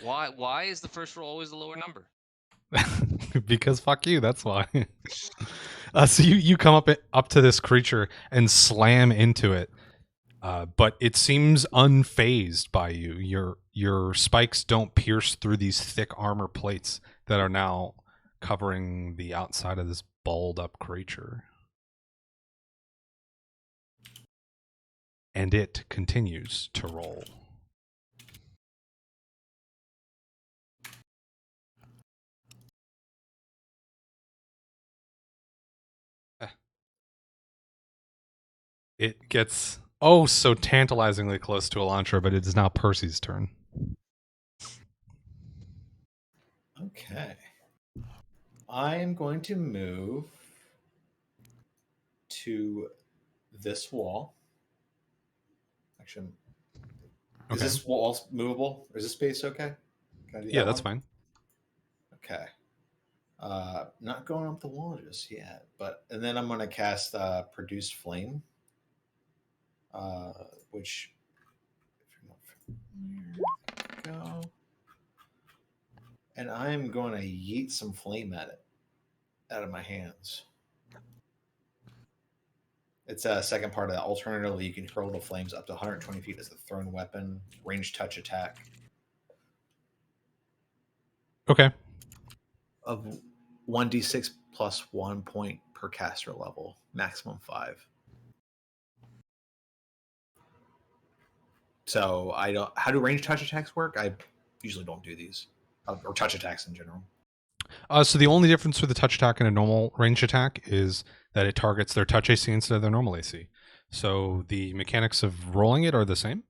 Why is the first roll always the lower number? Because fuck you, that's why. So you come up to this creature and slam into it, but it seems unfazed by you. Your spikes don't pierce through these thick armor plates that are now covering the outside of this balled up creature. And it continues to roll. It gets so tantalizingly close to Elantra, but it is now Percy's turn. Okay. I am going to move to this wall. Actually, is this wall movable? Is this space okay? Can I do That's fine. Okay. Not going up the wall just yet, and then I'm going to cast Produce Flame, which go, and I'm going to yeet some flame at it out of my hands. It's a second part of that. Alternatively, you can hurl the flames up to 120 feet as a thrown weapon, range touch attack. Okay. Of 1d6 plus 1 point per caster level, maximum 5. So I don't. How do range touch attacks work? I usually don't do these, or touch attacks in general. So the only difference with a touch attack and a normal range attack is that it targets their touch AC instead of their normal AC. So the mechanics of rolling it are the same.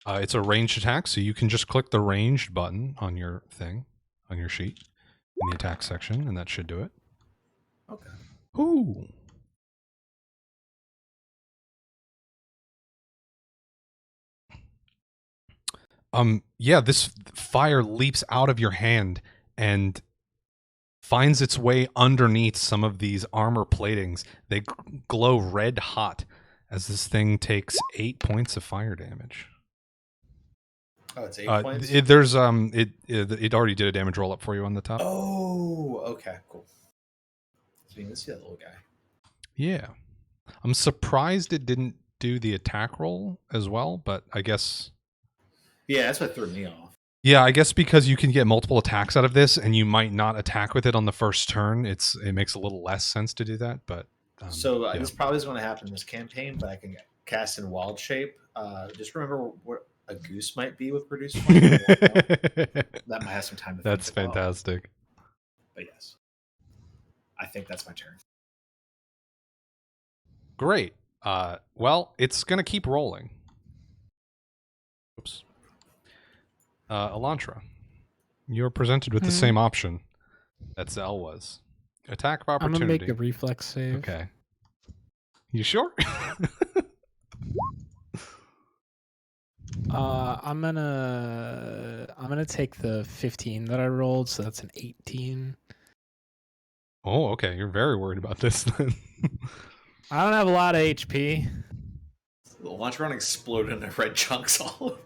It's a ranged attack, so you can just click the ranged button on your thing, on your sheet, in the attack section, and that should do it. Okay. Ooh. Yeah, this fire leaps out of your hand and finds its way underneath some of these armor platings. They glow red hot as this thing takes 8 points of fire damage. Oh, it's 8 points. It already did a damage roll up for you on the top. Oh, okay, cool. So you can see that little guy. Yeah, I'm surprised it didn't do the attack roll as well, but I guess. Yeah, that's what threw me off. Yeah, I guess because you can get multiple attacks out of this, and you might not attack with it on the first turn. It makes a little less sense to do that, but. Yeah. This probably is going to happen in this campaign, but I can cast in wild shape. Just remember what a goose might be with reduced flame. That might have some time to That's think about. fantastic. But yes, I think that's my turn. Great. Well, it's going to keep rolling. Oops. Elantra, you're presented with the same option that Zell was. Attack of opportunity. I'm gonna make a reflex save. Okay. You sure? I'm gonna take the 15 that I rolled, so that's an 18. Oh, okay. You're very worried about this then. I don't have a lot of HP. The launch run exploded into red chunks all over.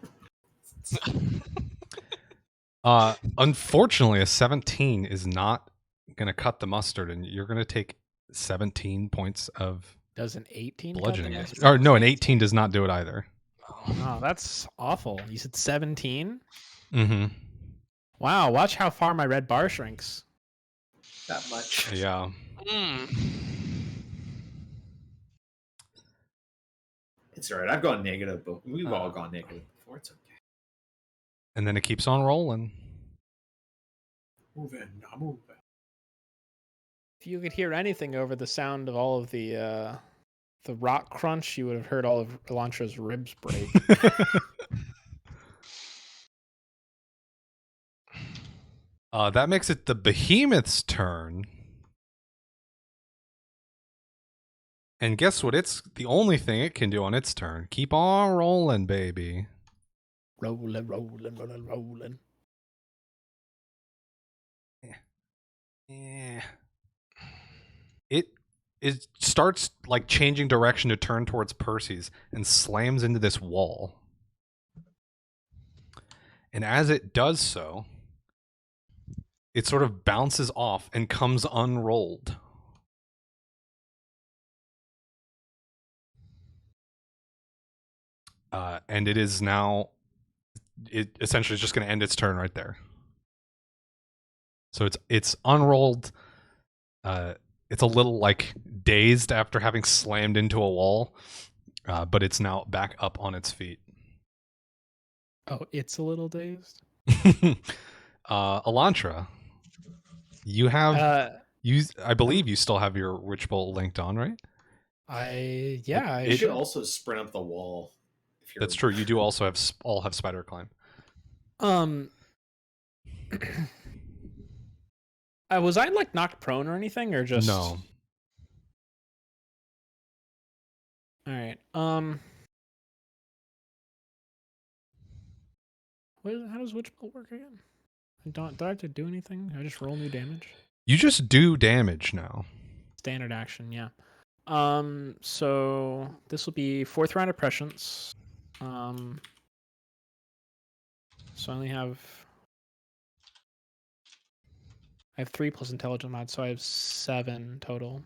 Unfortunately, a 17 is not going to cut the mustard, and you're going to take 17 points of Does an 18 cut the bludgeoning. mustard? Or no, an 18 does not do it either. Oh, that's awful. You said 17? Mm-hmm. Wow, watch how far my red bar shrinks. That much. Yeah. It's all right. I've gone negative, but we've all gone negative before. It's okay. And then it keeps on rolling. Move in. I'm moving. If you could hear anything over the sound of all of the rock crunch, you would have heard all of Elantra's ribs break. That makes it the behemoth's turn. And guess what? It's the only thing it can do on its turn. Keep on rolling, baby. Rolling, rolling, rolling, rolling. Yeah. It starts like changing direction to turn towards Percy's and slams into this wall. And as it does so, it sort of bounces off and comes unrolled. And it is now, it essentially is just going to end its turn right there. So it's unrolled. It's a little like dazed after having slammed into a wall, but it's now back up on its feet. Oh, it's a little dazed? Elantra, you have I believe you still have your Witch Bolt linked on, right? You should also sprint up the wall. If you're... That's true. You do also have Spider Climb. Was I like knocked prone or anything, or just no? All right. How does Witch Bolt work again? Do I have to do anything? I just roll new damage. You just do damage now. Standard action, yeah. So this will be 4th round of prescience. So I have 3 plus intelligence mod, so I have 7 total.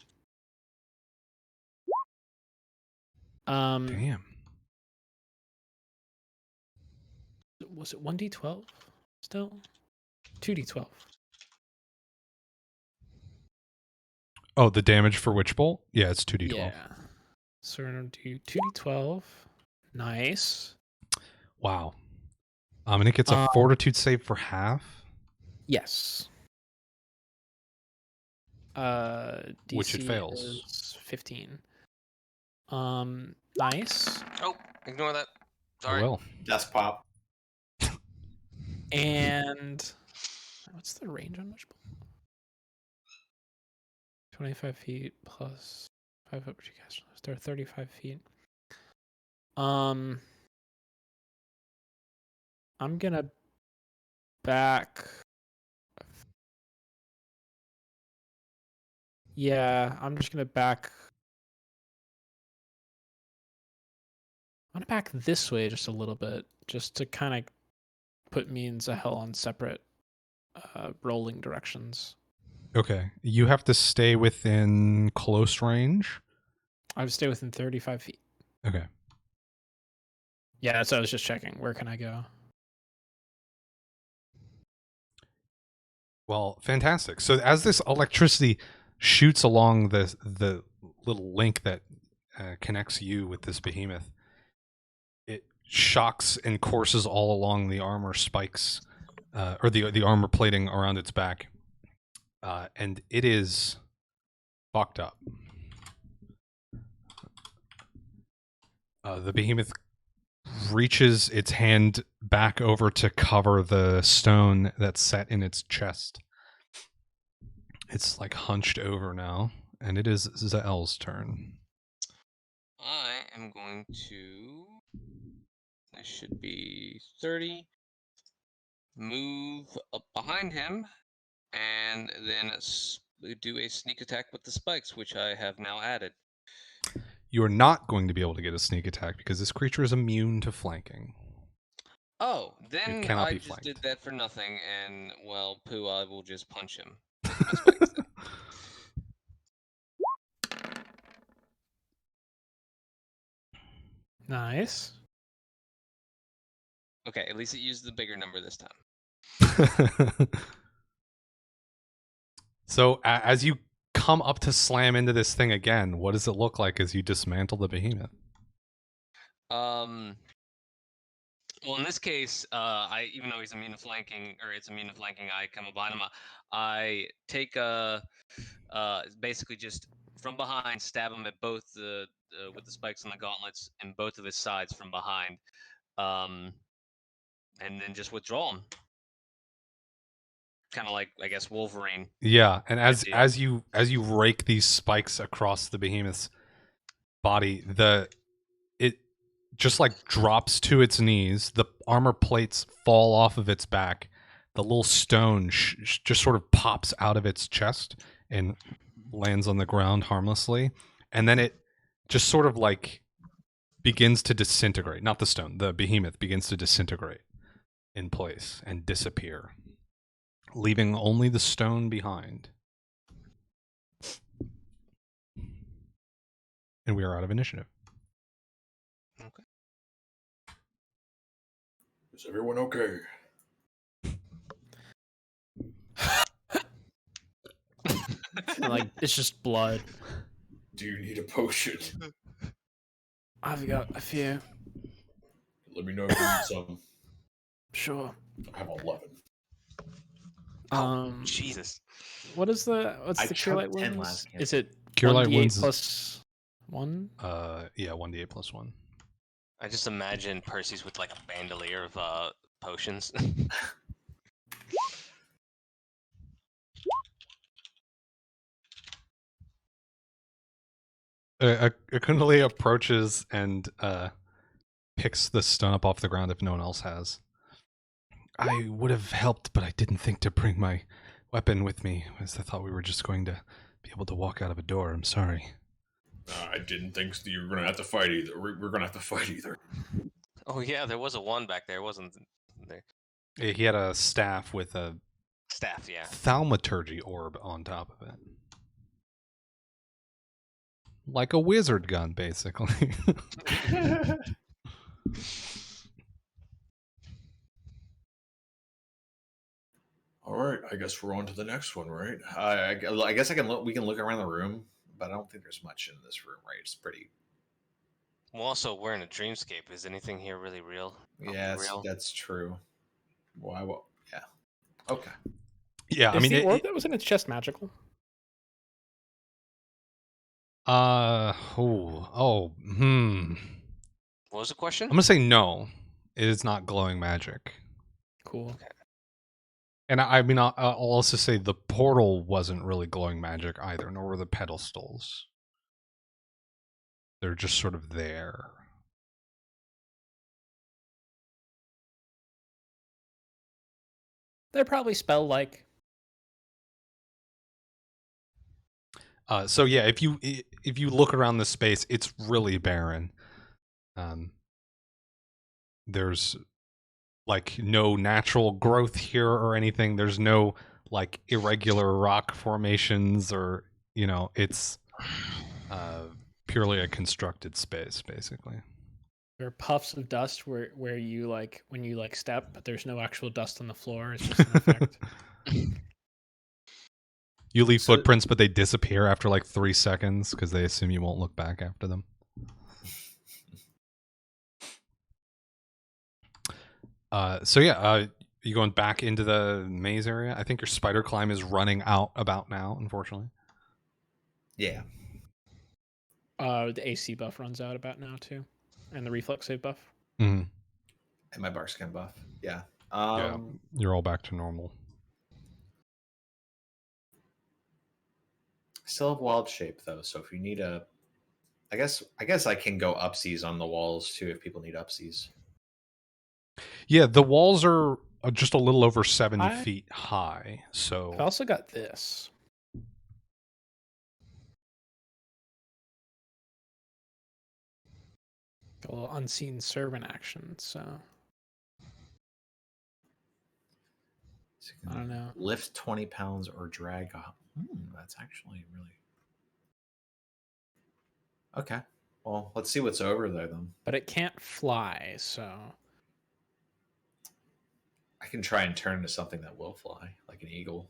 Damn. Was it 1d12 still? 2d12. Oh, the damage for Witch Bolt? Yeah, it's 2d12. Yeah. So we're gonna do 2d12. Nice. Wow. And it gets a fortitude save for half. Yes. DC Which it fails. is 15. Nice. Oh, ignore that. I Sorry. will. Desk pop. And what's the range on Wishbone? 25 feet plus 5 foot. You guys, they're 35 feet. I'm gonna back. Yeah, I'm just gonna back. I'm gonna back this way just a little bit, just to kind of put me and Zahel on separate rolling directions. Okay. You have to stay within close range. I would stay within 35 feet. Okay. Yeah, that's what I was just checking. Where can I go? Well, fantastic. So as this electricity shoots along the little link that connects you with this behemoth, it shocks and courses all along the armor spikes, or the armor plating around its back, and it is fucked up. The behemoth reaches its hand back over to cover the stone that's set in its chest. It's like hunched over now, and it is Zael's turn. I am going to. This should be 30. Move up behind him, and then do a sneak attack with the spikes, which I have now added. You are not going to be able to get a sneak attack because this creature is immune to flanking. Oh, then cannot I be just flanked. did that for nothing, and, well, poo, I will just punch him. with my spikes then. Nice. Okay, at least it used the bigger number this time. So as you come up to slam into this thing again, what does it look like as you dismantle the behemoth? Well, in this case, I even though he's immune to flanking, or it's immune to flanking, I come up behind him. I take basically just from behind, stab him at both the with the spikes and the gauntlets in both of his sides from behind, and then just withdraw him. Kind of like, I guess, Wolverine. Yeah, and idea. as you rake these spikes across the behemoth's body, it just like drops to its knees. The armor plates fall off of its back. The little stone just sort of pops out of its chest and lands on the ground harmlessly, and then it just sort of like begins to disintegrate. Not the stone, the behemoth begins to disintegrate in place and disappear, leaving only the stone behind. And we are out of initiative. Okay. Is everyone okay? Like, it's just blood. Do you need a potion? I've got a few. Let me know if you need some. Sure. I have 11. Jesus. What's the I cure light chugged 10 wounds? last campaign. Is it Cure light 1d8 wounds plus 1? Yeah, 1d8 plus 1. I just imagine Percy's with like a bandolier of potions. Akundili approaches and picks the stone up off the ground if no one else has. I would have helped, but I didn't think to bring my weapon with me, as I thought we were just going to be able to walk out of a door. I'm sorry. I didn't think you were going to have to fight either. We're going to have to fight either. Oh yeah, there was a one back there, wasn't there? He had a staff with a Staff, yeah. thaumaturgy orb on top of it. Like a wizard gun, basically. All right, I guess we're on to the next one, right? I guess we can look around the room, but I don't think there's much in this room, right? It's pretty Well, also, we're in a dreamscape. Is anything here really real? Yeah, Real? that's true. Why? Well, yeah. Okay. Yeah, I Is mean, the orb that was in its chest magical? What was the question? I'm gonna say no. It is not glowing magic. Cool. And I mean, I'll also say the portal wasn't really glowing magic either, nor were the pedestals. They're just sort of there. They're probably spell-like. So yeah, if you look around the space, it's really barren. There's like no natural growth here or anything. There's no like irregular rock formations or it's purely a constructed space basically. There are puffs of dust where you like when you like step, but there's no actual dust on the floor. It's just an effect. You leave So- footprints, but they disappear after like 3 seconds because they assume you won't look back after them. So yeah, you going back into the maze area? I think your spider climb is running out about now, unfortunately. Yeah. The AC buff runs out about now too, and the reflex save buff. Mm-hmm. And my bar scan buff. Yeah. Yeah, you're all back to normal. Still have wild shape though, so if you need I guess I can go upsies on the walls too if people need upsies. Yeah, the walls are just a little over 70 I- feet high. So I've also got this. A little unseen servant action. So I don't know. Lift 20 pounds or drag up. That's actually really okay. Well, let's see what's over there then. But it can't fly, so I can try and turn into something that will fly, like an eagle.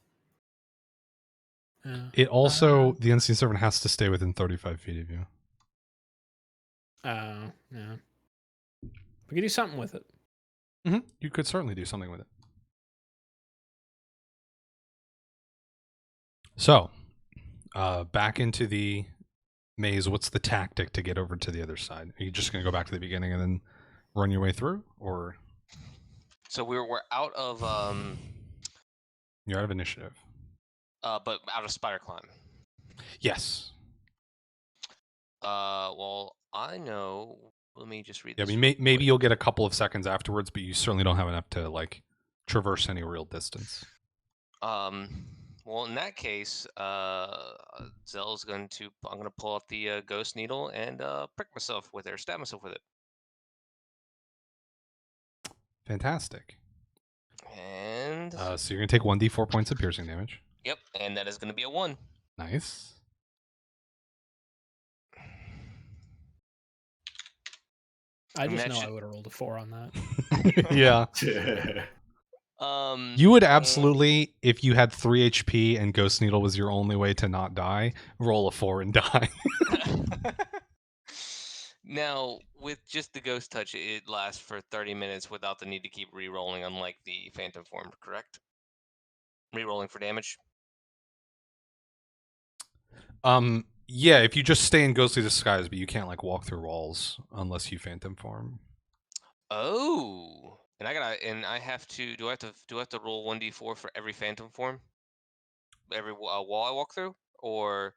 it also the unseen servant has to stay within 35 feet of you. yeah. We could do something with it. Mm-hmm. You could certainly do something with it. So, back into the maze. What's the tactic to get over to the other side? Are you just going to go back to the beginning and then run your way through, or So we're out of you're out of initiative? but out of spider climb. Yes. Well, I know. Let me just read. Yeah, I this mean, real maybe quick. you'll get a couple of seconds afterwards, but you certainly don't have enough to like traverse any real distance. Well, in that case, Zell's going to. I'm going to pull out the ghost needle and prick myself with it, or stab myself with it. Fantastic. And So you're going to take 1d4 points of piercing damage. yep, and that is going to be a 1. Nice. I just that know should- I would have rolled a 4 on that. Yeah. You would absolutely, if you had 3 HP and Ghost Needle was your only way to not die, roll a 4 and die. Now, with just the ghost touch, it lasts for 30 minutes without the need to keep re-rolling, unlike the phantom form, correct? Re-rolling for damage. Yeah, if you just stay in ghostly disguise, but you can't like walk through walls unless you phantom form. Oh, and I have to. Do I have to roll 1d4 for every phantom form? Every wall I walk through, or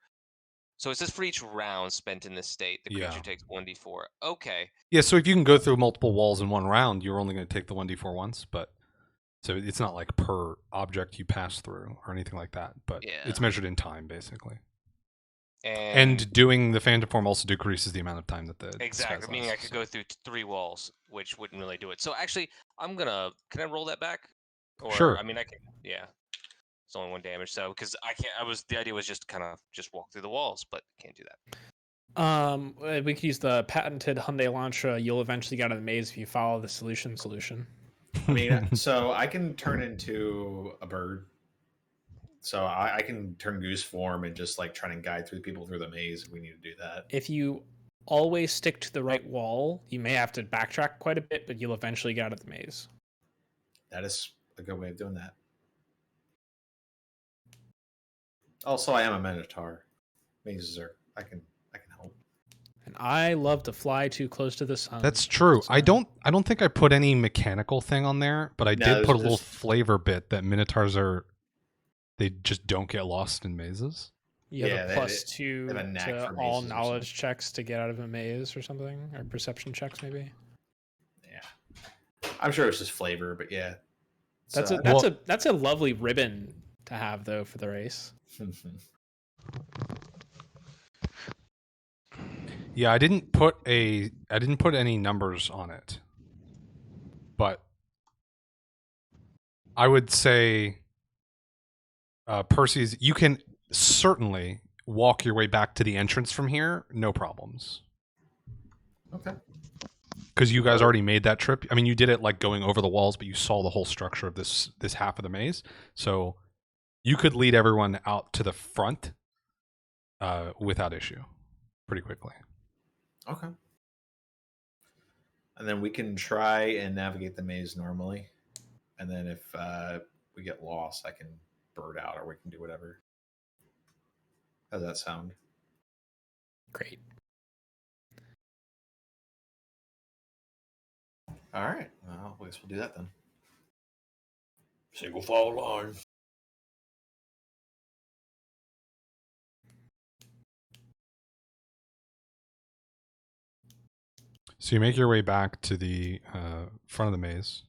so it says for each round spent in this state, the creature Yeah. takes 1d4. Okay. Yeah, so if you can go through multiple walls in one round, you're only going to take the 1d4 once, but so it's not like per object you pass through or anything like that, but Yeah. it's measured in time basically. And And doing the phantom form also decreases the amount of time that the exactly, disguise meaning I lasts, could go through 3 walls, which wouldn't really do it. So actually, can I roll that back? Or Sure. I mean, I can. Yeah. It's only 1 damage, so because I can't. The idea was just kind of just walk through the walls, but can't do that. We could use the patented Hyundai Elantra. You'll eventually get out of the maze if you follow the solution. I mean, so I can turn into a bird. So I can turn goose form and just like try and guide through people through the maze if we need to do that. If you always stick to the right wall. You may have to backtrack quite a bit, but you'll eventually get out of the maze. That is a good way of doing that. Also, I am a minotaur. Mazes are I can help. And I love to fly too close to the sun. That's true. So- I don't think I put any mechanical thing on there, but I No, did put a little there's- flavor bit that minotaurs they just don't get lost in mazes. You have Yeah, a they- +2 they have a knack to for all mazes or knowledge checks to get out of a maze or something, or perception checks maybe. Yeah, I'm sure it's just flavor, but yeah, That's So- that's a lovely ribbon to have though for the race. Yeah, I didn't put any numbers on it. But I would say Percy's you can certainly walk your way back to the entrance from here, no problems. Okay. Because you guys already made that trip. I mean, you did it like going over the walls, but you saw the whole structure of this half of the maze. So you could lead everyone out to the front without issue pretty quickly. Okay. And then we can try and navigate the maze normally. And then if we get lost, I can bird out or we can do whatever. How does that sound? Great. All right. Well, I guess we'll do that then. Single file line. So you make your way back to the front of the maze.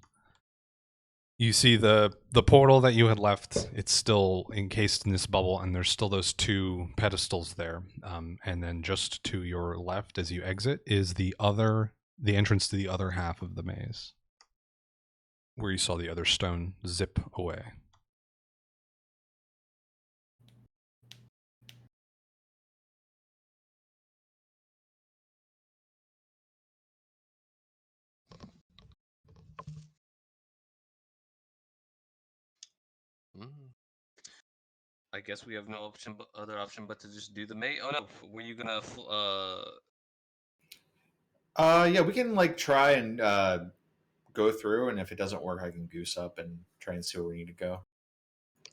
You see the portal that you had left. It's still encased in this bubble, and there's still those two pedestals there. And then just to your left, as you exit, is the entrance to the other half of the maze, where you saw the other stone zip away. I guess we have no other option but to just do the maze. Oh no, were you gonna? Yeah, we can like try and go through, and if it doesn't work, I can goose up and try and see where we need to go.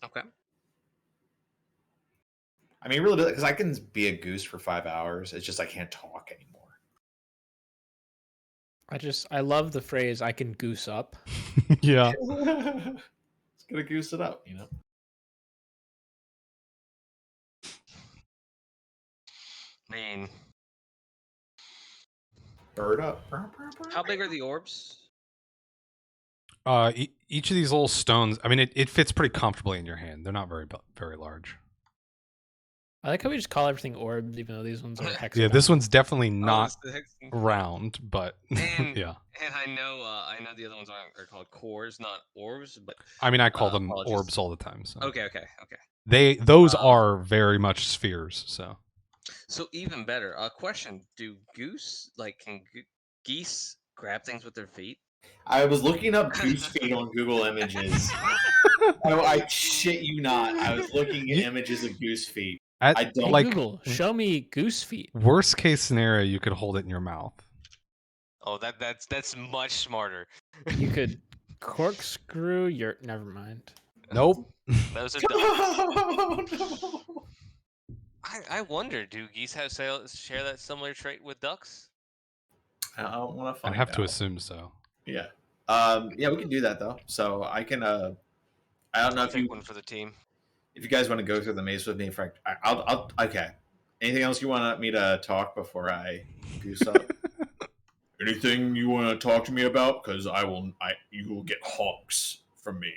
Okay. I mean, really, because I can be a goose for 5 hours. It's just I can't talk anymore. I love the phrase "I can goose up." Yeah. It's gonna goose it up, you know. Man, Bird up. how big are the orbs? Each of these little stones. I mean, it fits pretty comfortably in your hand. They're not very large. I like how we just call everything orbs, even though these ones are hexagons. Yeah, this one's definitely Oh, not it's the hex- round, but And- yeah. And I know the other ones are called cores, not orbs. But I mean, I call them apologies. orbs all the time. So okay. those are very much spheres. So So even better. A question: do can geese grab things with their feet? I was looking up goose feet on Google Images. I shit you not. I was looking at images of goose feet. at I don't Hey, like Google, show me goose feet. worst case scenario, you could hold it in your mouth. Oh, that's much smarter. You could corkscrew your. Never mind. Nope. Those are ducks. Oh, no. I wonder, do geese share that similar trait with ducks? I don't want to I find have to out. assume so. Yeah. Yeah, we can do that though. So I can. I don't know I'll if take you one for the team. if you guys want to go through the maze with me. Frank, I'll. Okay. Anything else you want me to talk before I goose up? Anything you want to talk to me about? Because you will get honks from me.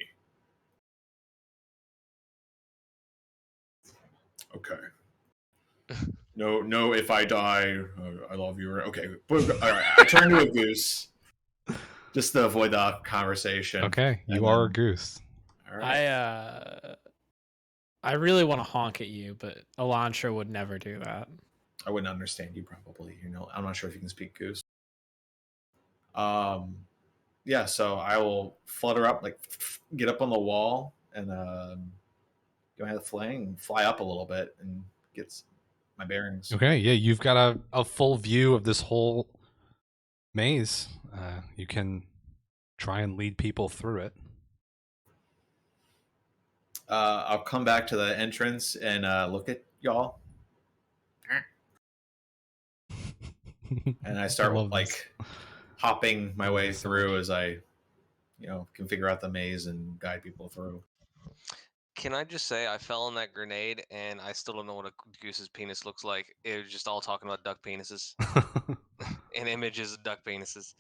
Okay. No. If I die, I love you. Okay. All right. I turn to a goose, just to avoid the conversation. Okay, you And are a then- goose. All right. I really want to honk at you, but Elantra would never do that. I wouldn't understand you probably. I'm not sure if you can speak goose. Yeah. So I will flutter up, like get up on the wall, and go ahead flying, fly up a little bit, and my bearings. Okay, yeah, you've got a full view of this whole maze. You can try and lead people through it. I'll come back to the entrance and look at y'all, and I start love like this. hopping my way So through much. as I, can figure out the maze and guide people through. Can I just say I fell on that grenade and I still don't know what a goose's penis looks like. It was just all talking about duck penises and images of duck penises.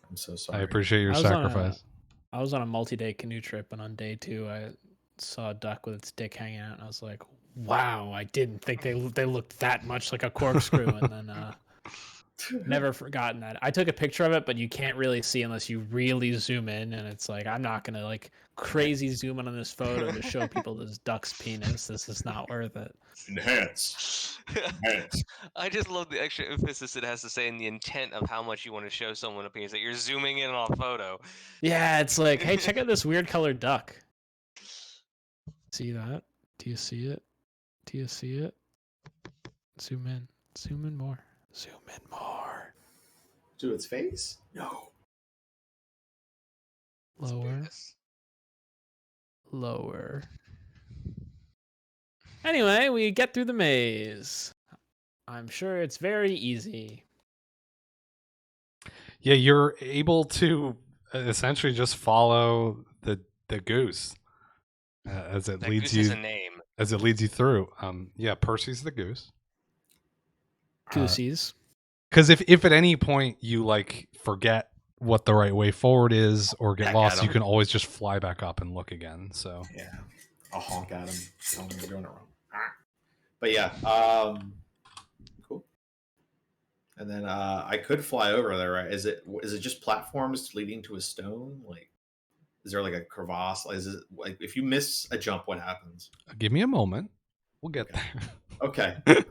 I'm so I sorry. appreciate your I was on sacrifice. I was on a multi-day canoe trip, and on day 2, I saw a duck with its dick hanging out, and I was like, "Wow, I didn't think they looked that much like a corkscrew." And then never forgotten that. I took a picture of it, but you can't really see unless you really zoom in, and it's like I'm not gonna like crazy zoom in on this photo to show people this duck's penis. This is not worth it. Enhance. Enhance. I just love the extra emphasis it has to say in the intent of how much you want to show someone a penis. That you're zooming in on a photo. Yeah, it's like, hey, check out this weird colored duck. See that? Do you see it? Do you see it? Zoom in. Zoom in more. Zoom in more. To its face? No. Lower. Penis. Lower. Anyway, we get through the maze. I'm sure it's very easy. Yeah, you're able to essentially just follow the goose as it That leads goose has you a name. through. Yeah, Percy's the goose. Goosies. Because if at any point you like forget what the right way forward is or get Back lost, at you 'em. can always just fly back up and look again. So Yeah. I'll honk at him. Tell him you're doing it wrong. But yeah, cool. And then I could fly over there, right? Is it just platforms leading to a stone? Like, is there like a crevasse? Is it like if you miss a jump, what happens? give me a moment. We'll get Okay. there.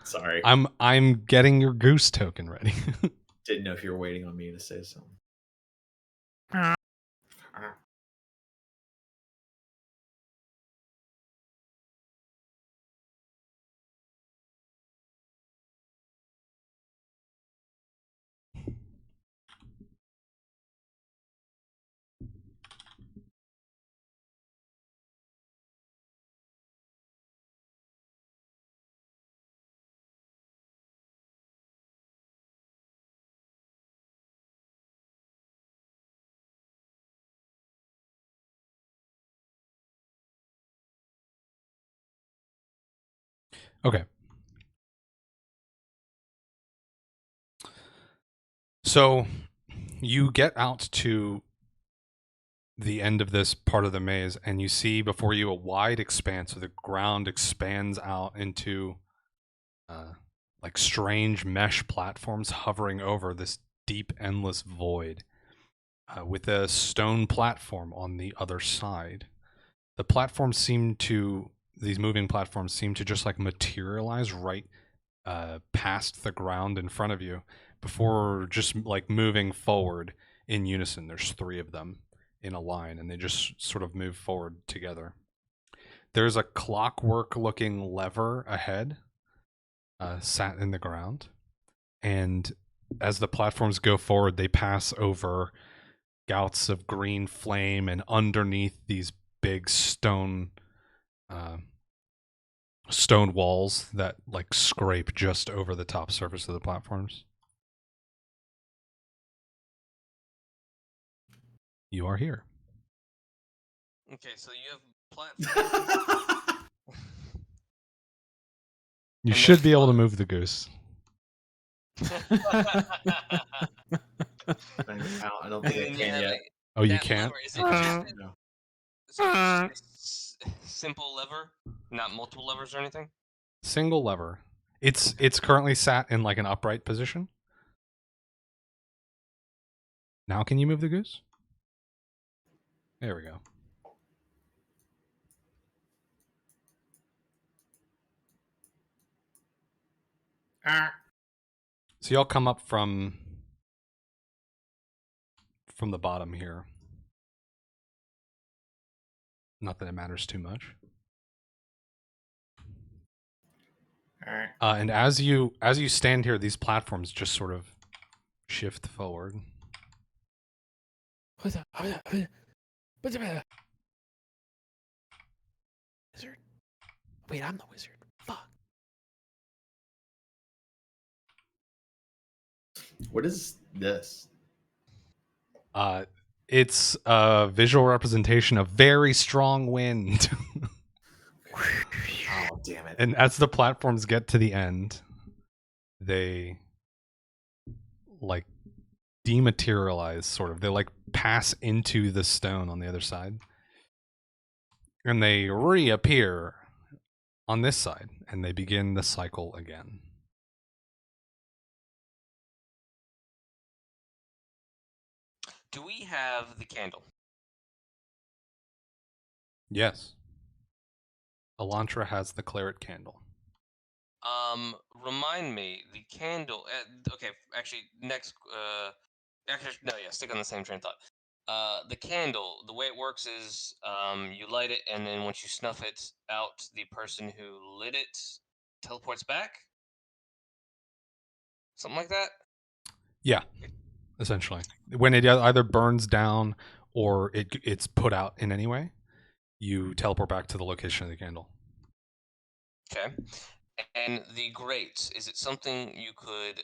Sorry. I'm getting your goose token ready. Didn't know if you were waiting on me to say something. Okay. So you get out to the end of this part of the maze and you see before you a wide expanse of the ground expands out into like strange mesh platforms hovering over this deep endless void with a stone platform on the other side. The platforms these moving platforms seem to just like materialize right past the ground in front of you before just like moving forward in unison. There's 3 of them in a line and they just sort of move forward together. There's a clockwork looking lever ahead sat in the ground, and as the platforms go forward they pass over gouts of green flame and underneath these big stone walls that like scrape just over the top surface of the platforms. You are here. Okay, so you have platform. You And should they're be able to fly- move the goose. I don't think I And can yet. Oh, you that can't? lever, is it just No. so it's a simple lever, not multiple levers or anything? Single lever. It's currently sat in like an upright position. Now can you move the goose? There we go. So y'all come up from the bottom here. Not that it matters too much. All right. And as you stand here, these platforms just sort of shift forward. Wizard. Wait, I'm the wizard. Fuck. What is this? It's a visual representation of very strong wind. Oh, damn it. And as the platforms get to the end, they like dematerialize, sort of. They like pass into the stone on the other side. And they reappear on this side, and they begin the cycle again. Do we have the candle? Yes. Elantra has the claret candle. Remind me, the candle. Okay, actually, next. Actually, no, yeah, stick on the same train of thought. The candle. The way it works is, you light it, and then once you snuff it out, the person who lit it teleports back. Something like that. Yeah, essentially. When it either burns down or it's put out in any way, you teleport back to the location of the candle. Okay. And the grates, is it something you could,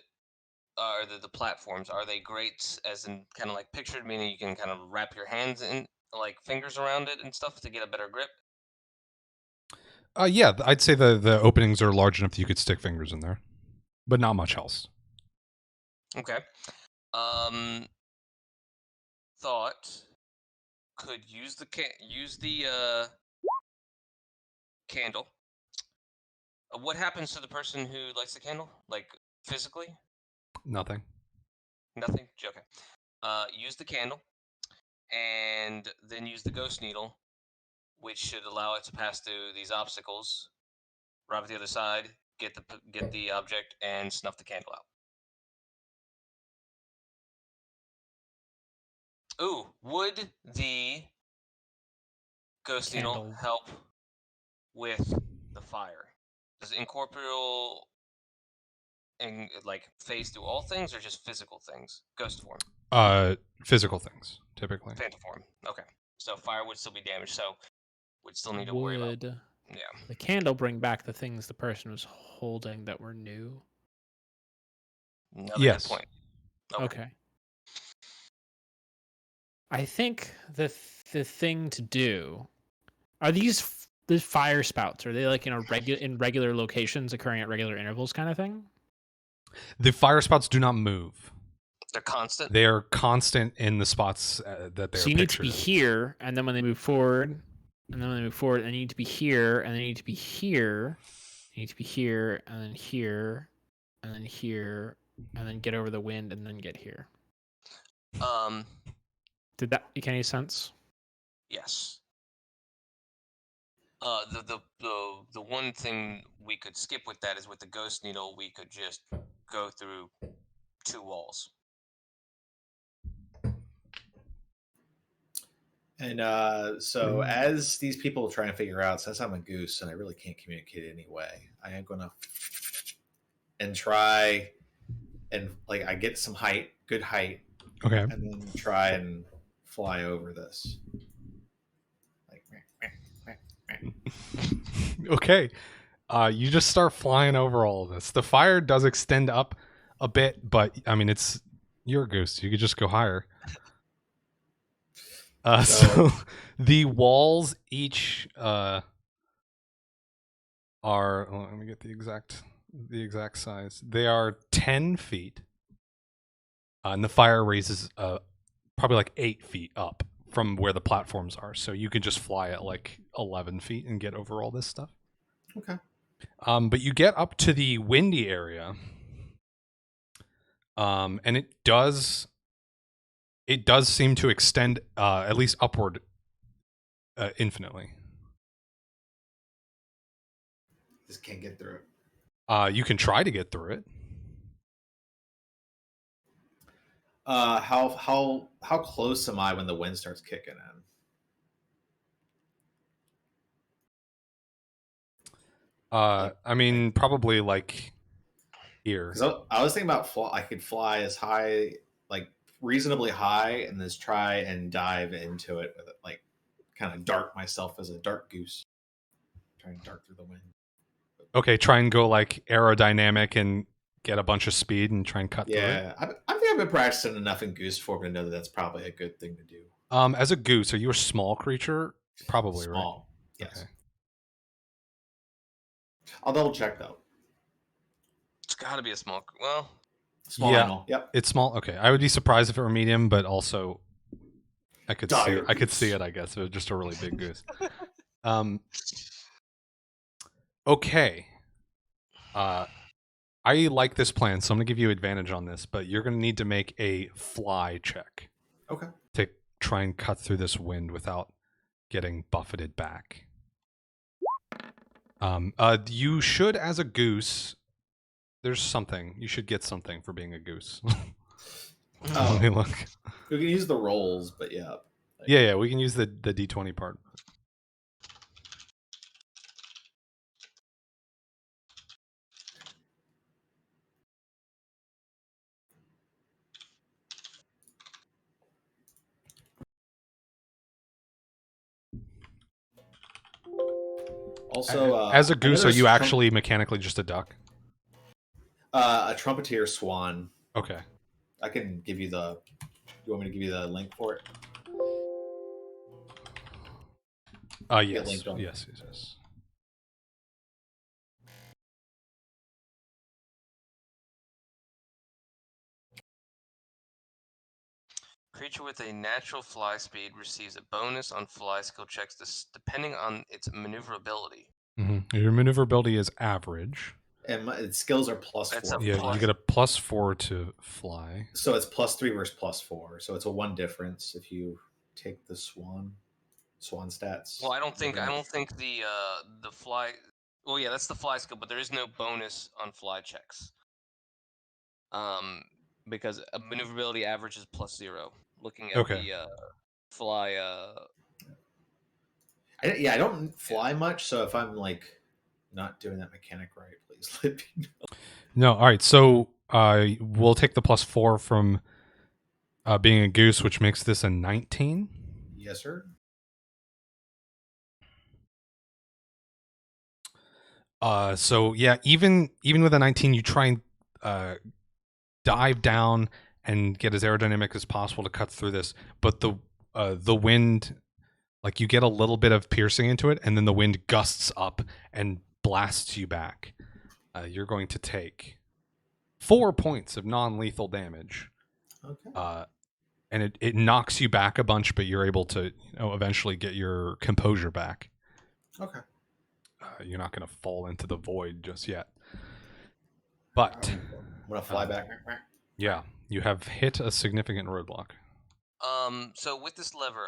are the platforms, are they grates as in kind of like pictured, meaning you can kind of wrap your hands in, like fingers around it and stuff to get a better grip? Yeah, I'd say the openings are large enough that you could stick fingers in there, but not much else. Okay. Thought could use the candle. What happens to the person who lights the candle? Like physically? Nothing. Nothing? Okay. Use the candle and then use the ghost needle, which should allow it to pass through these obstacles, arrive at the other side, get the object, and snuff the candle out. Ooh, would the ghost needle Candle. help with the fire? Does incorporeal and like phase through all things or just physical things? Ghost form. Physical things, typically. Phantom form. Okay. So fire would still be damaged, so we'd still need to worry about. Would Yeah. the candle bring back the things the person was holding that were new? Another Yes. good point. Okay. I think the thing to do are the fire spouts. Are they like in regular locations occurring at regular intervals, kind of thing? The fire spots do not move. They're constant. They are constant in the spots that they're So you need to be pictured in. here, and then when they move forward, and then when they move forward, they need to be here, and they need to be here. They need to be here, and then here, and then here, and then get over the wind, and then get here. Did that make any sense? Yes. The one thing we could skip with that is with the ghost needle, we could just go through 2 walls. And so as these people try and figure out, since I'm a goose and I really can't communicate anyway, I am going to and try and like I get some good height, Okay. and then try and fly over this. Like, Okay. You just start flying over all of this. The fire does extend up a bit, but I mean, you're a goose. You could just go higher. So the walls each are. Let me get the exact size. They are 10 feet, and the fire raises probably like 8 feet up from where the platforms are. So you can just fly at like 11 feet and get over all this stuff. okay. But you get up to the windy area, and it does seem to extend at least upward infinitely. Just can't get through it. You can try to get through it. How close am I when the wind starts kicking in? I mean, probably like here. Because I was thinking about I could fly as high, like reasonably high, and just try and dive into it with it, like kind of dart myself as a dart goose, trying to dart through the wind. Okay, try and go like aerodynamic and get a bunch of speed and try and cut through it. Yeah, I think I've been practicing enough in goose form to know that that's probably a good thing to do. As a goose, are you a small creature? Probably, Small, right? yes. Okay. I'll double check though. It's got to be a small. Well, Small Yeah. animal. Yep. It's small. Okay, I would be surprised if it were medium, but also I could see Dire it. I could goose. see it. I guess if it was just a really big goose. Okay. I like this plan, so I'm gonna give you advantage on this, but you're gonna need to make a fly check Okay. to try and cut through this wind without getting buffeted back. You should, as a goose, there's something. You should get something for being a goose. Let me look. We can use the rolls, but yeah. Yeah, we can use the D20 part. Also, as a goose, are there's you actually mechanically just a duck? a trumpeter swan? Okay. I can give you the. You want me to give you the link for it? Yes. linked on. Yes. creature with a natural fly speed receives a bonus on fly skill checks depending on its maneuverability. Mm-hmm. Your maneuverability is average. And its skills are plus That's 4. Yeah, you get a +4 to fly. So it's +3 versus +4. So it's a 1 difference if you take the swan stats. Well, I don't think the fly. Well, yeah, that's the fly skill, but there is no bonus on fly checks. Because maneuverability average is +0. Looking at the fly. I don't fly much, so if I'm like not doing that mechanic right, please let me know. No, all right. So we'll take the +4 from being a goose, which makes this a 19. Yes, sir. So yeah, even with a 19, you try and dive down and get as aerodynamic as possible to cut through this, but the wind, like, you get a little bit of piercing into it, and then the wind gusts up and blasts you back. You're going to take 4 points of non-lethal damage. Okay. And it knocks you back a bunch, but you're able to eventually get your composure back. Okay. You're not going to fall into the void just yet. But I'm gonna fly back. yeah, you have hit a significant roadblock. So with this lever,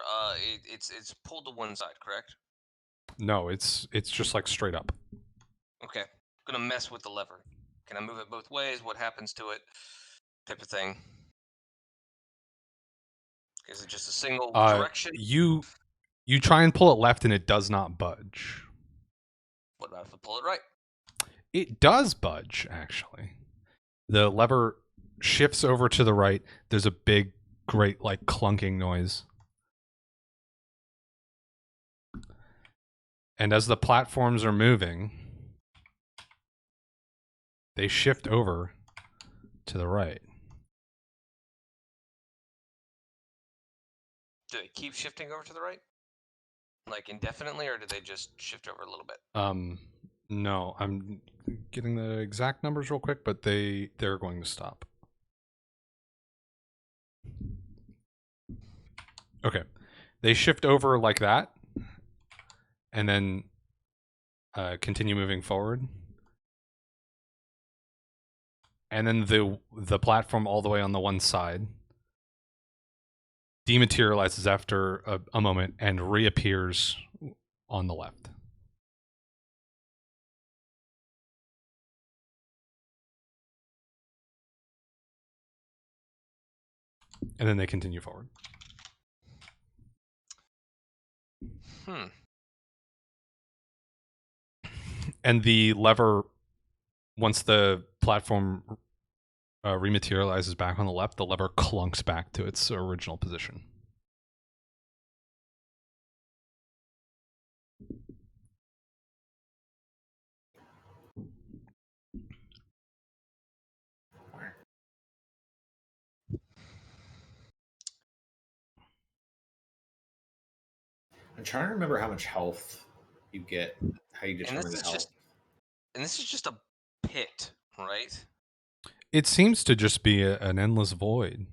it's pulled to one side, correct? No, it's just like straight up. Okay. I'm gonna mess with the lever. Can I move it both ways? What happens to it? Type of thing. Is it just a single direction? You try and pull it left, and it does not budge. What about if I pull it right? It does budge, actually. The lever shifts over to the right. There's a big, great, like, clunking noise. And as the platforms are moving, they shift over to the right. Do they keep shifting over to the right? Like indefinitely, or do they just shift over a little bit? No, I'm getting the exact numbers real quick, but they're going to stop. Okay. They shift over like that, and then continue moving forward. And then the platform all the way on the one side dematerializes after a moment and reappears on the left. And then they continue forward. And the lever, once the platform rematerializes back on the left, the lever clunks back to its original position. I'm trying to remember how much health you get, how you And determine this the is health. just a pit, right? It seems to just be an endless void.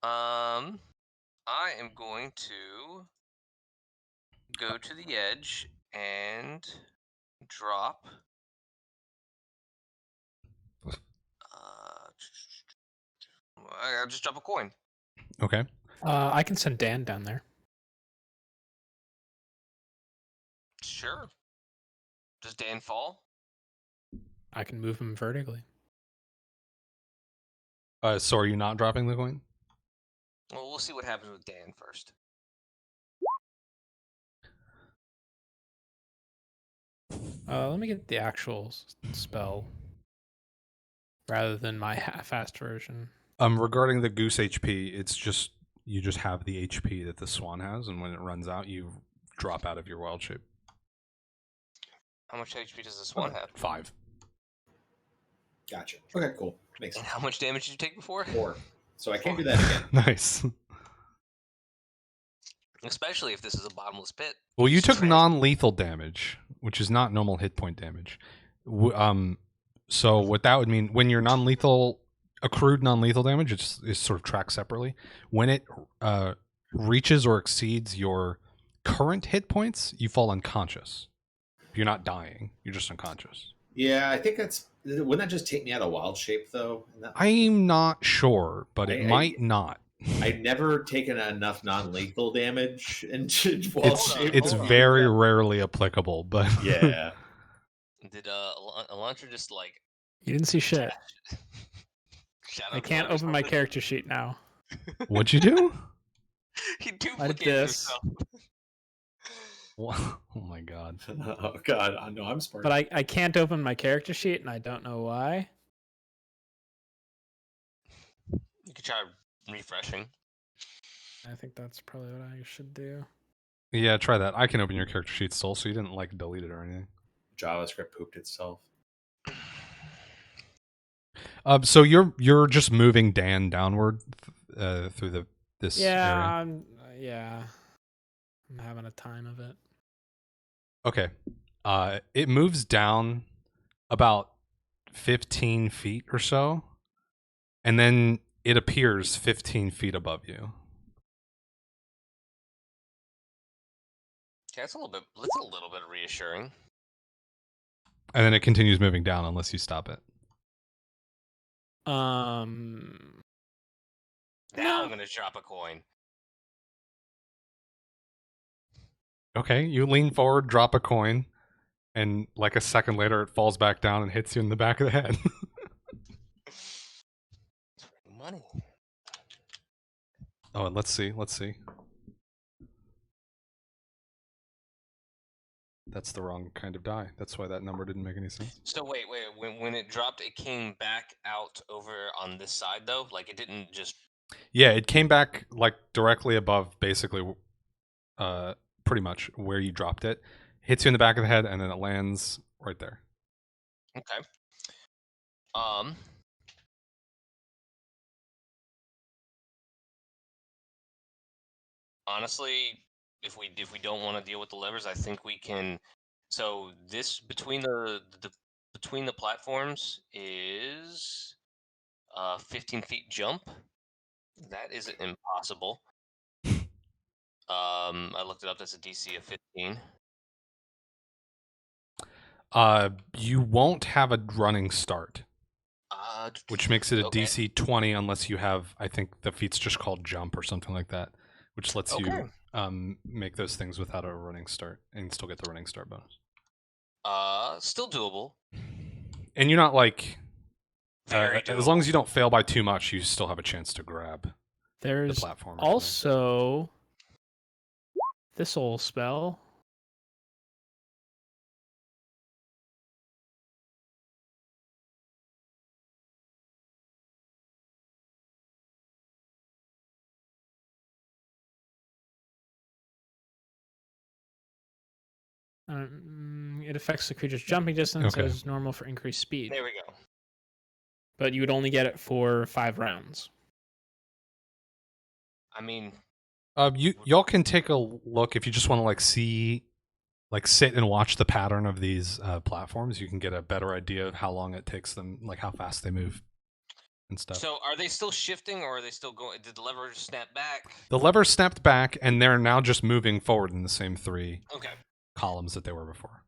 I am going to go to the edge and drop. I'll just drop a coin. Okay. I can send Dan down there. Sure. Does Dan fall? I can move him vertically. So are you not dropping the coin? Well, we'll see what happens with Dan first. Let me get the actual spell rather than my half-assed version. Regarding the goose HP, it's just you just have the HP that the swan has, and when it runs out, you drop out of your wild shape. How much HP does the swan have? 5. Gotcha. Okay, cool. Makes And sense. how much damage did you take before? 4. So I can't do that again. Nice. Especially if this is a bottomless pit. Well, you took Trans- non-lethal damage, which is not normal hit point damage. So what that would mean, when you're non-lethal, accrued non-lethal damage, it's sort of tracked separately. When it reaches or exceeds your current hit points, you fall unconscious. You're not dying. You're just unconscious. Yeah, I think that's. Wouldn't that just take me out of wild shape though? I'm not sure, but it might not. I've never taken enough non-lethal damage into wild shape. It's very rarely applicable, but Yeah. Did Elantra just like? You didn't see shit. Shout I out to can't Elantra open my something? character sheet now. What'd you do? He I did duplicated this, himself. Oh my god. Oh god, I know I'm smart. but I can't open my character sheet, and I don't know why. You could try refreshing. I think that's probably what I should do. Yeah, try that. I can open your character sheet still, so you didn't like delete it or anything. JavaScript pooped itself. So you're just moving Dan downward through this area. Yeah. I'm having a time of it. Okay. It moves down about 15 feet or so, and then it appears 15 feet above you. Okay, that's a little bit reassuring. And then it continues moving down unless you stop it. Now I'm gonna drop a coin. Okay, you lean forward, drop a coin, and like a second later, it falls back down and hits you in the back of the head. It's money. Oh, and let's see. That's the wrong kind of die. That's why that number didn't make any sense. So wait. When it dropped, it came back out over on this side though. Like it didn't just. Yeah, it came back like directly above, basically, pretty much where you dropped it. Hits you in the back of the head, and then it lands right there. Okay. Honestly, if we don't want to deal with the levers, I think we can. So this between the platforms is 15 feet jump. That is impossible. I looked it up. That's a DC of 15. You won't have a running start, which makes it a Okay. DC 20 unless you have, I think the feat's just called jump or something like that, which lets you make those things without a running start and still get the running start bonus. Still doable. And you're not like, Very as long doable. as you don't fail by too much, you still have a chance to grab the There's platform. or something. also this old spell. It affects the creature's jumping distance Okay. as normal for increased speed. There we go. But you would only get it for 5 rounds. I mean, y'all can take a look if you just want to see, sit and watch the pattern of these platforms. You can get a better idea of how long it takes them, how fast they move and stuff. so are they still shifting, or are they still going? Did the lever snap back? The lever snapped back, and they're now just moving forward in the same 3 Okay. columns that they were before.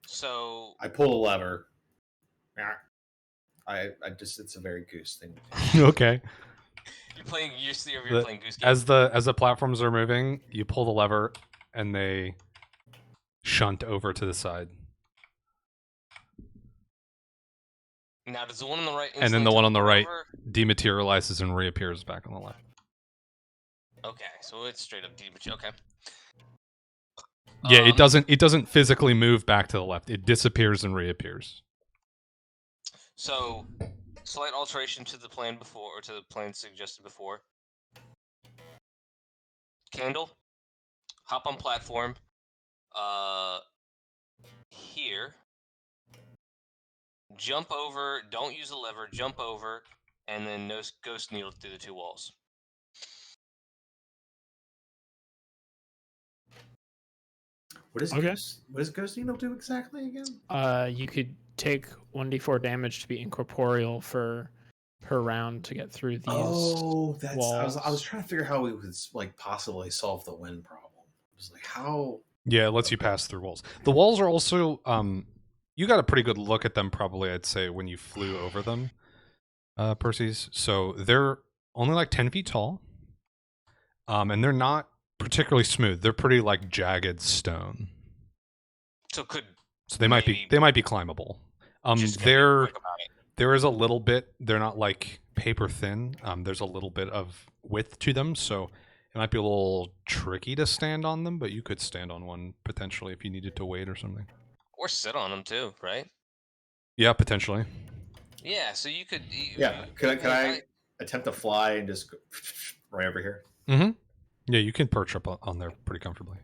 So I pull a lever. I just, it's a very goose thing. Okay. you're playing Goose Game. As the platforms are moving, you pull the lever, and they shunt over to the side. Now, does the one on the right? And then the instantly one on the right over? dematerializes and reappears back on the left. Okay, so it's straight up dematerial. Okay. Yeah, it doesn't physically move back to the left. It disappears and reappears. So, slight alteration to the plan before, or to the plan suggested before. Candle, hop on platform. Here. Jump over. Don't use the lever. Jump over, and then ghost needle through the 2 walls. What does Okay. Ghost Needle do exactly again? You could take 1d4 damage to be incorporeal per round to get through these. Oh, that's. I was walls. trying to figure how we would possibly solve the wind problem. It was how. Yeah, it lets you pass through walls. The walls are also you got a pretty good look at them probably, I'd say, when you flew over them, Percy's. So they're only 10 feet tall. And they're not particularly smooth. They're pretty jagged stone. So they might be climbable. There is a little bit. They're not paper thin. There's a little bit of width to them, so it might be a little tricky to stand on them. But you could stand on one potentially if you needed to wait or something. or sit on them too, right? Yeah, potentially. Yeah. So you could. Yeah. Can I attempt to fly and just go right over here? Mm-hmm. Yeah, you can perch up on there pretty comfortably.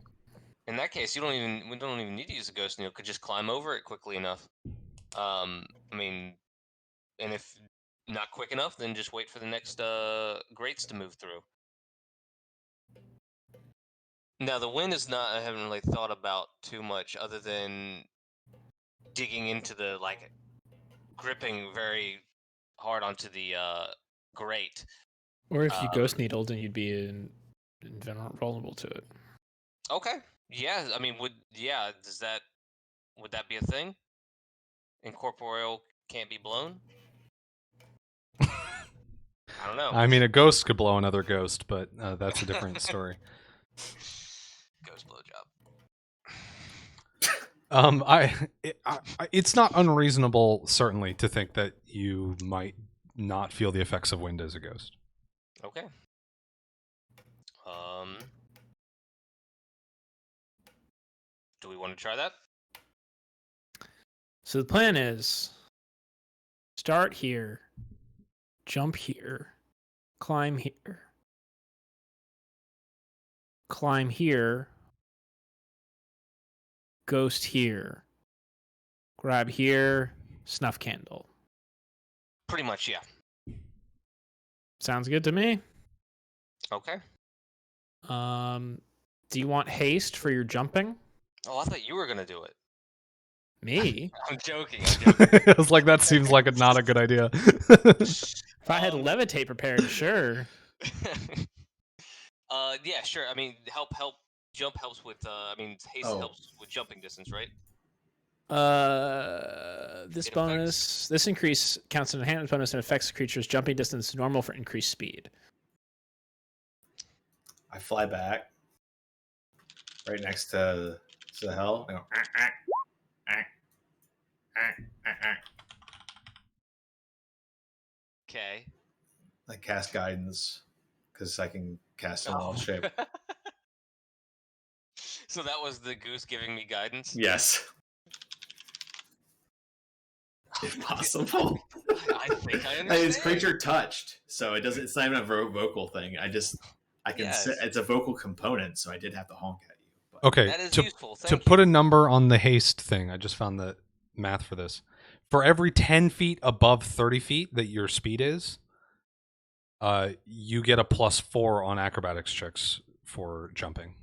In that case, we don't even need to use a ghost needle. Could just climb over it quickly enough. I mean, and if not quick enough, then just wait for the next grates to move through. Now the wind is not. I haven't really thought about too much, other than digging into the gripping very hard onto the grate. Or if you ghost needled, then you'd be invulnerable to it. Okay. Yeah. I mean, would that be a thing? Incorporeal can't be blown? I don't know. I mean, a ghost could blow another ghost, but that's a different story. Ghost blowjob. It's not unreasonable, certainly, to think that you might not feel the effects of wind as a ghost. Okay. Do we want to try that? So the plan is start here, jump here, climb here, climb here, ghost here, grab here, snuff candle. Pretty much, yeah. Sounds good to me. Okay. Do you want haste for your jumping? Oh, I thought you were gonna do it. Me? I'm joking. I was like, that seems like not a good idea. If I had levitate prepared, sure. Yeah, sure. I mean, jump helps with. Haste helps with jumping distance, right? This increase counts as an enhancement bonus and affects the creature's jumping distance normal for increased speed. I fly back right next to the hell. I go, Okay. I cast guidance because I can cast in all shape. So that was the goose giving me guidance? Yes. If possible. I think I understand. It's creature touched, so it's not even a vocal thing. I can Yes. it's a vocal component, so I did have to honk at you. But Okay, That is to, useful. to Thank put you. a number on the haste thing, I just found the math for this. For every 10 feet above 30 feet that your speed is, you get a +4 on acrobatics checks for jumping.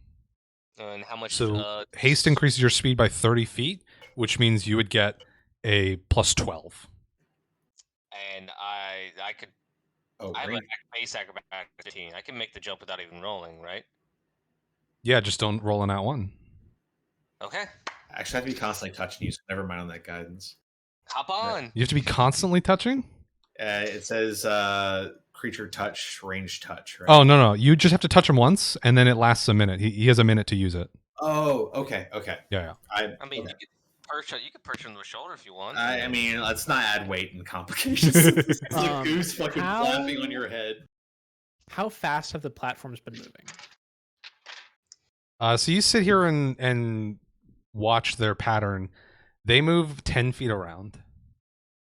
And how much? So haste increases your speed by 30 feet, which means you would get a +12. And I could. Oh, I have a range. base acrobatics 15. I can make the jump without even rolling, right? Yeah, just don't roll an at one. Okay. Actually, I have to be constantly touching you, so never mind on that guidance. Hop on. You have to be constantly touching? It says creature touch, range touch, right? Oh, no. You just have to touch him once, and then it lasts a minute. He has a minute to use it. Oh, okay. Yeah. I mean, okay. you could perch him on the shoulder if you want. I mean, let's not add weight and complications. It's a goose fucking how- flapping on your head. How fast have the platforms been moving? So you sit here and watch their pattern. They move 10 feet around.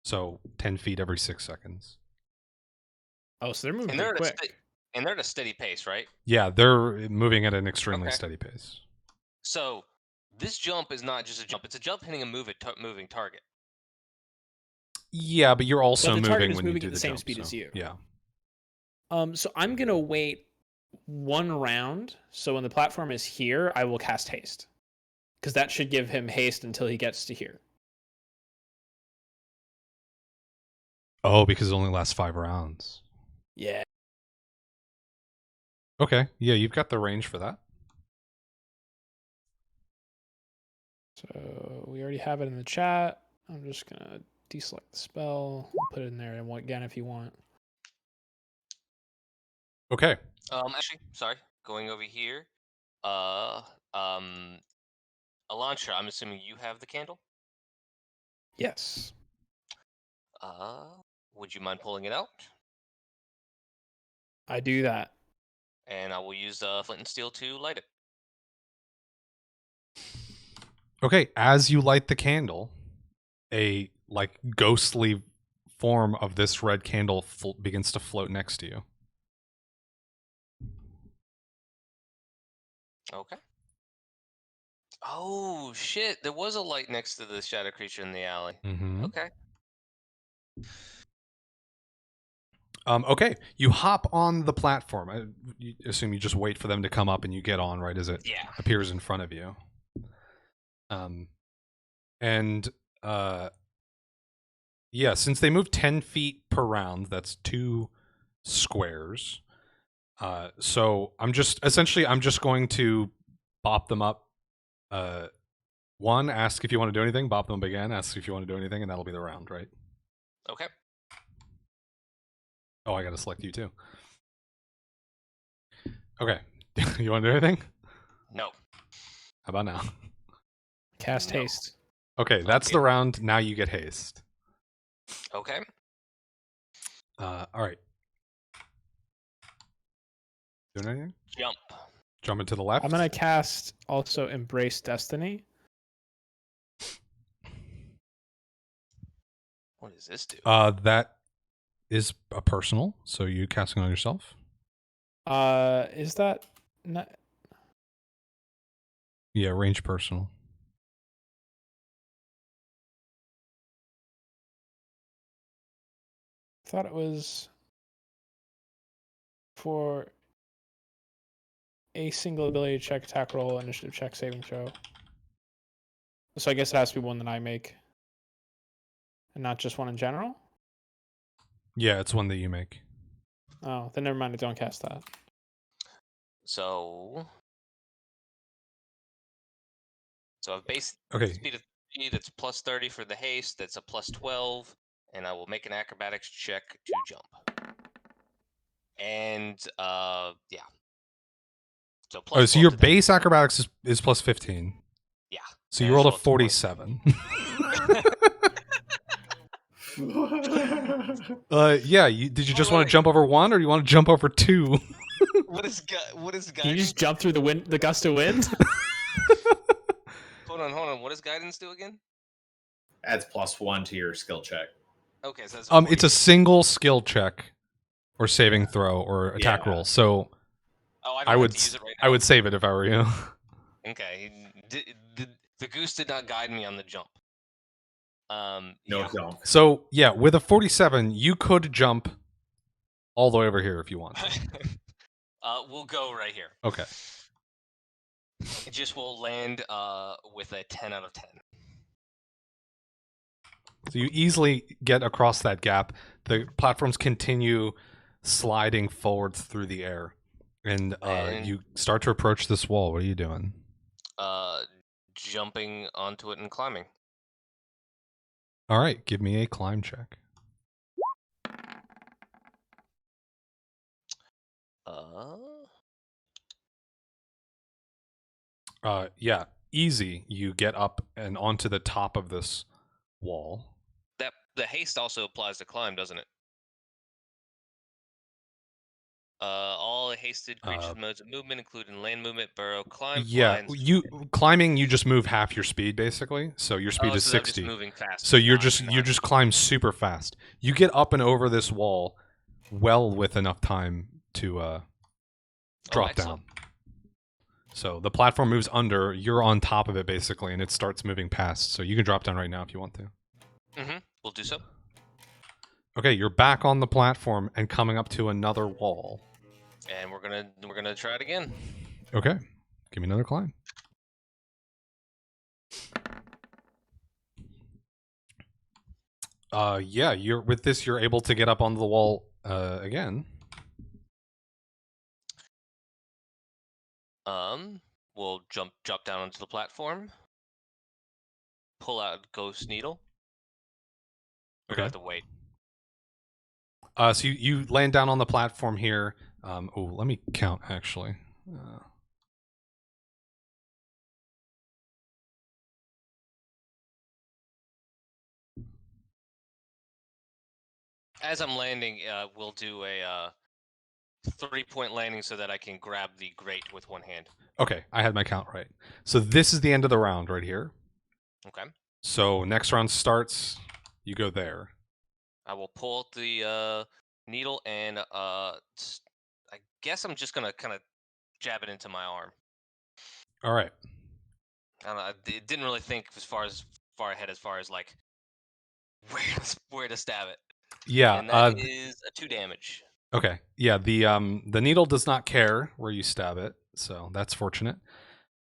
So 10 feet every 6 seconds. Oh, so they're moving and they're pretty at quick. and they're at a steady pace, right? Yeah, they're moving at an extremely Okay. steady pace. So this jump is not just a jump; it's a jump hitting a moving target. Yeah, but you're also But the target moving is when you moving do at the the same jump, speed as so, you. Yeah. So I'm gonna wait 1 round. So when the platform is here, I will cast haste, because that should give him haste until he gets to here. Oh, because it only lasts 5 rounds. Yeah. Okay. Yeah, you've got the range for that. So we already have it in the chat. I'm just gonna deselect the spell, put it in there, and again if you want. Okay. Actually, sorry. Going over here. Elantra, I'm assuming you have the candle. Yes. Would you mind pulling it out? I do that. And I will use flint and steel to light it. Okay, as you light the candle, a like ghostly form of this red candle begins to float next to you. Okay. Oh shit! There was a light next to the shadow creature in the alley. Mm-hmm. Okay. Okay, you hop on the platform. I assume you just wait for them to come up and you get on right as it Yeah. appears in front of you. Yeah, since they move 10 feet per round, that's 2 squares. So I'm just going to bop them up. 1, ask if you want to do anything, bop them up again, ask if you want to do anything, and that'll be the round, right? Okay. Oh, I gotta select you too. Okay. You want to do anything? No. How about now? Cast No. haste. Okay, that's Okay. the round. Now you get haste. Okay. All right. Doing anything? Jump. Jumping to the left. I'm gonna cast also Embrace Destiny. What does this do? That is a personal. So you casting on yourself? Is that not? Yeah, range personal. I thought it was for a single ability check, attack roll, initiative check, saving throw. So I guess it has to be one that I make, and not just one in general. Yeah, it's one that you make. Oh, then never mind. I don't cast that. So I've base Okay. speed of 3. That's plus 30 for the haste. That's a plus 12, and I will make an acrobatics check to jump. And yeah. So plus. Oh, so 12 your to that. base acrobatics is plus 15. Yeah. So you And rolled a so it's 20. 47. Yeah. Did you just want to wait. jump over 1, or do you want to jump over 2? What is guidance? Can you just jump through the gust of wind? Hold on. What does guidance do again? Adds +1 to your skill check. Okay, so that's It's a single skill check, or saving throw, or attack Yeah. roll. So Oh, I I don't would have to use it right I now. would save it if I were you. Okay. The goose did not guide me on the jump. No yeah. jump. So yeah, with a 47, you could jump all the way over here if you want to. We'll go right here. Okay. It just will land with a 10 out of 10. So you easily get across that gap. The platforms continue sliding forward through the air, and you start to approach this wall. What are you doing? Jumping onto it and climbing. All right, give me a climb check. Yeah, easy. You get up and onto the top of this wall. That the haste also applies to climb, doesn't it? All hasted creatures' modes of movement, including land movement, burrow, climb. Yeah, fly, and you climbing. You just move half your speed, basically. So your speed is so 60. I'm just moving fast. So you just climb super fast. You get up and over this wall, well with enough time to drop down. So the platform moves under. You're on top of it basically, and it starts moving past. So you can drop down right now if you want to. Mm-hmm. We'll do so. Okay, you're back on the platform and coming up to another wall. And we're gonna try it again. Okay, give me another climb. Yeah, you're able to get up onto the wall again. We'll drop down onto the platform. Pull out Ghost Needle. We're gonna have to wait. So you land down on the platform here. Let me count actually. As I'm landing, we'll do a 3-point landing so that I can grab the grate with one hand. Okay, I had my count right. So this is the end of the round right here. Okay. So next round starts. You go there. I will pull out the needle and I guess I'm just gonna kind of jab it into my arm. All right. I don't know, I didn't really think as far ahead as far as like where to stab it. Yeah. And that is a 2 damage. Okay. Yeah. The needle does not care where you stab it, so that's fortunate.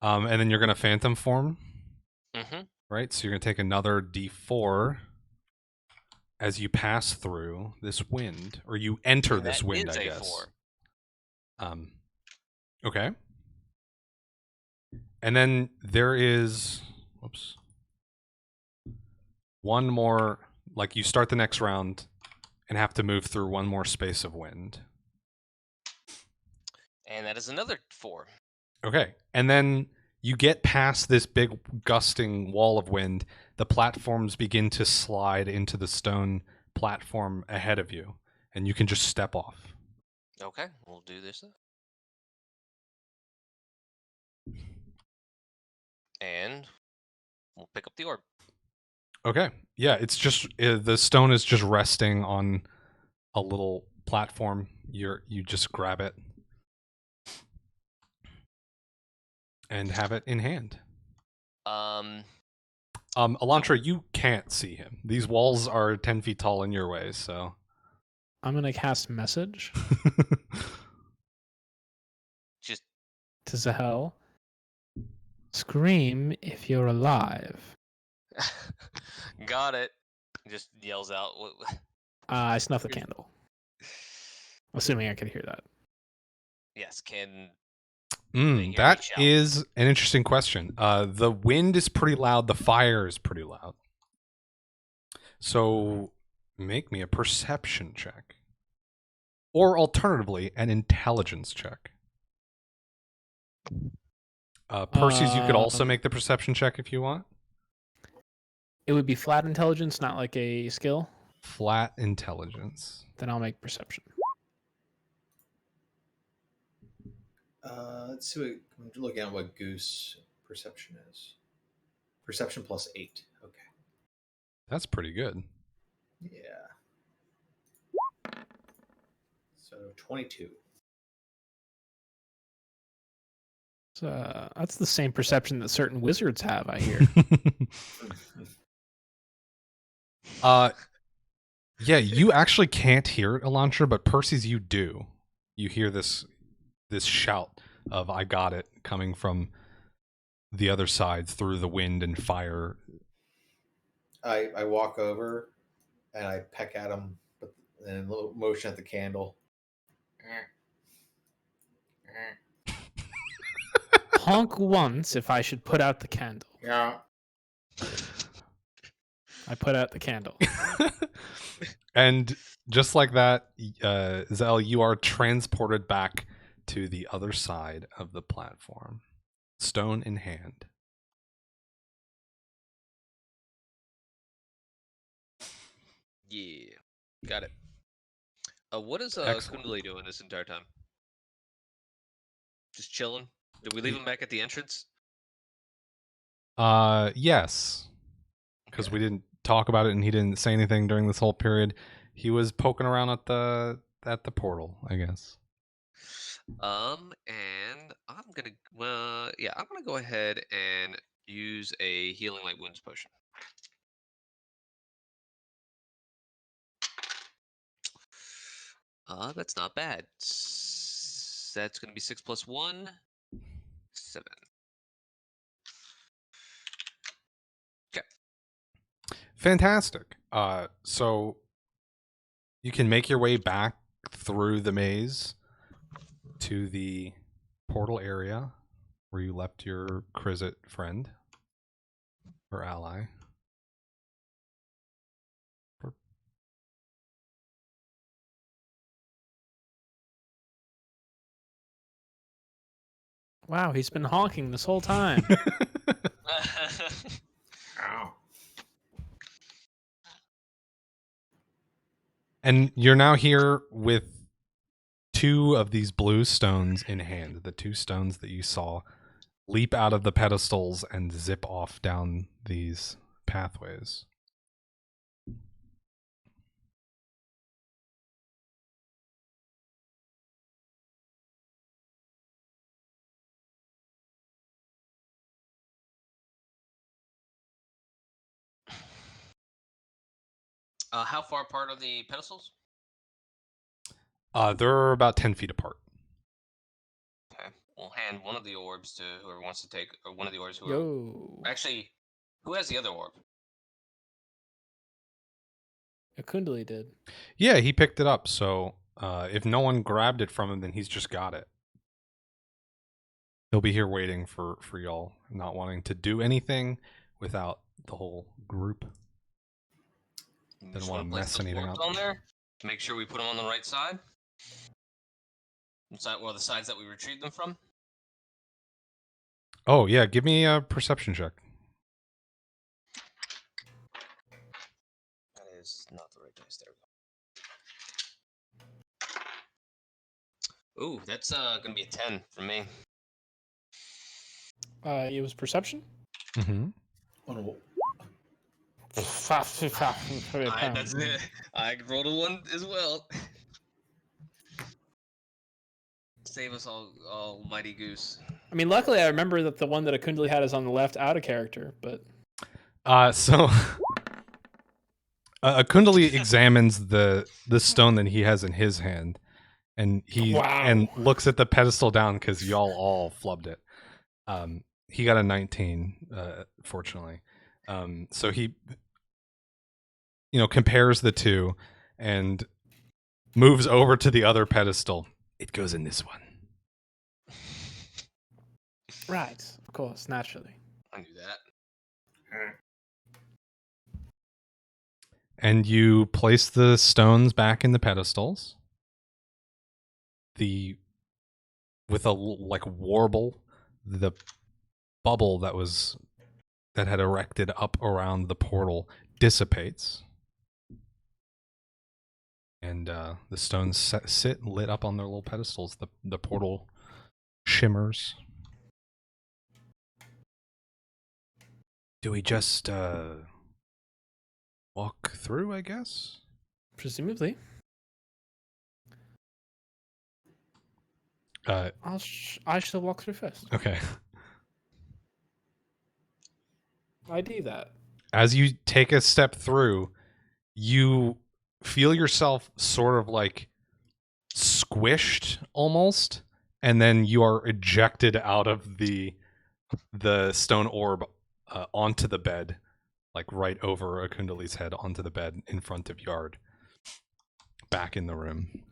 And then you're gonna phantom form. Mm-hmm. Right. So you're gonna take another D4 as you pass through this wind, or you enter And this wind. I guess. 4. Okay. And then there is, one more. Like you start the next round and have to move through one more space of wind. And that is another 4. Okay. And then you get past this big gusting wall of wind. The platforms begin to slide into the stone platform ahead of you, and you can just step off. Okay, we'll do this then. And we'll pick up the orb. Okay. Yeah, it's just the stone is just resting on a little platform. You just grab it and have it in hand. Elantra, you can't see him. These walls are 10 feet tall in your way, so I'm gonna cast message just to Zahel. Scream if you're alive. got it. Just yells out. I snuff the candle. Assuming I could hear that. Yes, can. That is an interesting question. The wind is pretty loud. The fire is pretty loud. So make me a perception check. Or alternatively, an intelligence check. Percy's, you could also make the perception check if you want. It would be flat intelligence, not like a skill. Flat intelligence. Then I'll make perception. Let's see. I'm looking at what Goose perception is. Perception plus 8. Okay. That's pretty good. Yeah. So 22. That's the same perception that certain wizards have, I hear. Yeah, you actually can't hear it, Elantra, but Percy's, you do. You hear this shout of "I got it" coming from the other side through the wind and fire. I walk over and I peck at him, and a little motion at the candle. Honk once if I should put out the candle. Yeah. I put out the candle. And just like that, Zell, you are transported back to the other side of the platform, stone in hand. Yeah, got it. What is Excellent. Akundili doing this entire time? Just chilling? Did we leave him back at the entrance? Yes, because we didn't talk about it and he didn't say anything during this whole period. He was poking around at the portal, I guess. And I'm gonna go ahead and use a healing light wounds potion. That's not bad. That's gonna be 6 + 1, 7. Okay. Fantastic. So you can make your way back through the maze to the portal area where you left your Krizit friend or ally. Wow, he's been honking this whole time. Ow. And you're now here with 2 of these blue stones in hand, the 2 stones that you saw leap out of the pedestals and zip off down these pathways. How far apart are the pedestals? They're about 10 feet apart. Okay, we'll hand one of the orbs to whoever wants to take, or one of the orbs. Yo. Actually, who has the other orb? Akundili did. Yeah, he picked it up. So if no one grabbed it from him, then he's just got it. He'll be here waiting for y'all, not wanting to do anything without the whole group. Didn't want to mess anything up. On there. Make sure we put them on the right side. Well, the sides that we retrieved them from. Oh yeah, give me a perception check. That is not the right dice. There we go. Ooh, that's gonna be a 10 for me. It was perception? Mm-hmm. That's it. I rolled a 1 as well. Save us all, almighty goose. I mean, luckily I remember that the one that Akundili had is on the left out of character, but... So Akundili examines the stone that he has in his hand, and and looks at the pedestal down because y'all all flubbed it. He got a 19, fortunately. So he, compares the two and moves over to the other pedestal. It goes in this one. Right, of course, naturally. I knew that. And you place the stones back in the pedestals. With a warble, the bubble that had erected up around the portal dissipates. And the stones sit lit up on their little pedestals. The portal shimmers. Do we just walk through, I guess? Presumably. I shall walk through first. Okay. I do that. As you take a step through, you feel yourself sort of like squished almost, and then you are ejected out of the stone orb onto the bed, like right over Akundili's head onto the bed in front of Yard, back in the room.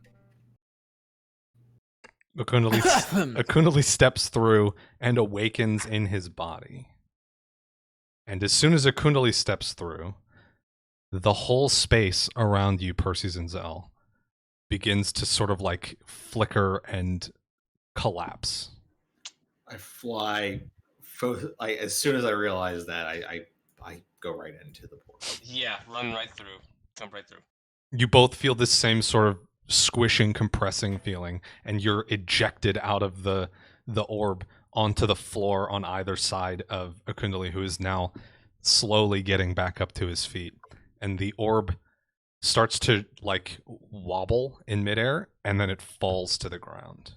Akundili steps through and awakens in his body. And as soon as Akundili steps through, the whole space around you, Percy Zinzel, begins to sort of like flicker and collapse. I fly. As soon as I realize that, I go right into the portal. Yeah, run right through. Jump right through. You both feel this same sort of squishing, compressing feeling, and you're ejected out of the orb onto the floor on either side of Akundili, who is now slowly getting back up to his feet. And the orb starts to like wobble in midair, and then it falls to the ground.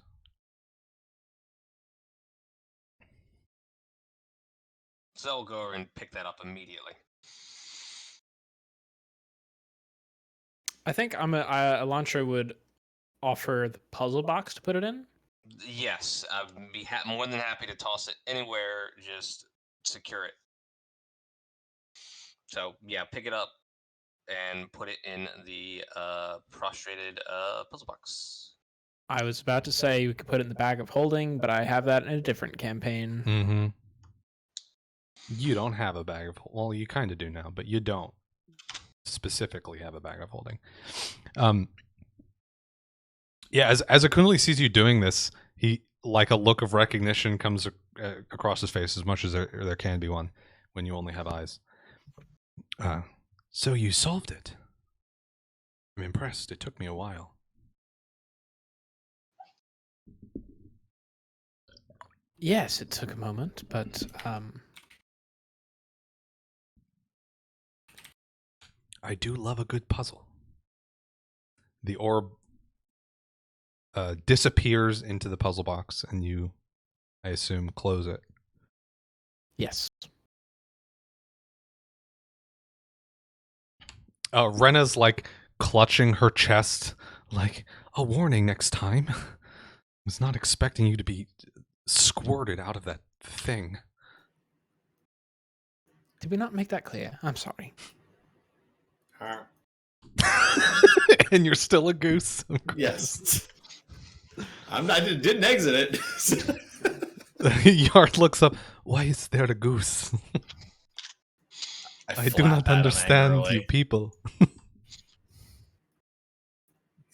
So I'll go over and pick that up immediately. I think Elantra would offer the puzzle box to put it in. Yes, I'd be more than happy to toss it anywhere. Just secure it. So yeah, pick it up and put it in the prostrated puzzle box. I was about to say we could put it in the bag of holding, but I have that in a different campaign. Mm-hmm. You don't have a bag of... Well, you kind of do now, but you don't specifically have a bag of holding. Yeah, as Akundili sees you doing this, he, like, a look of recognition comes across his face, as much as there can be one when you only have eyes. So you solved it. I'm impressed. It took me a while. Yes, it took a moment, but I do love a good puzzle. The orb disappears into the puzzle box, and you, I assume, close it. yes. Rena's like clutching her chest, like, a warning next time. Was not expecting you to be squirted out of that thing. Did we not make that clear? I'm sorry. And you're still a goose. Yes. I didn't exit it. Yard looks up. Why is there a goose? I do not understand you people. He's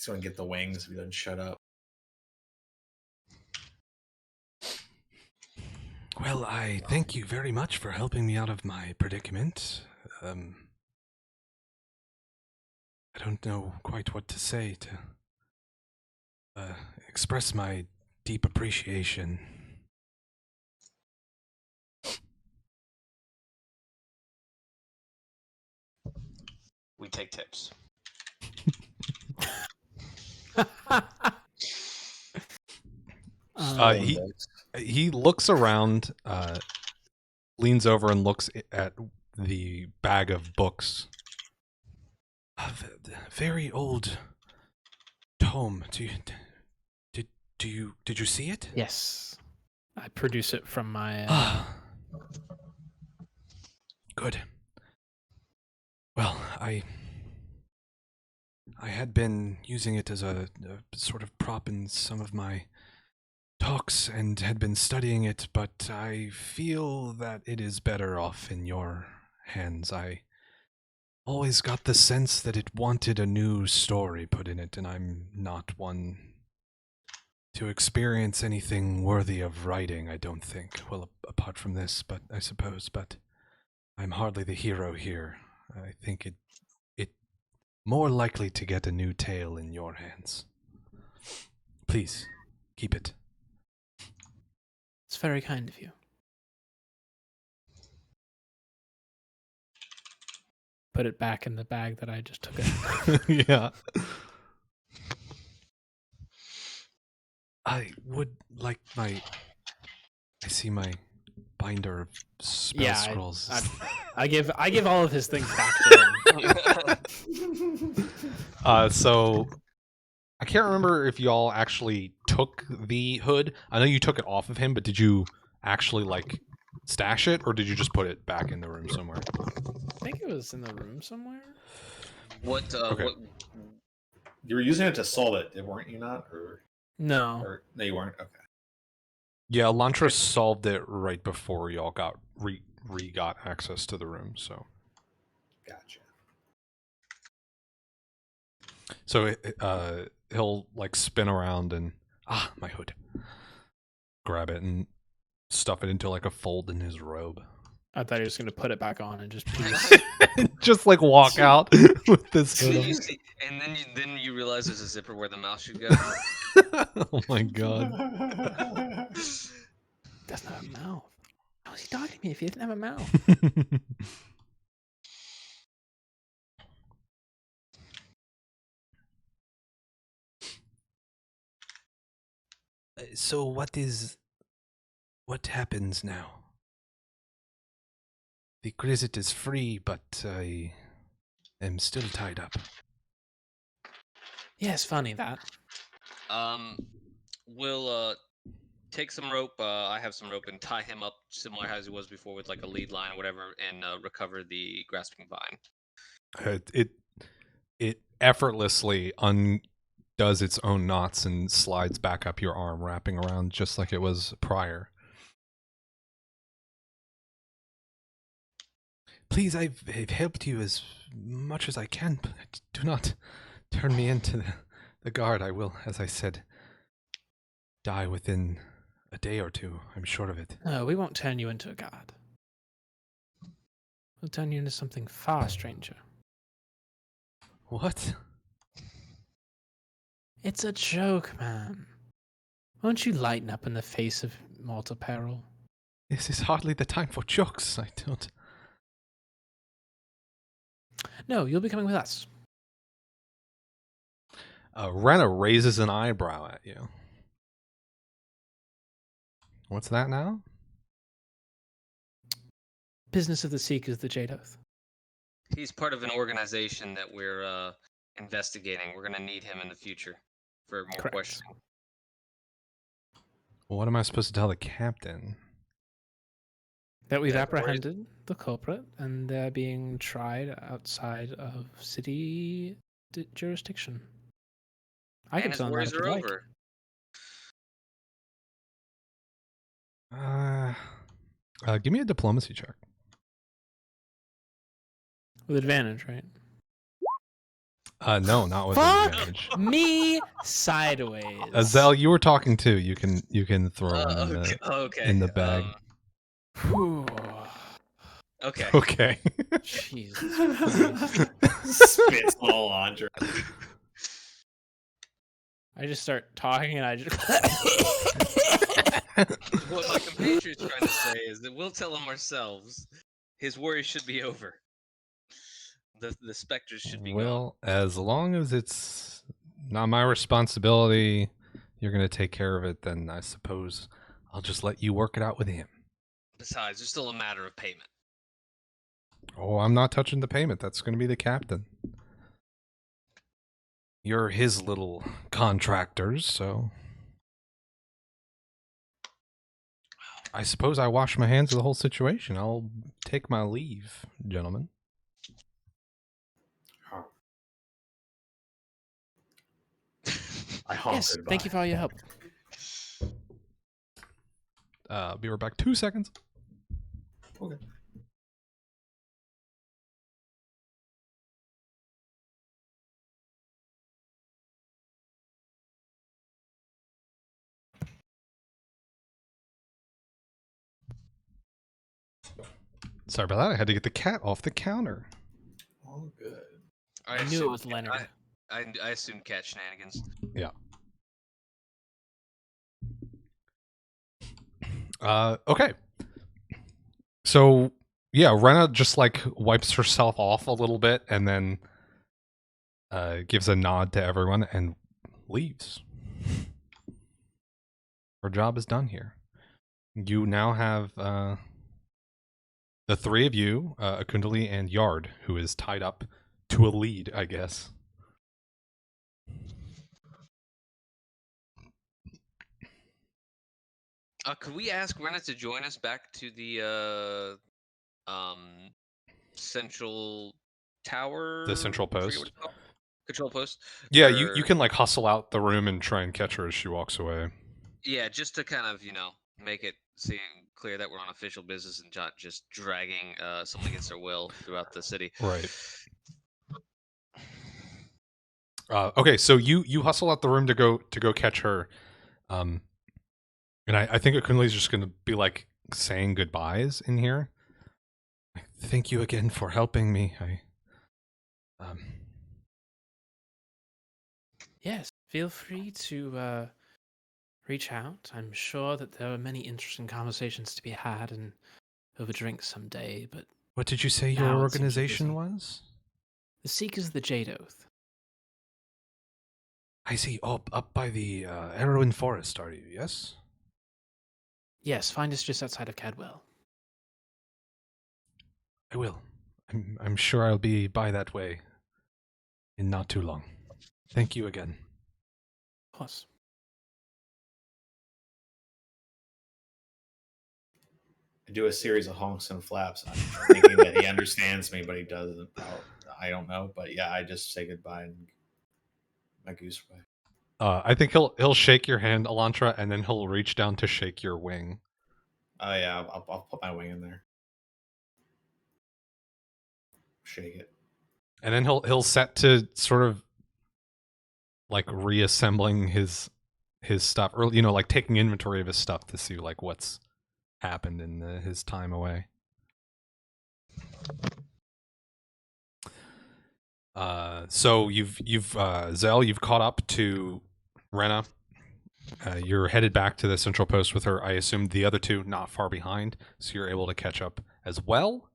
going to get the wings if he doesn't shut up. Well, I thank you very much for helping me out of my predicament. I don't know quite what to say to express my deep appreciation. We take tips. He looks around, leans over and looks at the bag of books. A very old tome. Did you see it? Yes. I produce it from my... Good. Well, I had been using it as a sort of prop in some of my talks and had been studying it, but I feel that it is better off in your hands. I always got the sense that it wanted a new story put in it, and I'm not one to experience anything worthy of writing, I don't think. Well, apart from this, but I suppose, but I'm hardly the hero here. I think it more likely to get a new tale in your hands. Please, keep it. It's very kind of you. Put it back in the bag that I just took it. Yeah. I would like my. I see my binder of spell Yeah, scrolls. I give all of his things back to him. So I can't remember if y'all actually took the hood. I know you took it off of him, but did you actually like stash it, or did you just put it back in the room somewhere? I think it was in the room somewhere. What? Okay. What? You were using it to solve it, weren't you not? No. Or no, you weren't. Okay. Yeah, Elantra solved it right before y'all got got access to the room. So Gotcha. So he'll like spin around and my hood. Grab it and stuff it into like a fold in his robe. I thought he was gonna put it back on and just peace. Just like walk out with this And hood then you on. see, and then you realize there's a zipper where the mouse should go. Oh my god. Doesn't have a mouth. How was he talking to me if he didn't have a mouth? So what happens now? The closet is free, but I am still tied up. Yeah, it's funny that. We'll take some rope. I have some rope and tie him up, similar as he was before, with like a lead line or whatever, and recover the grasping vine. It effortlessly undoes its own knots and slides back up your arm, wrapping around just like it was prior. Please, I've helped you as much as I can, but do not turn me into the guard. I will, as I said, die within a day or two. I'm sure of it. No, we won't turn you into a god. We'll turn you into something far stranger. What? It's a joke, man. Won't you lighten up in the face of mortal peril? This is hardly the time for jokes. I don't... No, you'll be coming with us. Rena raises an eyebrow at you. What's that now? Business of the Seekers, the Jade Oath. He's part of an organization that we're investigating. We're gonna need him in the future for more Correct. questioning. What am I supposed to tell the captain? That we've Yeah, apprehended the culprit and they're being tried outside of city jurisdiction. I And can his tell him that worries if you'd are like. over. Give me a diplomacy check. With advantage, right? No, not with Fuck advantage. me sideways. Zell, you were talking too. You can throw one Okay. in the bag. Whew. Okay. Okay. Jesus. Spits little laundry. I just start talking and I just. What my compatriot's trying to say is that we'll tell him ourselves. His worries should be over. The specters should be gone. Well, as long as it's not my responsibility, you're going to take care of it, then I suppose I'll just let you work it out with him. Besides, there's still a matter of payment. Oh, I'm not touching the payment. That's going to be the captain. You're his little contractors, so... I suppose I wash my hands of the whole situation. I'll take my leave, gentlemen. I honk Yes, goodbye. thank you for all your help. Be right back. 2 seconds. Okay. Sorry about that. I had to get the cat off the counter. All good. I knew it was Leonard. I assumed cat shenanigans. Yeah. Okay. So, yeah, Rena just like wipes herself off a little bit and then gives a nod to everyone and leaves. Our job is done here. You now have the three of you, Akundili and Yard, who is tied up to a lead, I guess. Could we ask Renna to join us back to the central tower? The central I forget what post. it's called. Control post. Yeah, you can like hustle out the room and try and catch her as she walks away. Yeah, just to kind of make it seem clear that we're on official business and not just dragging someone against their will throughout the city. Right. Okay, so you hustle out the room to go catch her, and I think Akundili's just gonna be like saying goodbyes in here. Thank you again for helping me. Yes, feel free to reach out. I'm sure that there are many interesting conversations to be had and over drinks someday, but What did you say your now it seems organization busy. was? The Seekers of the Jade Oath. I see. Oh, up by the Erwin Forest, are you? Yes. Yes, find us just outside of Cadwell. I will. I'm sure I'll be by that way in not too long. Thank you again. Of course. I do a series of honks and flaps. I'm thinking that he understands me, but he doesn't. I don't know. But yeah, I just say goodbye and my goose away. I think he'll shake your hand, Elantra, and then he'll reach down to shake your wing. Oh yeah, I'll put my wing in there. Shake it. And then he'll set to sort of like reassembling his stuff, or like taking inventory of his stuff to see like what's happened in his time away. So you've Zell, you've caught up to Renna. You're headed back to the central post with her. I assume the other two not far behind, so you're able to catch up as well.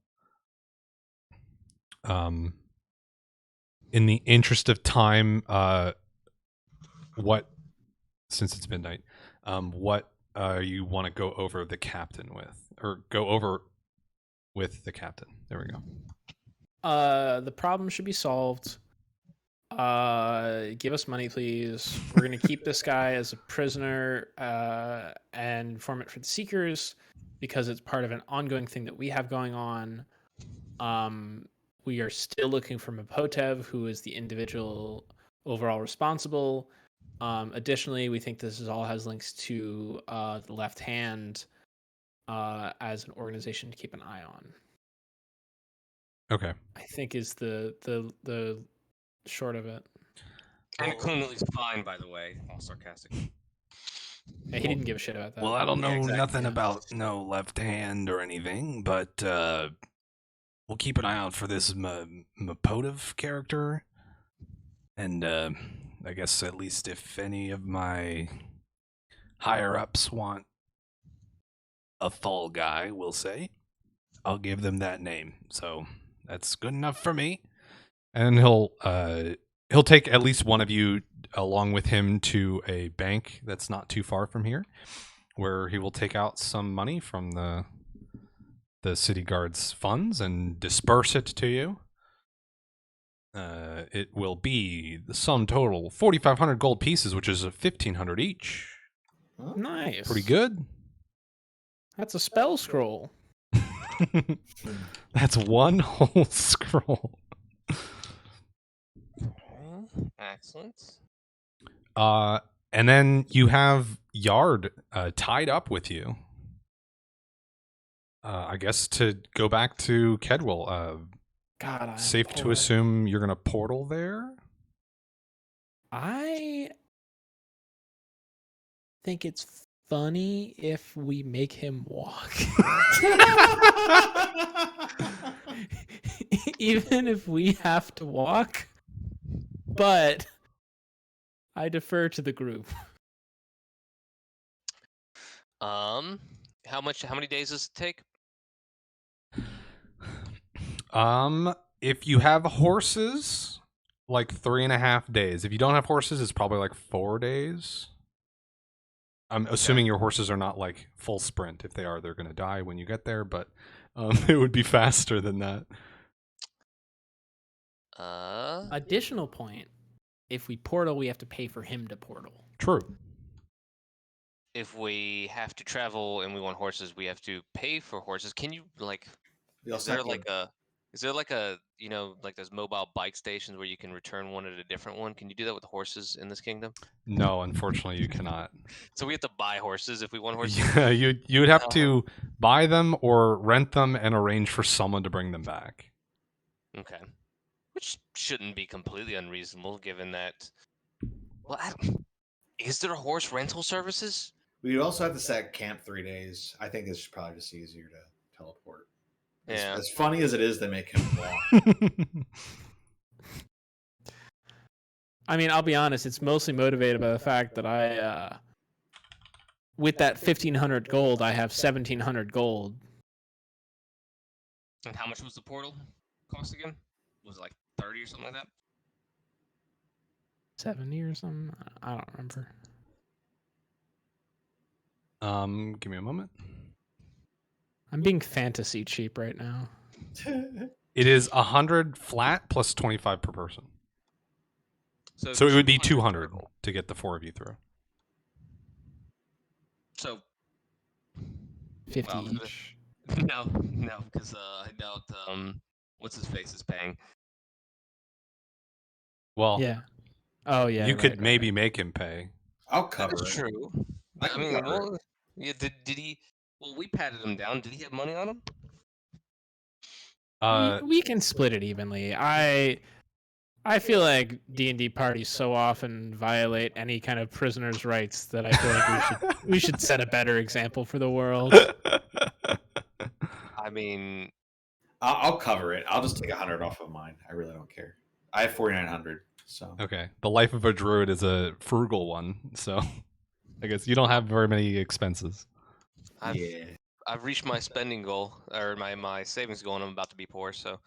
In the interest of time, since it's midnight, what you want to go over the captain with, or go over with the captain? There we go. The problem should be solved. Give us money, please. We're gonna keep this guy as a prisoner and form it for the Seekers because it's part of an ongoing thing that we have going on. We are still looking for Mapotev, who is the individual overall responsible. Additionally, we think this all has links to the Left Hand as an organization to keep an eye on. Okay. I think is the short of it. And Akundili's fine, by the way. All sarcastic. Yeah, he didn't give a shit about that. Well, I don't know exactly, nothing yeah. about no Left Hand or anything, but we'll keep an eye out for this Mapotev character. And I guess at least if any of my higher-ups want a Thal guy, we'll say, I'll give them that name. So that's good enough for me. And he'll take at least one of you along with him to a bank that's not too far from here, where he will take out some money from the city guard's funds and disperse it to you. It will be the sum total 4,500 gold pieces, which is 1,500 each. Nice. Pretty good. That's a spell scroll. That's one whole scroll. Excellent. And then you have Yard tied up with you. I guess to go back to Kedwell. God, I'm Safe to bored. assume you're gonna portal there. I think it's funny if we make him walk. Even if we have to walk. But I defer to the group. How many days does it take? If you have horses, like 3.5 days. If you don't have horses, it's probably like 4 days. I'm assuming your horses are not like full sprint. If they are, they're going to die when you get there, but it would be faster than that. Additional point. If we portal, we have to pay for him to portal. True. If we have to travel and we want horses, we have to pay for horses. Can you like? Is there like a like those mobile bike stations where you can return one at a different one? Can you do that with horses in this kingdom? No, unfortunately, you cannot. So we have to buy horses if we want horses. Yeah, you would have to buy them or rent them and arrange for someone to bring them back. Okay, which shouldn't be completely unreasonable, given that. Well, is there horse rental services? We also have to set camp 3 days. I think it's probably just easier to teleport. Yeah. As funny as it is, they make him walk. I mean, I'll be honest. It's mostly motivated by the fact that I, with that 1,500 gold, I have 1,700 gold. And how much was the portal cost again? Was it like 30 or something like that? 70 or something? I don't remember. Give me a moment. I'm being fantasy cheap right now. It is 100 flat plus 25 per person. So it would be 200 to get the 4 of you through. So 50 each. No, because I doubt what's his face is paying. Well, Yeah. Oh yeah. you could maybe make him pay. I'll cover That's it. true. I mean, well, yeah. Did he? Well, we patted him down. Did he have money on him? We can split it evenly. I feel like D&D parties so often violate any kind of prisoner's rights that I feel like we should set a better example for the world. I mean, I'll cover it. I'll just take 100 off of mine. I really don't care. I have 4,900. So Okay. The life of a druid is a frugal one, so I guess you don't have very many expenses. I've reached my spending goal or my savings goal, and I'm about to be poor. So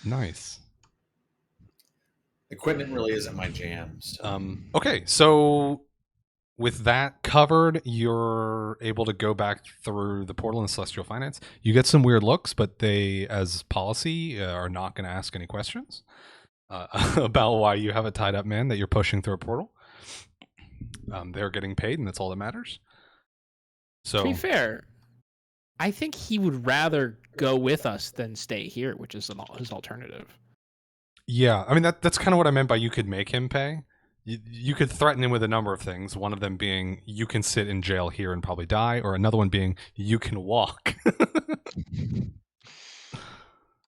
Nice. equipment really isn't my jam. So. Okay, so with that covered, you're able to go back through the portal in Celestial Finance. You get some weird looks, but they, as policy, are not going to ask any questions about why you have a tied up man that you're pushing through a portal. They're getting paid, and that's all that matters. So, to be fair, I think he would rather go with us than stay here, which is his alternative. yeah, I mean that's kind of what I meant by you could make him pay. You could threaten him with a number of things. One of them being you can sit in jail here and probably die, or another one being you can walk.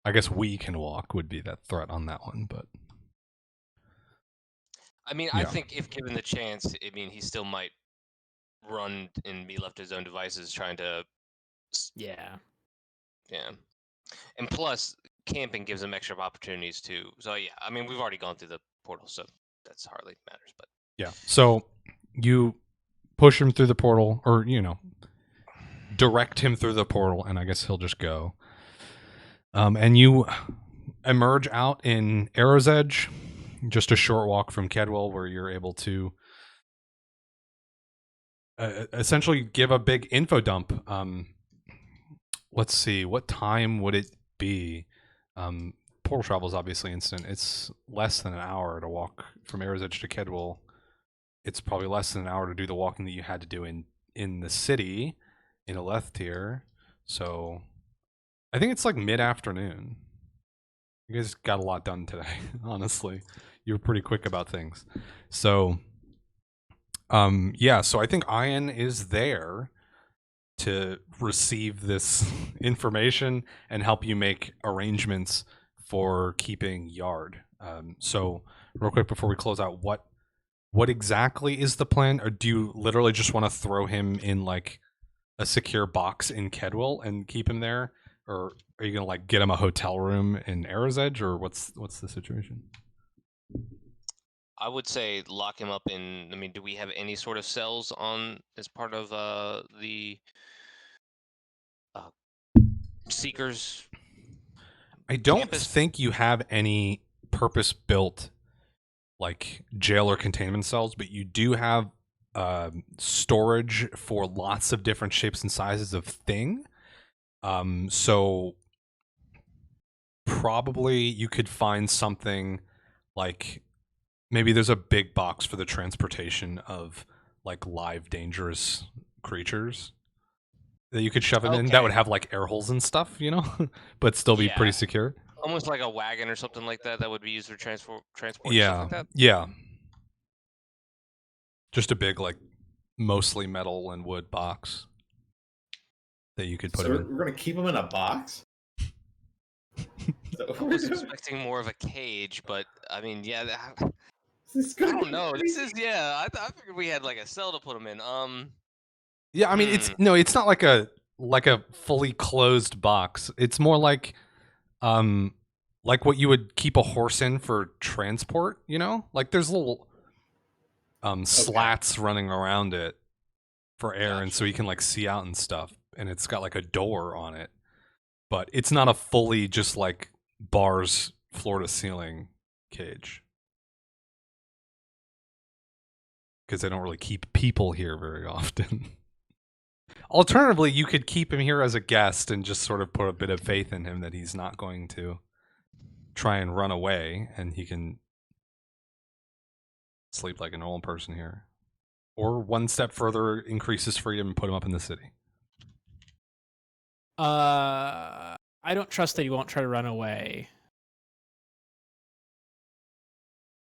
I guess we can walk would be that threat on that one, but I mean, I think if given the chance, I mean, he still might run and be left to his own devices trying to. Yeah. And plus, camping gives him extra opportunities too. So yeah, I mean, we've already gone through the portal, so that's hardly matters. But yeah, so you push him through the portal, or direct him through the portal, and I guess he'll just go. And you emerge out in Arrow's Edge, just a short walk from Kedwell, where you're able to essentially give a big info dump. Let's see, what time would it be? Portal travel is obviously instant. It's less than an hour to walk from Arrow's Edge to Kedwell. It's probably less than an hour to do the walking that you had to do in the city in Alethtir. So I think it's like mid-afternoon. You guys got a lot done today, honestly. You were pretty quick about things. So so I think Ian is there to receive this information and help you make arrangements for keeping Yard. So real quick before we close out, what exactly is the plan? Or do you literally just want to throw him in like a secure box in Kedwell and keep him there? Or are you gonna like get him a hotel room in Arrow's Edge, or what's the situation? I would say lock him up in. I mean, do we have any sort of cells on as part of the Seekers? I don't campus? think you have any purpose-built like jail or containment cells, but you do have storage for lots of different shapes and sizes of thing. So probably you could find something like maybe there's a big box for the transportation of like live dangerous creatures that you could shove him in that would have like air holes and stuff, you know, but still be pretty secure. Almost like a wagon or something like that would be used for transport. Yeah, stuff like that. yeah. Just a big, like, mostly metal and wood box that you could put him in. We're gonna keep him in a box. I was expecting more of a cage, but I mean, yeah. I don't know. This is I figured we had like a cell to put him in. Yeah, I mean, it's not like a fully closed box. It's more like what you would keep a horse in for transport. You know, like there's little slats running around it for air, and so you can like see out and stuff. And it's got like a door on it, but it's not a fully just like bars floor to ceiling cage. Because they don't really keep people here very often. Alternatively, you could keep him here as a guest and just sort of put a bit of faith in him that he's not going to try and run away, and he can sleep like a normal person here. Or one step further, increase his freedom and put him up in the city. I don't trust that he won't try to run away.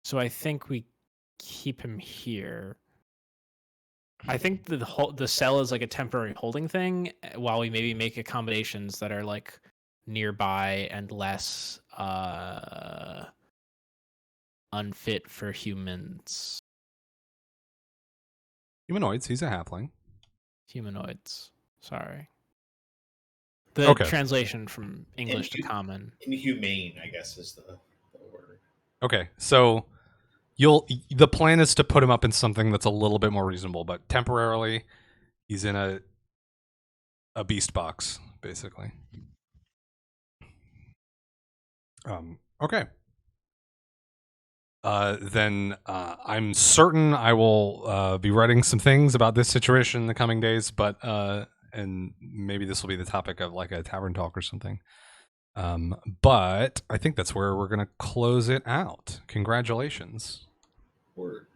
So I think we keep him here. I think the cell is like a temporary holding thing while we maybe make accommodations that are like nearby and less unfit for humans. Humanoids, he's a halfling. Humanoids. Sorry. The translation from English to common. Inhumane, I guess, is the word. Okay, so the plan is to put him up in something that's a little bit more reasonable, but temporarily he's in a beast box, basically. Okay. Then I'm certain I will be writing some things about this situation in the coming days, but and maybe this will be the topic of like a tavern talk or something. But I think that's where we're gonna close it out. Congratulations. Word.